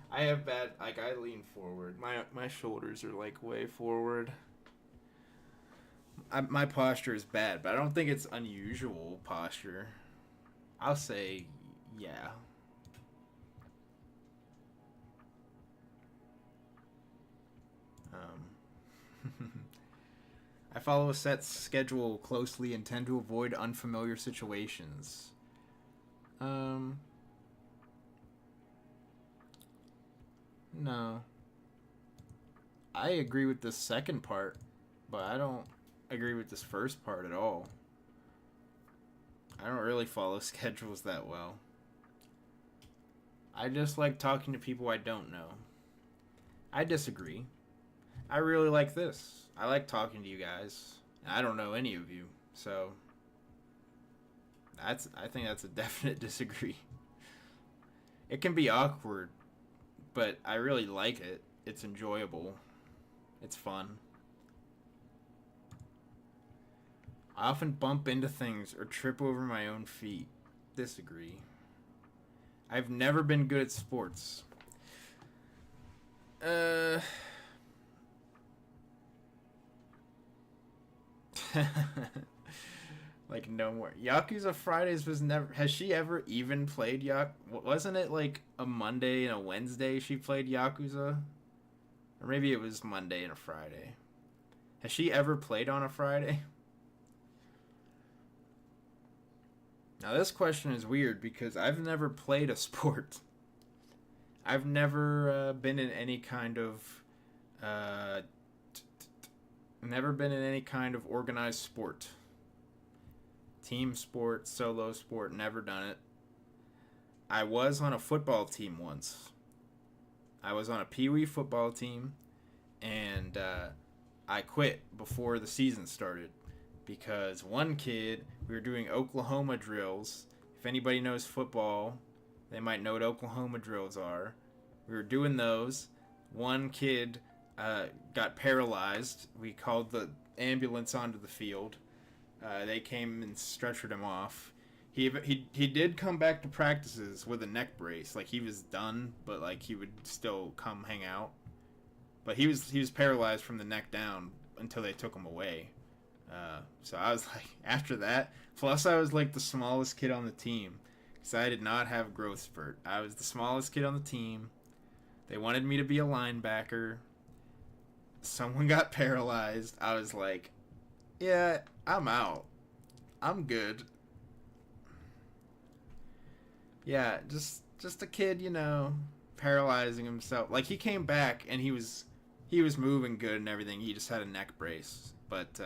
I have bad, like I lean forward. My shoulders are like way forward. My posture is bad, but I don't think it's unusual posture. I'll say yeah. I follow a set schedule closely and tend to avoid unfamiliar situations. No. I agree with the second part, but I don't agree with this first part at all. I don't really follow schedules that well. I just like talking to people I don't know. I disagree. I really like this. I like talking to you guys. I don't know any of you, so I think that's a definite disagree. It can be awkward, but I really like it. It's enjoyable. It's fun. I often bump into things or trip over my own feet. Disagree. I've never been good at sports. Uh. Like no more. Yakuza Fridays was never. Has she ever even played Wasn't it like a Monday and a Wednesday she played Yakuza? Or maybe it was Monday and a Friday. Has she ever played on a Friday? Now this question is weird because I've never played a sport. I've never been in any kind of uh, never been in any kind of organized sport. Team sport, solo sport, never done it. I was on a football team once. I was on a pee-wee football team, and I quit before the season started because one kid, we were doing Oklahoma drills. If anybody knows football, they might know what Oklahoma drills are. We were doing those. One kid got paralyzed. We called the ambulance onto the field. They came and stretchered him off. He did come back to practices with a neck brace. Like he was done, but like he would still come hang out. But he was paralyzed from the neck down until they took him away. So I was like, after that. Plus I was like the smallest kid on the team because I did not have growth spurt. I was the smallest kid on the team. They wanted me to be a linebacker. Someone got paralyzed. I was like, yeah, I'm out. I'm good. Yeah, just a kid, paralyzing himself. Like he came back and he was moving good and everything. He just had a neck brace. But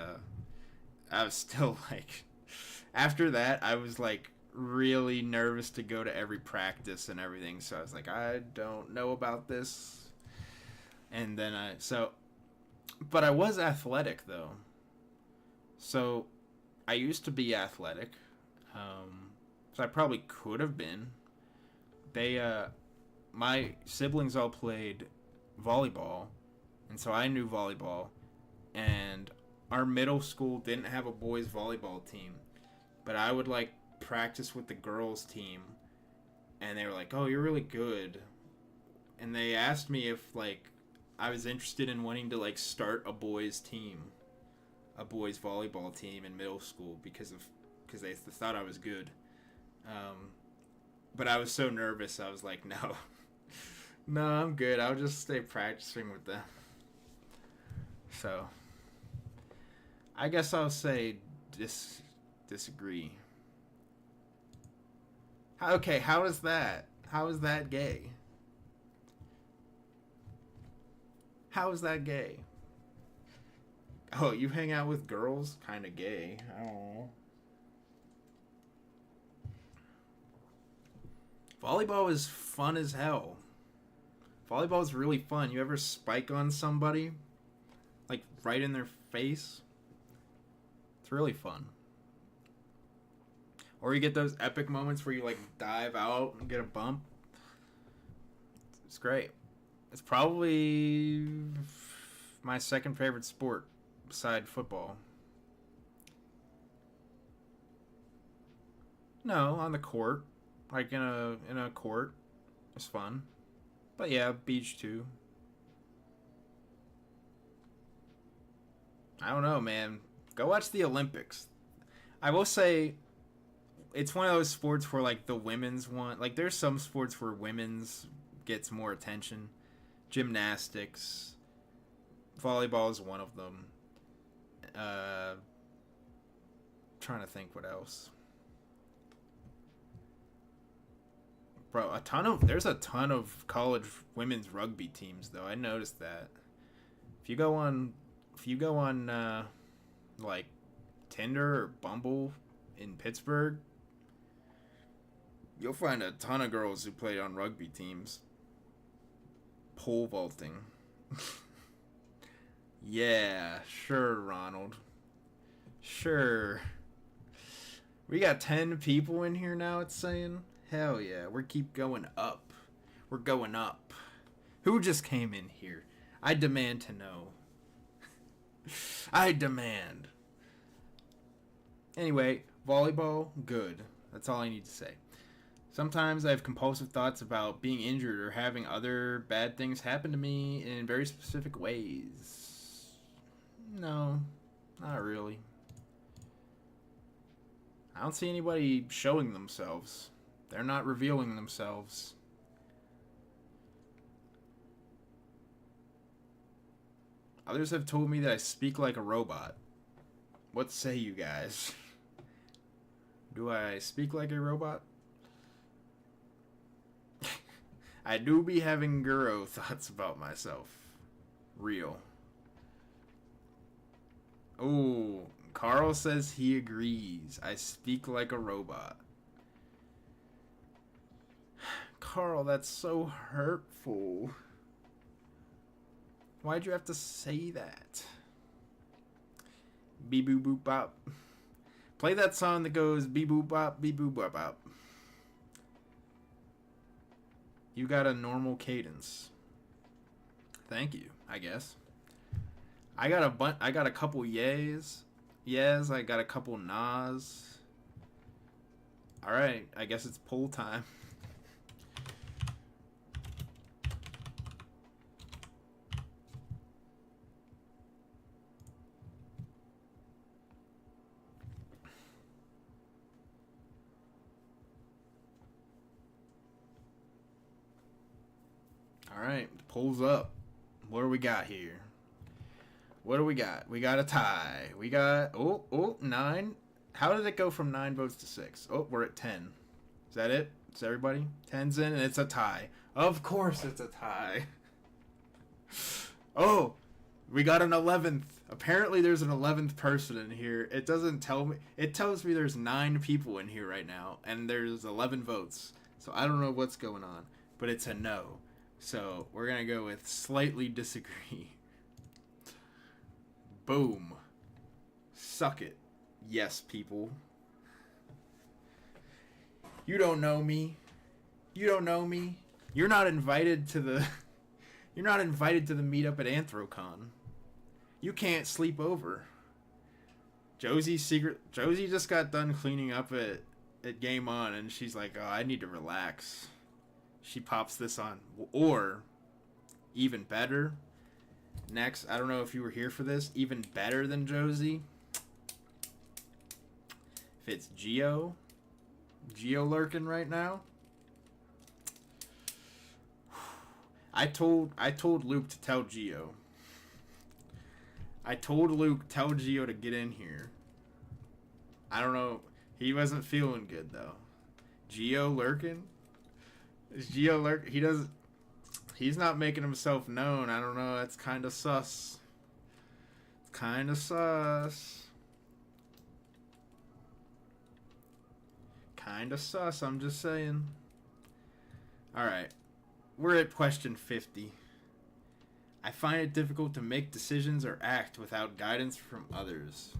I was still like after that I was like really nervous to go to every practice and everything. So I was like, I don't know about this. And then but I was athletic though. So I used to be athletic. So I probably could have been. My siblings all played volleyball, and so I knew volleyball. And our middle school didn't have a boys volleyball team, but I would like practice with the girls team, and they were like, "Oh, you're really good." And they asked me if like I was interested in wanting to like start a boys team, a boys volleyball team in middle school because they thought I was good. But I was so nervous. I was like, no, no, I'm good. I'll just stay practicing with them. So, I guess I'll say disagree. Okay, how is that? How is that gay? How is that gay? Oh, you hang out with girls? Kind of gay. I don't know. Volleyball is fun as hell. Volleyball is really fun. You ever spike on somebody? Like, right in their face? It's really fun. Or you get those epic moments where you, like, dive out and get a bump. It's great. It's probably my second favorite sport beside football. No, on the court. Like in a court. It's fun. But yeah, beach too. I don't know, man. Go watch the Olympics. I will say it's one of those sports where like the women's one, like there's some sports where women's gets more attention. Gymnastics, volleyball is one of them. Trying to think what else. Bro, there's a ton of college women's rugby teams though. I noticed that. If you go on like Tinder or Bumble in Pittsburgh, you'll find a ton of girls who play on rugby teams. Pole vaulting. Yeah, sure, Ronald. Sure. We got 10 people in here now, it's saying. Hell yeah, we keep going up. We're going up. Who just came in here? I demand to know. I demand. Anyway, volleyball, good. That's all I need to say. Sometimes I have compulsive thoughts about being injured or having other bad things happen to me in very specific ways. No, not really. I don't see anybody showing themselves. They're not revealing themselves. Others have told me that I speak like a robot. What say you guys? Do I speak like a robot? I do be having Guro thoughts about myself. Real. Oh, Carl says he agrees. I speak like a robot. Carl, that's so hurtful. Why'd you have to say that? Beep boop boop bop. Play that song that goes beep boop bop, beep boop bop bop. You got a normal cadence. Thank you, I guess. I got a couple yays. Yes, I got a couple nas. Alright, I guess it's pull time. Alright, pulls up. What do we got here? What do we got? We got a tie. We got, 9. How did it go from 9 votes to 6? Oh, we're at 10. Is that it? Is everybody? 10's in and it's a tie. Of course it's a tie. Oh, we got an 11th. Apparently there's an 11th person in here. It doesn't tell me. It tells me there's 9 people in here right now and there's 11 votes. So I don't know what's going on, but it's a no. So we're going to go with slightly disagree. Boom. Suck it. Yes, people. You don't know me. You don't know me. You're not invited to the You're not invited to the meetup at Anthrocon. You can't sleep over. Josie just got done cleaning up at Game On and she's like, "Oh, I need to relax." She pops this on. Or even better, next, I don't know if you were here for this, even better than Josie, if it's Geo lurking right now. I told Luke to tell Geo. I told Luke, tell Geo to get in here. I don't know. He wasn't feeling good though. Geo lurking? Is Geo lurk? He's not making himself known. I don't know. That's kind of sus. It's kind of sus. Kind of sus, I'm just saying. Alright. We're at question 50. I find it difficult to make decisions or act without guidance from others.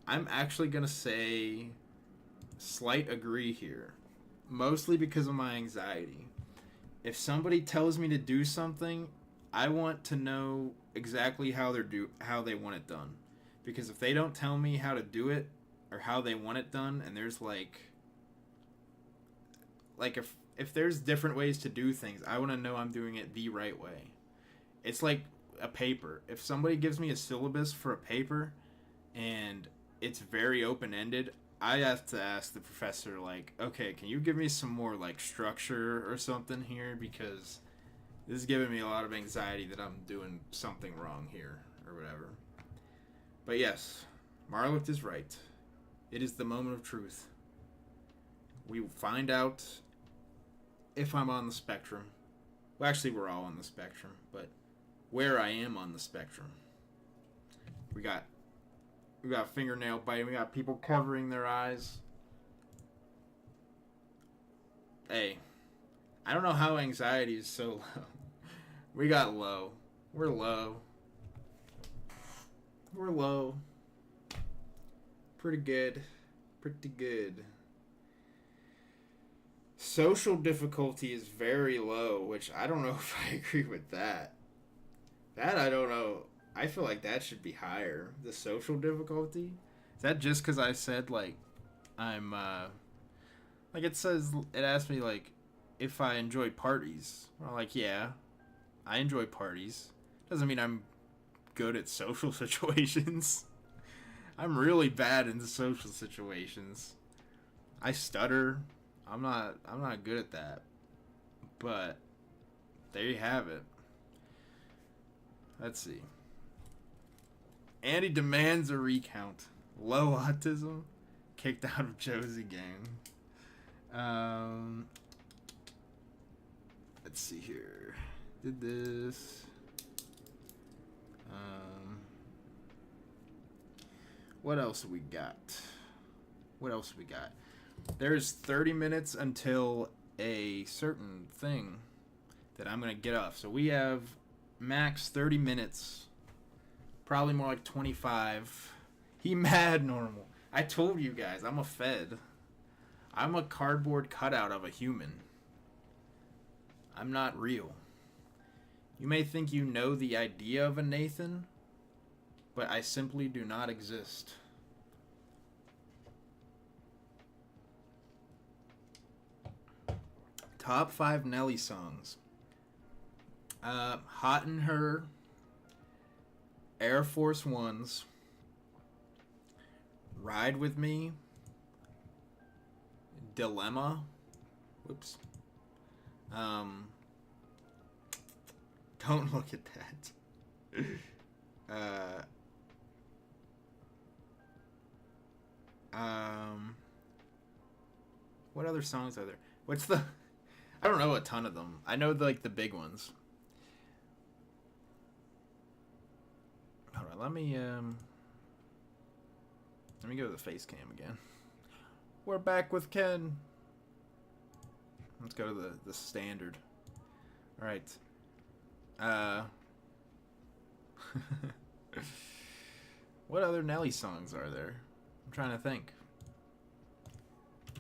I'm actually going to say slight agree here. Mostly because of my anxiety. If somebody tells me to do something, I want to know exactly how they want it done. Because if they don't tell me how to do it or how they want it done, and there's like if there's different ways to do things, I want to know I'm doing it the right way. It's like a paper. If somebody gives me a syllabus for a paper and it's very open-ended, I have to ask the professor, like, okay, can you give me some more, like, structure or something here? Because this is giving me a lot of anxiety that I'm doing something wrong here or whatever. But yes, Marlift is right. It is the moment of truth. We will find out if I'm on the spectrum. Well, actually, we're all on the spectrum, but where I am on the spectrum. We got fingernail biting. We got people covering their eyes. Hey, I don't know how anxiety is so low. We got low. We're low. We're low. Pretty good. Pretty good. Social difficulty is very low, which I don't know if I agree with that. That I don't know. I feel like that should be higher. The social difficulty. Is that just because I said, like, I'm, like, it says, it asked me, like, if I enjoy parties. Well, like, yeah, I enjoy parties. Doesn't mean I'm good at social situations. I'm really bad in social situations. I stutter. I'm not good at that. But there you have it. Let's see. Andy demands a recount. Low autism. Kicked out of Josie gang. Let's see here. Did this. What else we got? There's 30 minutes until a certain thing that I'm going to get off. So we have max 30 minutes. Probably more like 25. He mad normal. I told you guys, I'm a fed. I'm a cardboard cutout of a human. I'm not real. You may think you know the idea of a Nathan, but I simply do not exist. Top 5 Nelly songs. Hot in Her, Air Force Ones, Ride With Me, Dilemma. Whoops. Don't look at that. What other songs are there? What's the... I don't know a ton of them. I know the big ones. Hold on, let me go to the face cam again. We're back with Ken. Let's go to the standard. All right. What other Nelly songs are there? I'm trying to think.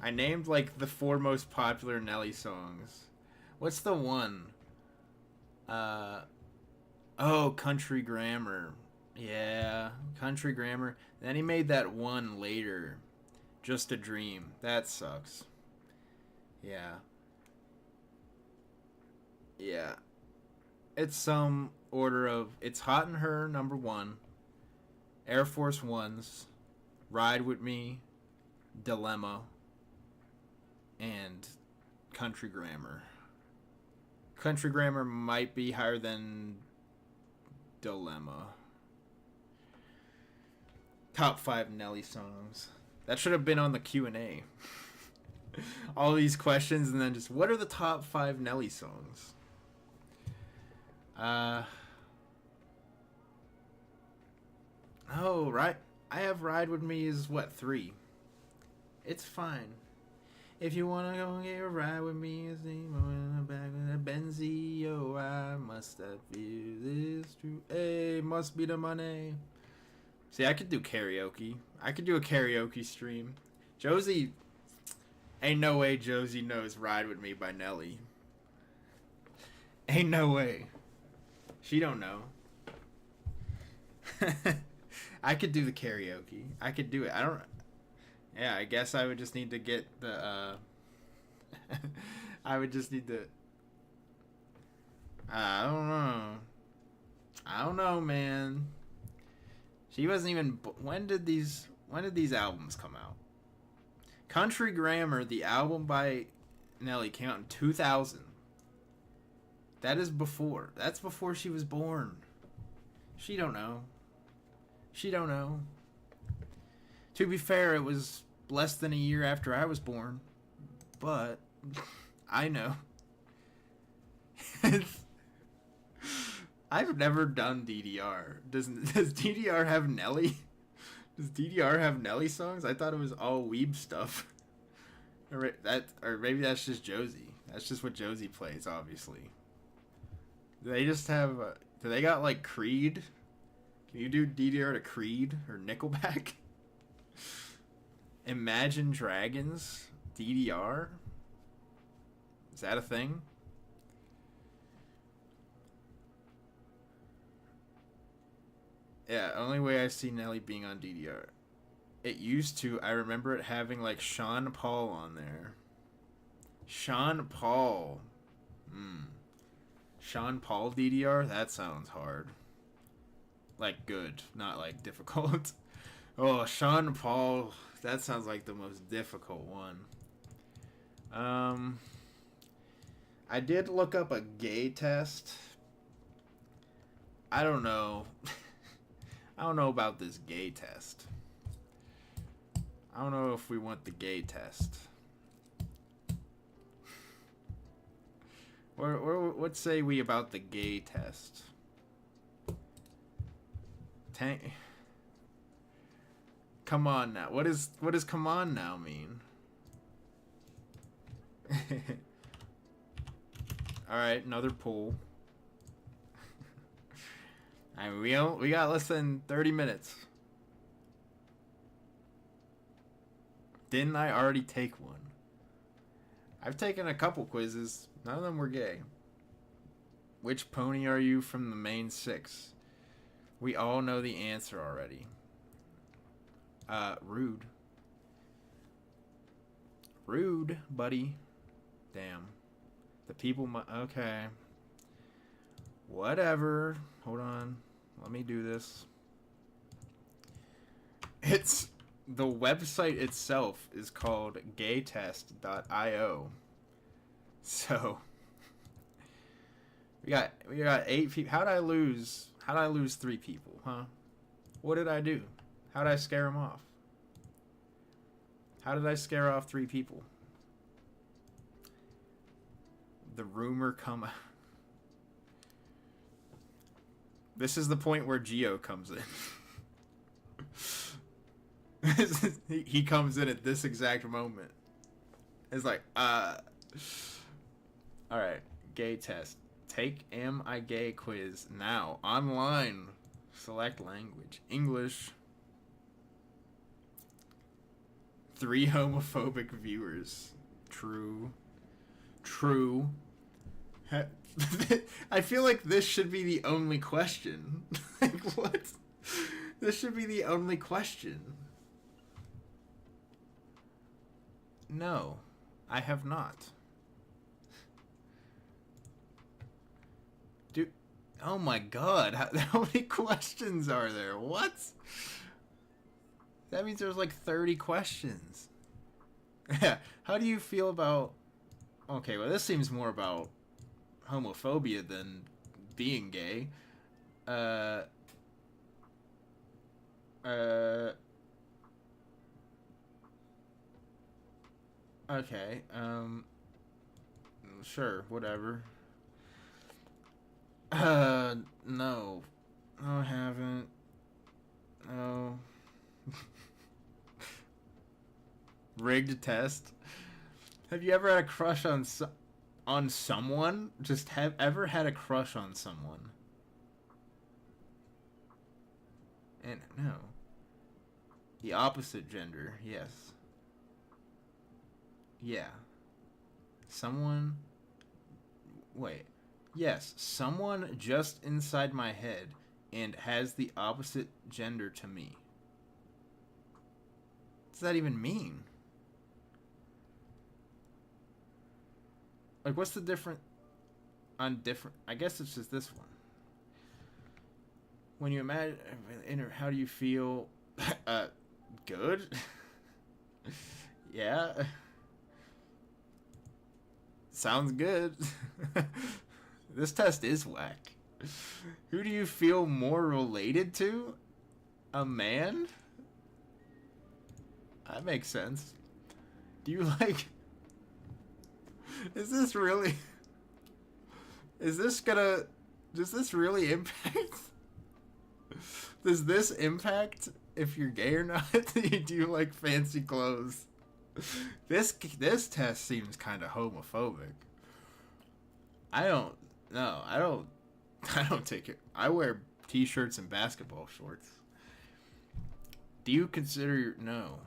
I named like the 4 most popular Nelly songs. What's the one? Oh, Country Grammar. Yeah, Country Grammar. Then he made that one later, Just a Dream. That sucks. Yeah. Yeah. It's some order of... It's Hot in Her, number 1. Air Force Ones. Ride With Me. Dilemma. And Country Grammar. Country Grammar might be higher than Dilemma. Top 5 Nelly songs. That should have been on the Q&A. All these questions and then just, what are the top 5 Nelly songs? Oh, right. I have Ride With Me is what, 3? It's fine. If you wanna go and get a ride with me, it's in the back of the Benzio. I must have feel this true. Hey, must be the money. See, I could do karaoke. I could do a karaoke stream. Josie, ain't no way Josie knows "Ride With Me" by Nelly. Ain't no way. She don't know. I could do the karaoke. I could do it. I don't. Yeah, I guess I would just need to get the, I would just need to... I don't know, man. She wasn't even... When did these albums come out? Country Grammar, the album by Nelly, came out in 2000. That is before. That's before she was born. She don't know. To be fair, it was less than a year after I was born, but I know. I've never done DDR. Does DDR have Nelly? Does DDR have Nelly songs? I thought it was all weeb stuff. Or maybe that's just Josie. That's just what Josie plays, obviously. Do they just have... do they got, like, Creed? Can you do DDR to Creed or Nickelback? Imagine Dragons DDR? Is that a thing? Yeah, only way I see Nelly being on DDR. It used to. I remember it having like Sean Paul on there. Sean Paul. Hmm. Sean Paul DDR? That sounds hard. Like good, not like difficult. Oh, Sean Paul. That sounds like the most difficult one. I did look up a gay test. I don't know. I don't know about this gay test. I don't know if we want the gay test. What say we about the gay test? Come on now. What does come on now mean? Alright, another poll. I mean, we got less than 30 minutes. Didn't I already take one? I've taken a couple quizzes. None of them were gay. Which pony are you from the main six? We all know the answer already. Rude. Rude, buddy. Damn. The people okay. Whatever. Hold on. Let me do this. It's... The website itself is called gaytest.io. So... We got 8 people. How did I lose 3 people, huh? What did I do? How did I scare them off? How did I scare off 3 people? The rumor come out. This is the point where Geo comes in. He comes in at this exact moment. It's like, alright, gay test. Take Am I Gay quiz now. Online. Select language. English. 3 homophobic viewers. True. True. I feel like this should be the only question. Like, what? This should be the only question. No, I have not. Dude, oh my god, how many questions are there? What? That means there's like 30 questions. Yeah, how do you feel about... Okay, well this seems more about homophobia than being gay. Okay, sure, whatever. No. No, I haven't. No. Rigged test. Have you ever had a crush on someone? Just have ever had a crush on someone? And no. The opposite gender, yes. Yeah. Someone... Wait. Yes, someone just inside my head and has the opposite gender to me. What does that even mean? Like, what's the difference on different... I guess it's just this one. When you imagine... How do you feel? Good? Yeah. Sounds good. This test is whack. Who do you feel more related to? A man? That makes sense. Do you like... Is this really... Is this gonna... Does this really impact? Does this impact if you're gay or not? Do you like fancy clothes? This test seems kind of homophobic. I don't take it. I wear t-shirts and basketball shorts. Do you consider no?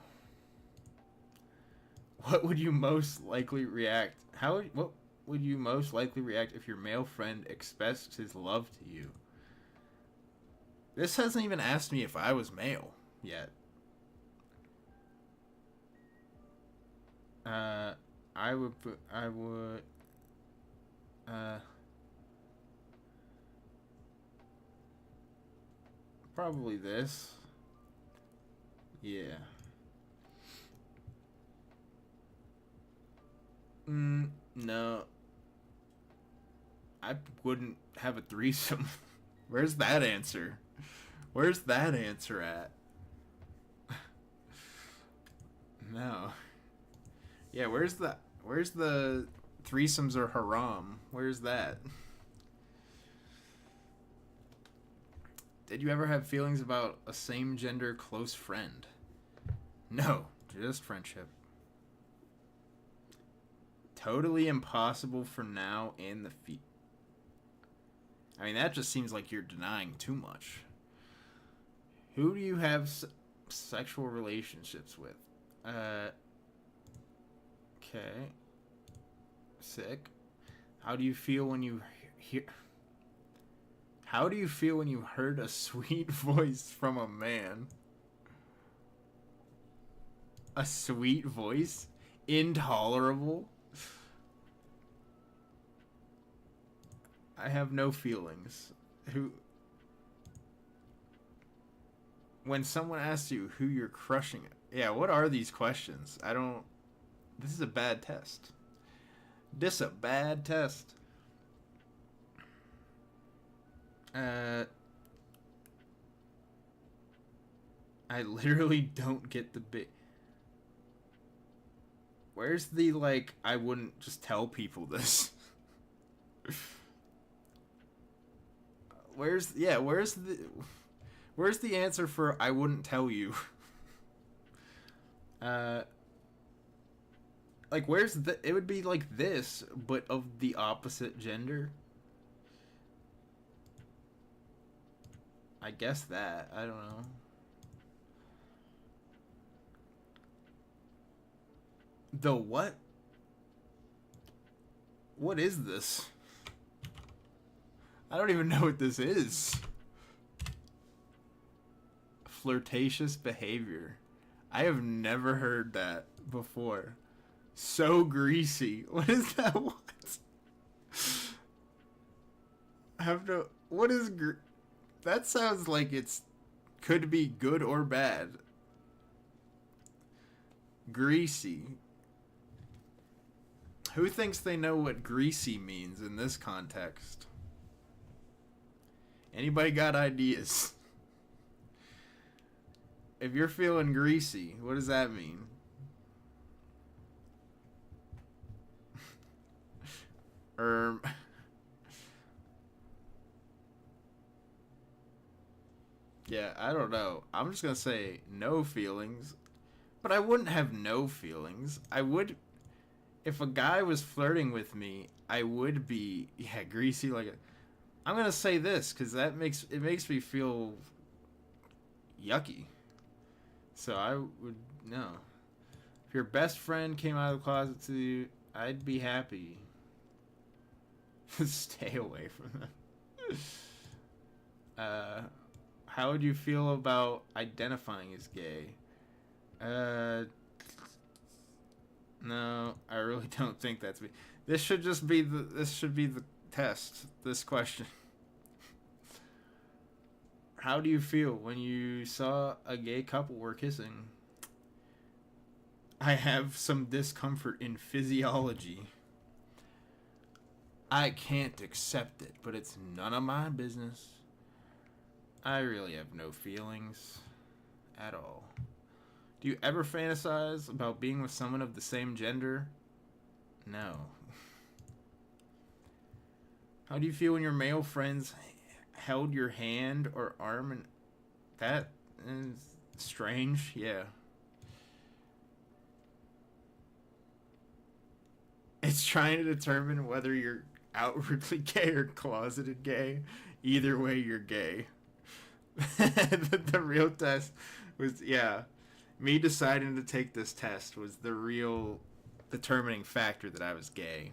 What would you most likely react? What would you most likely react if your male friend expressed his love to you? This hasn't even asked me if I was male yet. I would, uh, probably this. Yeah. No. I wouldn't have a threesome. Where's that answer? Where's that answer at? No. Yeah, where's the threesomes or haram? Where's that? Did you ever have feelings about a same gender close friend? No, just friendship. Totally impossible for now and the feet. I mean, that just seems like you're denying too much. Who do you have sexual relationships with? Okay. Sick. How do you feel when you hear? How do you feel when you heard a sweet voice from a man? A sweet voice? Intolerable? I have no feelings. Who? When someone asks you who you're crushing, yeah, what are these questions? I don't. This is a bad test. This a bad test. I literally don't get the bit. Where's the like? I wouldn't just tell people this. Where's the answer for I wouldn't tell you? Like where's the? It would be like this, but of the opposite gender. I guess that. I don't know. The what? What is this? I don't even know what this is. Flirtatious behavior. I have never heard that before. So greasy. What is that? What? I have no. What is that? Sounds like it's could be good or bad. Greasy. Who thinks they know what greasy means in this context? Anybody got ideas? If you're feeling greasy, what does that mean? Yeah, I don't know. I'm just gonna say no feelings. But I wouldn't have no feelings. I would, if a guy was flirting with me, I would be, yeah, greasy like a, I'm gonna say this because that makes me feel yucky. So I would no. If your best friend came out of the closet to you, I'd be happy. Stay away from them. How would you feel about identifying as gay? No, I really don't think that's me. This should just be the test. This question. How do you feel when you saw a gay couple were kissing? I have some discomfort in physiology. I can't accept it, but it's none of my business. I really have no feelings at all. Do you ever fantasize about being with someone of the same gender? No. How do you feel when your male friends held your hand or arm? And that is strange. Yeah. It's trying to determine whether you're outwardly gay or closeted gay. Either way, you're gay. The real test was, yeah. Me deciding to take this test was the real determining factor that I was gay.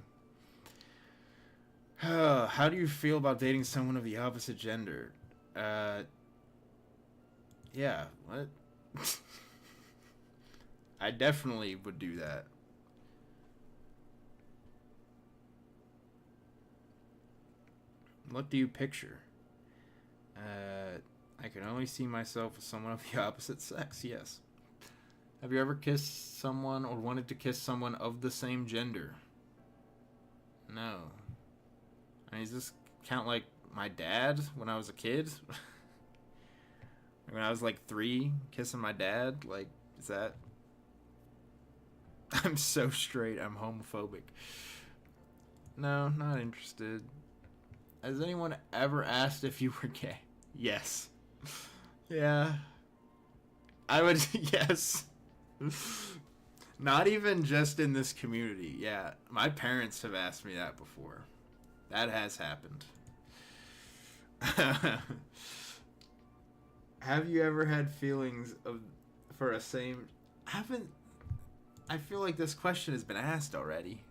How do you feel about dating someone of the opposite gender? Yeah, what? I definitely would do that. What do you picture? I can only see myself as someone of the opposite sex, yes. Have you ever kissed someone or wanted to kiss someone of the same gender? No. I mean, does this count like my dad when I was a kid? When I was like 3, kissing my dad? Like, is that... I'm so straight, I'm homophobic. No, not interested. Has anyone ever asked if you were gay? Yes. Yeah. I would, yes. Not even just in this community. Yeah, my parents have asked me that before. That has happened. Have you ever had feelings for a same... I feel like this question has been asked already.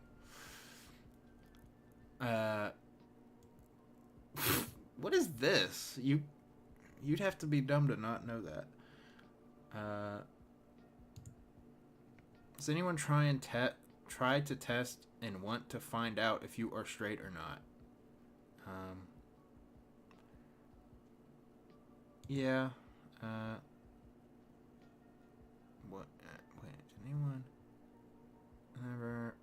What is this? You'd have to be dumb to not know that. Does anyone try to test and want to find out if you are straight or not? Yeah. What? Wait, anyone ever?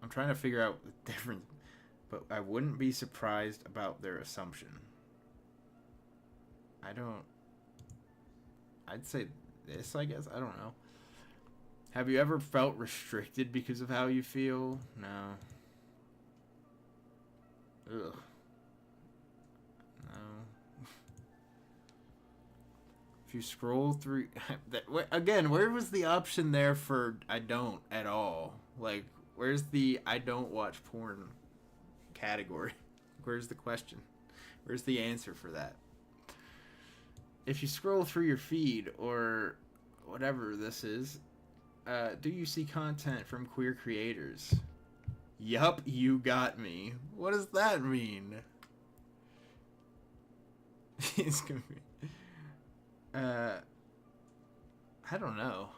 I'm trying to figure out the difference, but I wouldn't be surprised about their assumption. I'd say this, I guess. I don't know. Have you ever felt restricted because of how you feel? No. Ugh. No. If you scroll through... Again, where was the option there for I don't at all? Like, where's the I don't watch porn category? Where's the question? Where's the answer for that? If you scroll through your feed or whatever this is, do you see content from queer creators? Yup, you got me. What does that mean? It's gonna be... I don't know.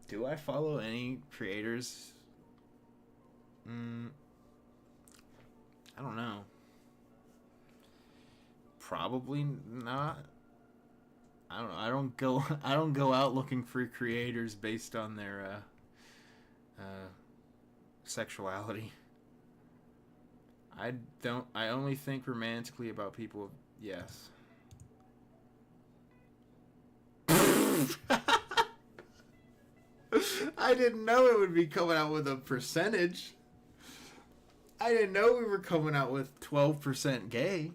Do I follow any creators? I don't know. Probably not. I don't know. I don't go out looking for creators based on their sexuality. I only think romantically about people. Yes. I didn't know it would be coming out with a percentage. I didn't know we were coming out with 12% gay.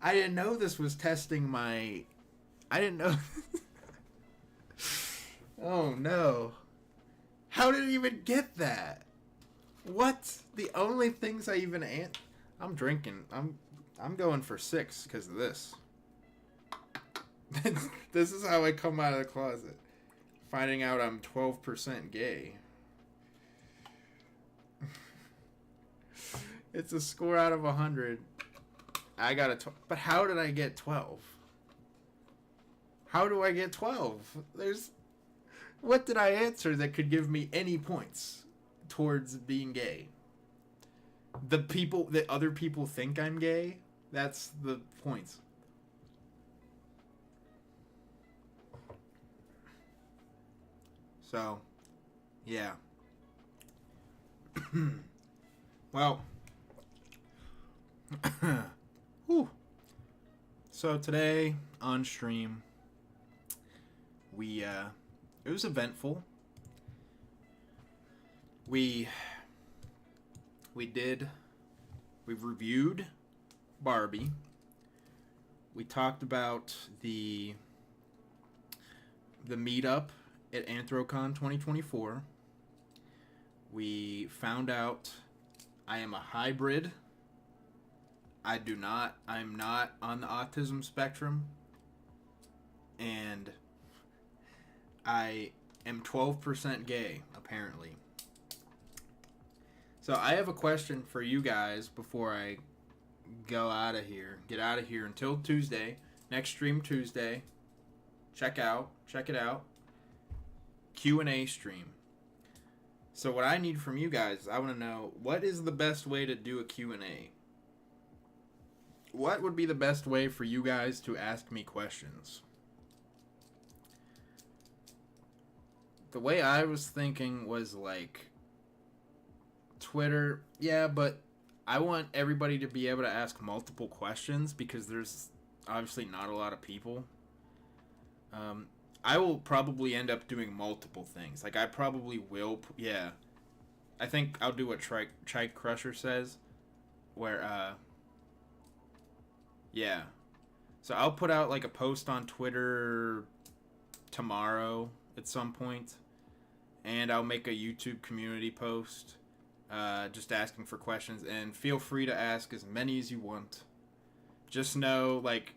I didn't know this was testing my... I didn't know... Oh, no. How did it even get that? What? The only things I even... I'm drinking. I'm going for 6 because of this. This is how I come out of the closet. Finding out I'm 12% gay. It's a score out of 100. I got a 12. But how did I get 12? How do I get 12? What did I answer that could give me any points towards being gay? That other people think I'm gay? That's the points. So, yeah. Well. Whew. So today on stream, it was eventful. We've reviewed Barbie. We talked about the meetup at Anthrocon 2024. We found out I am a hybrid. I'm not on the autism spectrum. And I am 12% gay, apparently. So I have a question for you guys before I get out of here until Tuesday. Next stream Tuesday. Check it out. Q&A stream. So what I need from you guys, I want to know, what is the best way to do a Q&A? what would be the best way for you guys to ask me questions? The way I was thinking was like Twitter, yeah, but I want everybody to be able to ask multiple questions because there's obviously not a lot of people. I will probably end up doing multiple things. Like, I probably will, yeah. I think I'll do what Trike Crusher says, where, yeah. So I'll put out, like, a post on Twitter tomorrow at some point, and I'll make a YouTube community post, just asking for questions, and feel free to ask as many as you want. Just know, like,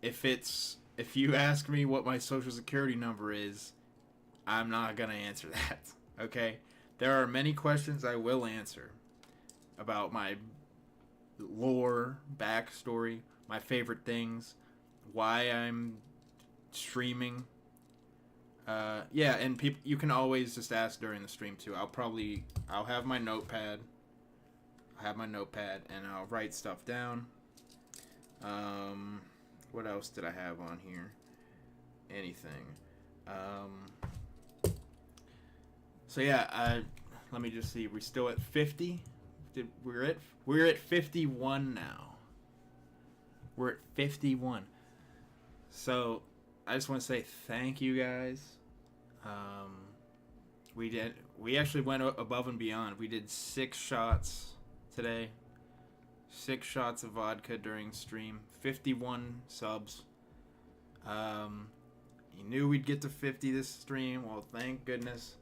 if you ask me what my social security number is, I'm not gonna answer that, okay? There are many questions I will answer about my lore, backstory, my favorite things, why I'm streaming. Yeah, and you can always just ask during the stream too. I'll have my notepad. And I'll write stuff down. What else did I have on here? Anything. So yeah, let me just see. We're still at 50. We're at 51 now. We're at 51. So I just want to say thank you guys. We actually went above and beyond. We did 6 shots today. 6 shots of vodka during stream. 51 subs. You knew we'd get to 50 this stream. Well, thank goodness.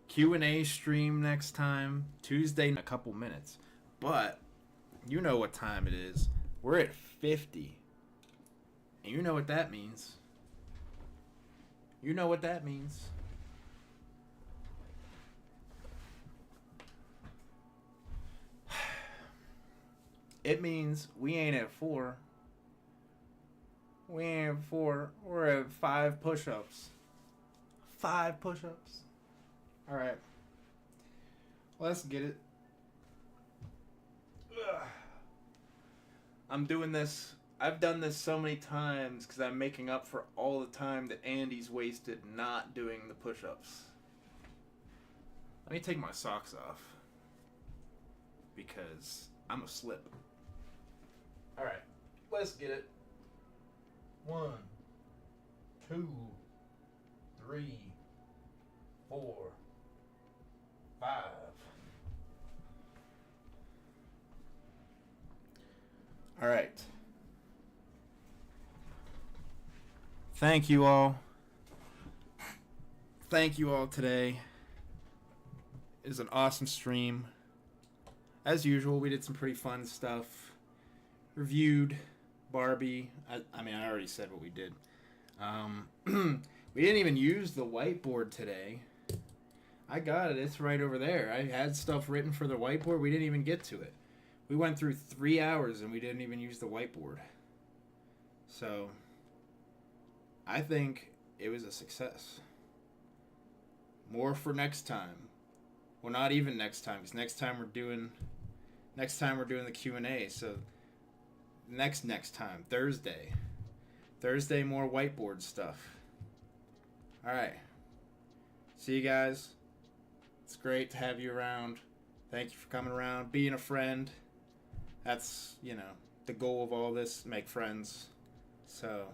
Q&A stream next time. Tuesday in a couple minutes. But you know what time it is. We're at 50. And you know what that means. You know what that means. It means we ain't at 4. We ain't at 4. We're at 5 push-ups. 5 push-ups. Alright. Let's get it. Ugh. I'm doing this. I've done this so many times because I'm making up for all the time that Andy's wasted not doing the push-ups. Let me take my socks off. Because I'm a slip. Alright. Let's get it. 1, 2, 3, 4, 5. All right. Thank you all. Thank you all today. It was an awesome stream. As usual, we did some pretty fun stuff. Reviewed Barbie. I mean, I already said what we did. We didn't even use the whiteboard today. I got it. It's right over there. I had stuff written for the whiteboard. We didn't even get to it. We went through 3 hours and we didn't even use the whiteboard. So, I think it was a success. More for next time. Well, not even next time, because next time we're doing the Q&A. So, next time, Thursday. Thursday, more whiteboard stuff. All right. See you guys. It's great to have you around. Thank you for coming around, being a friend. That's, the goal of all this, make friends. So,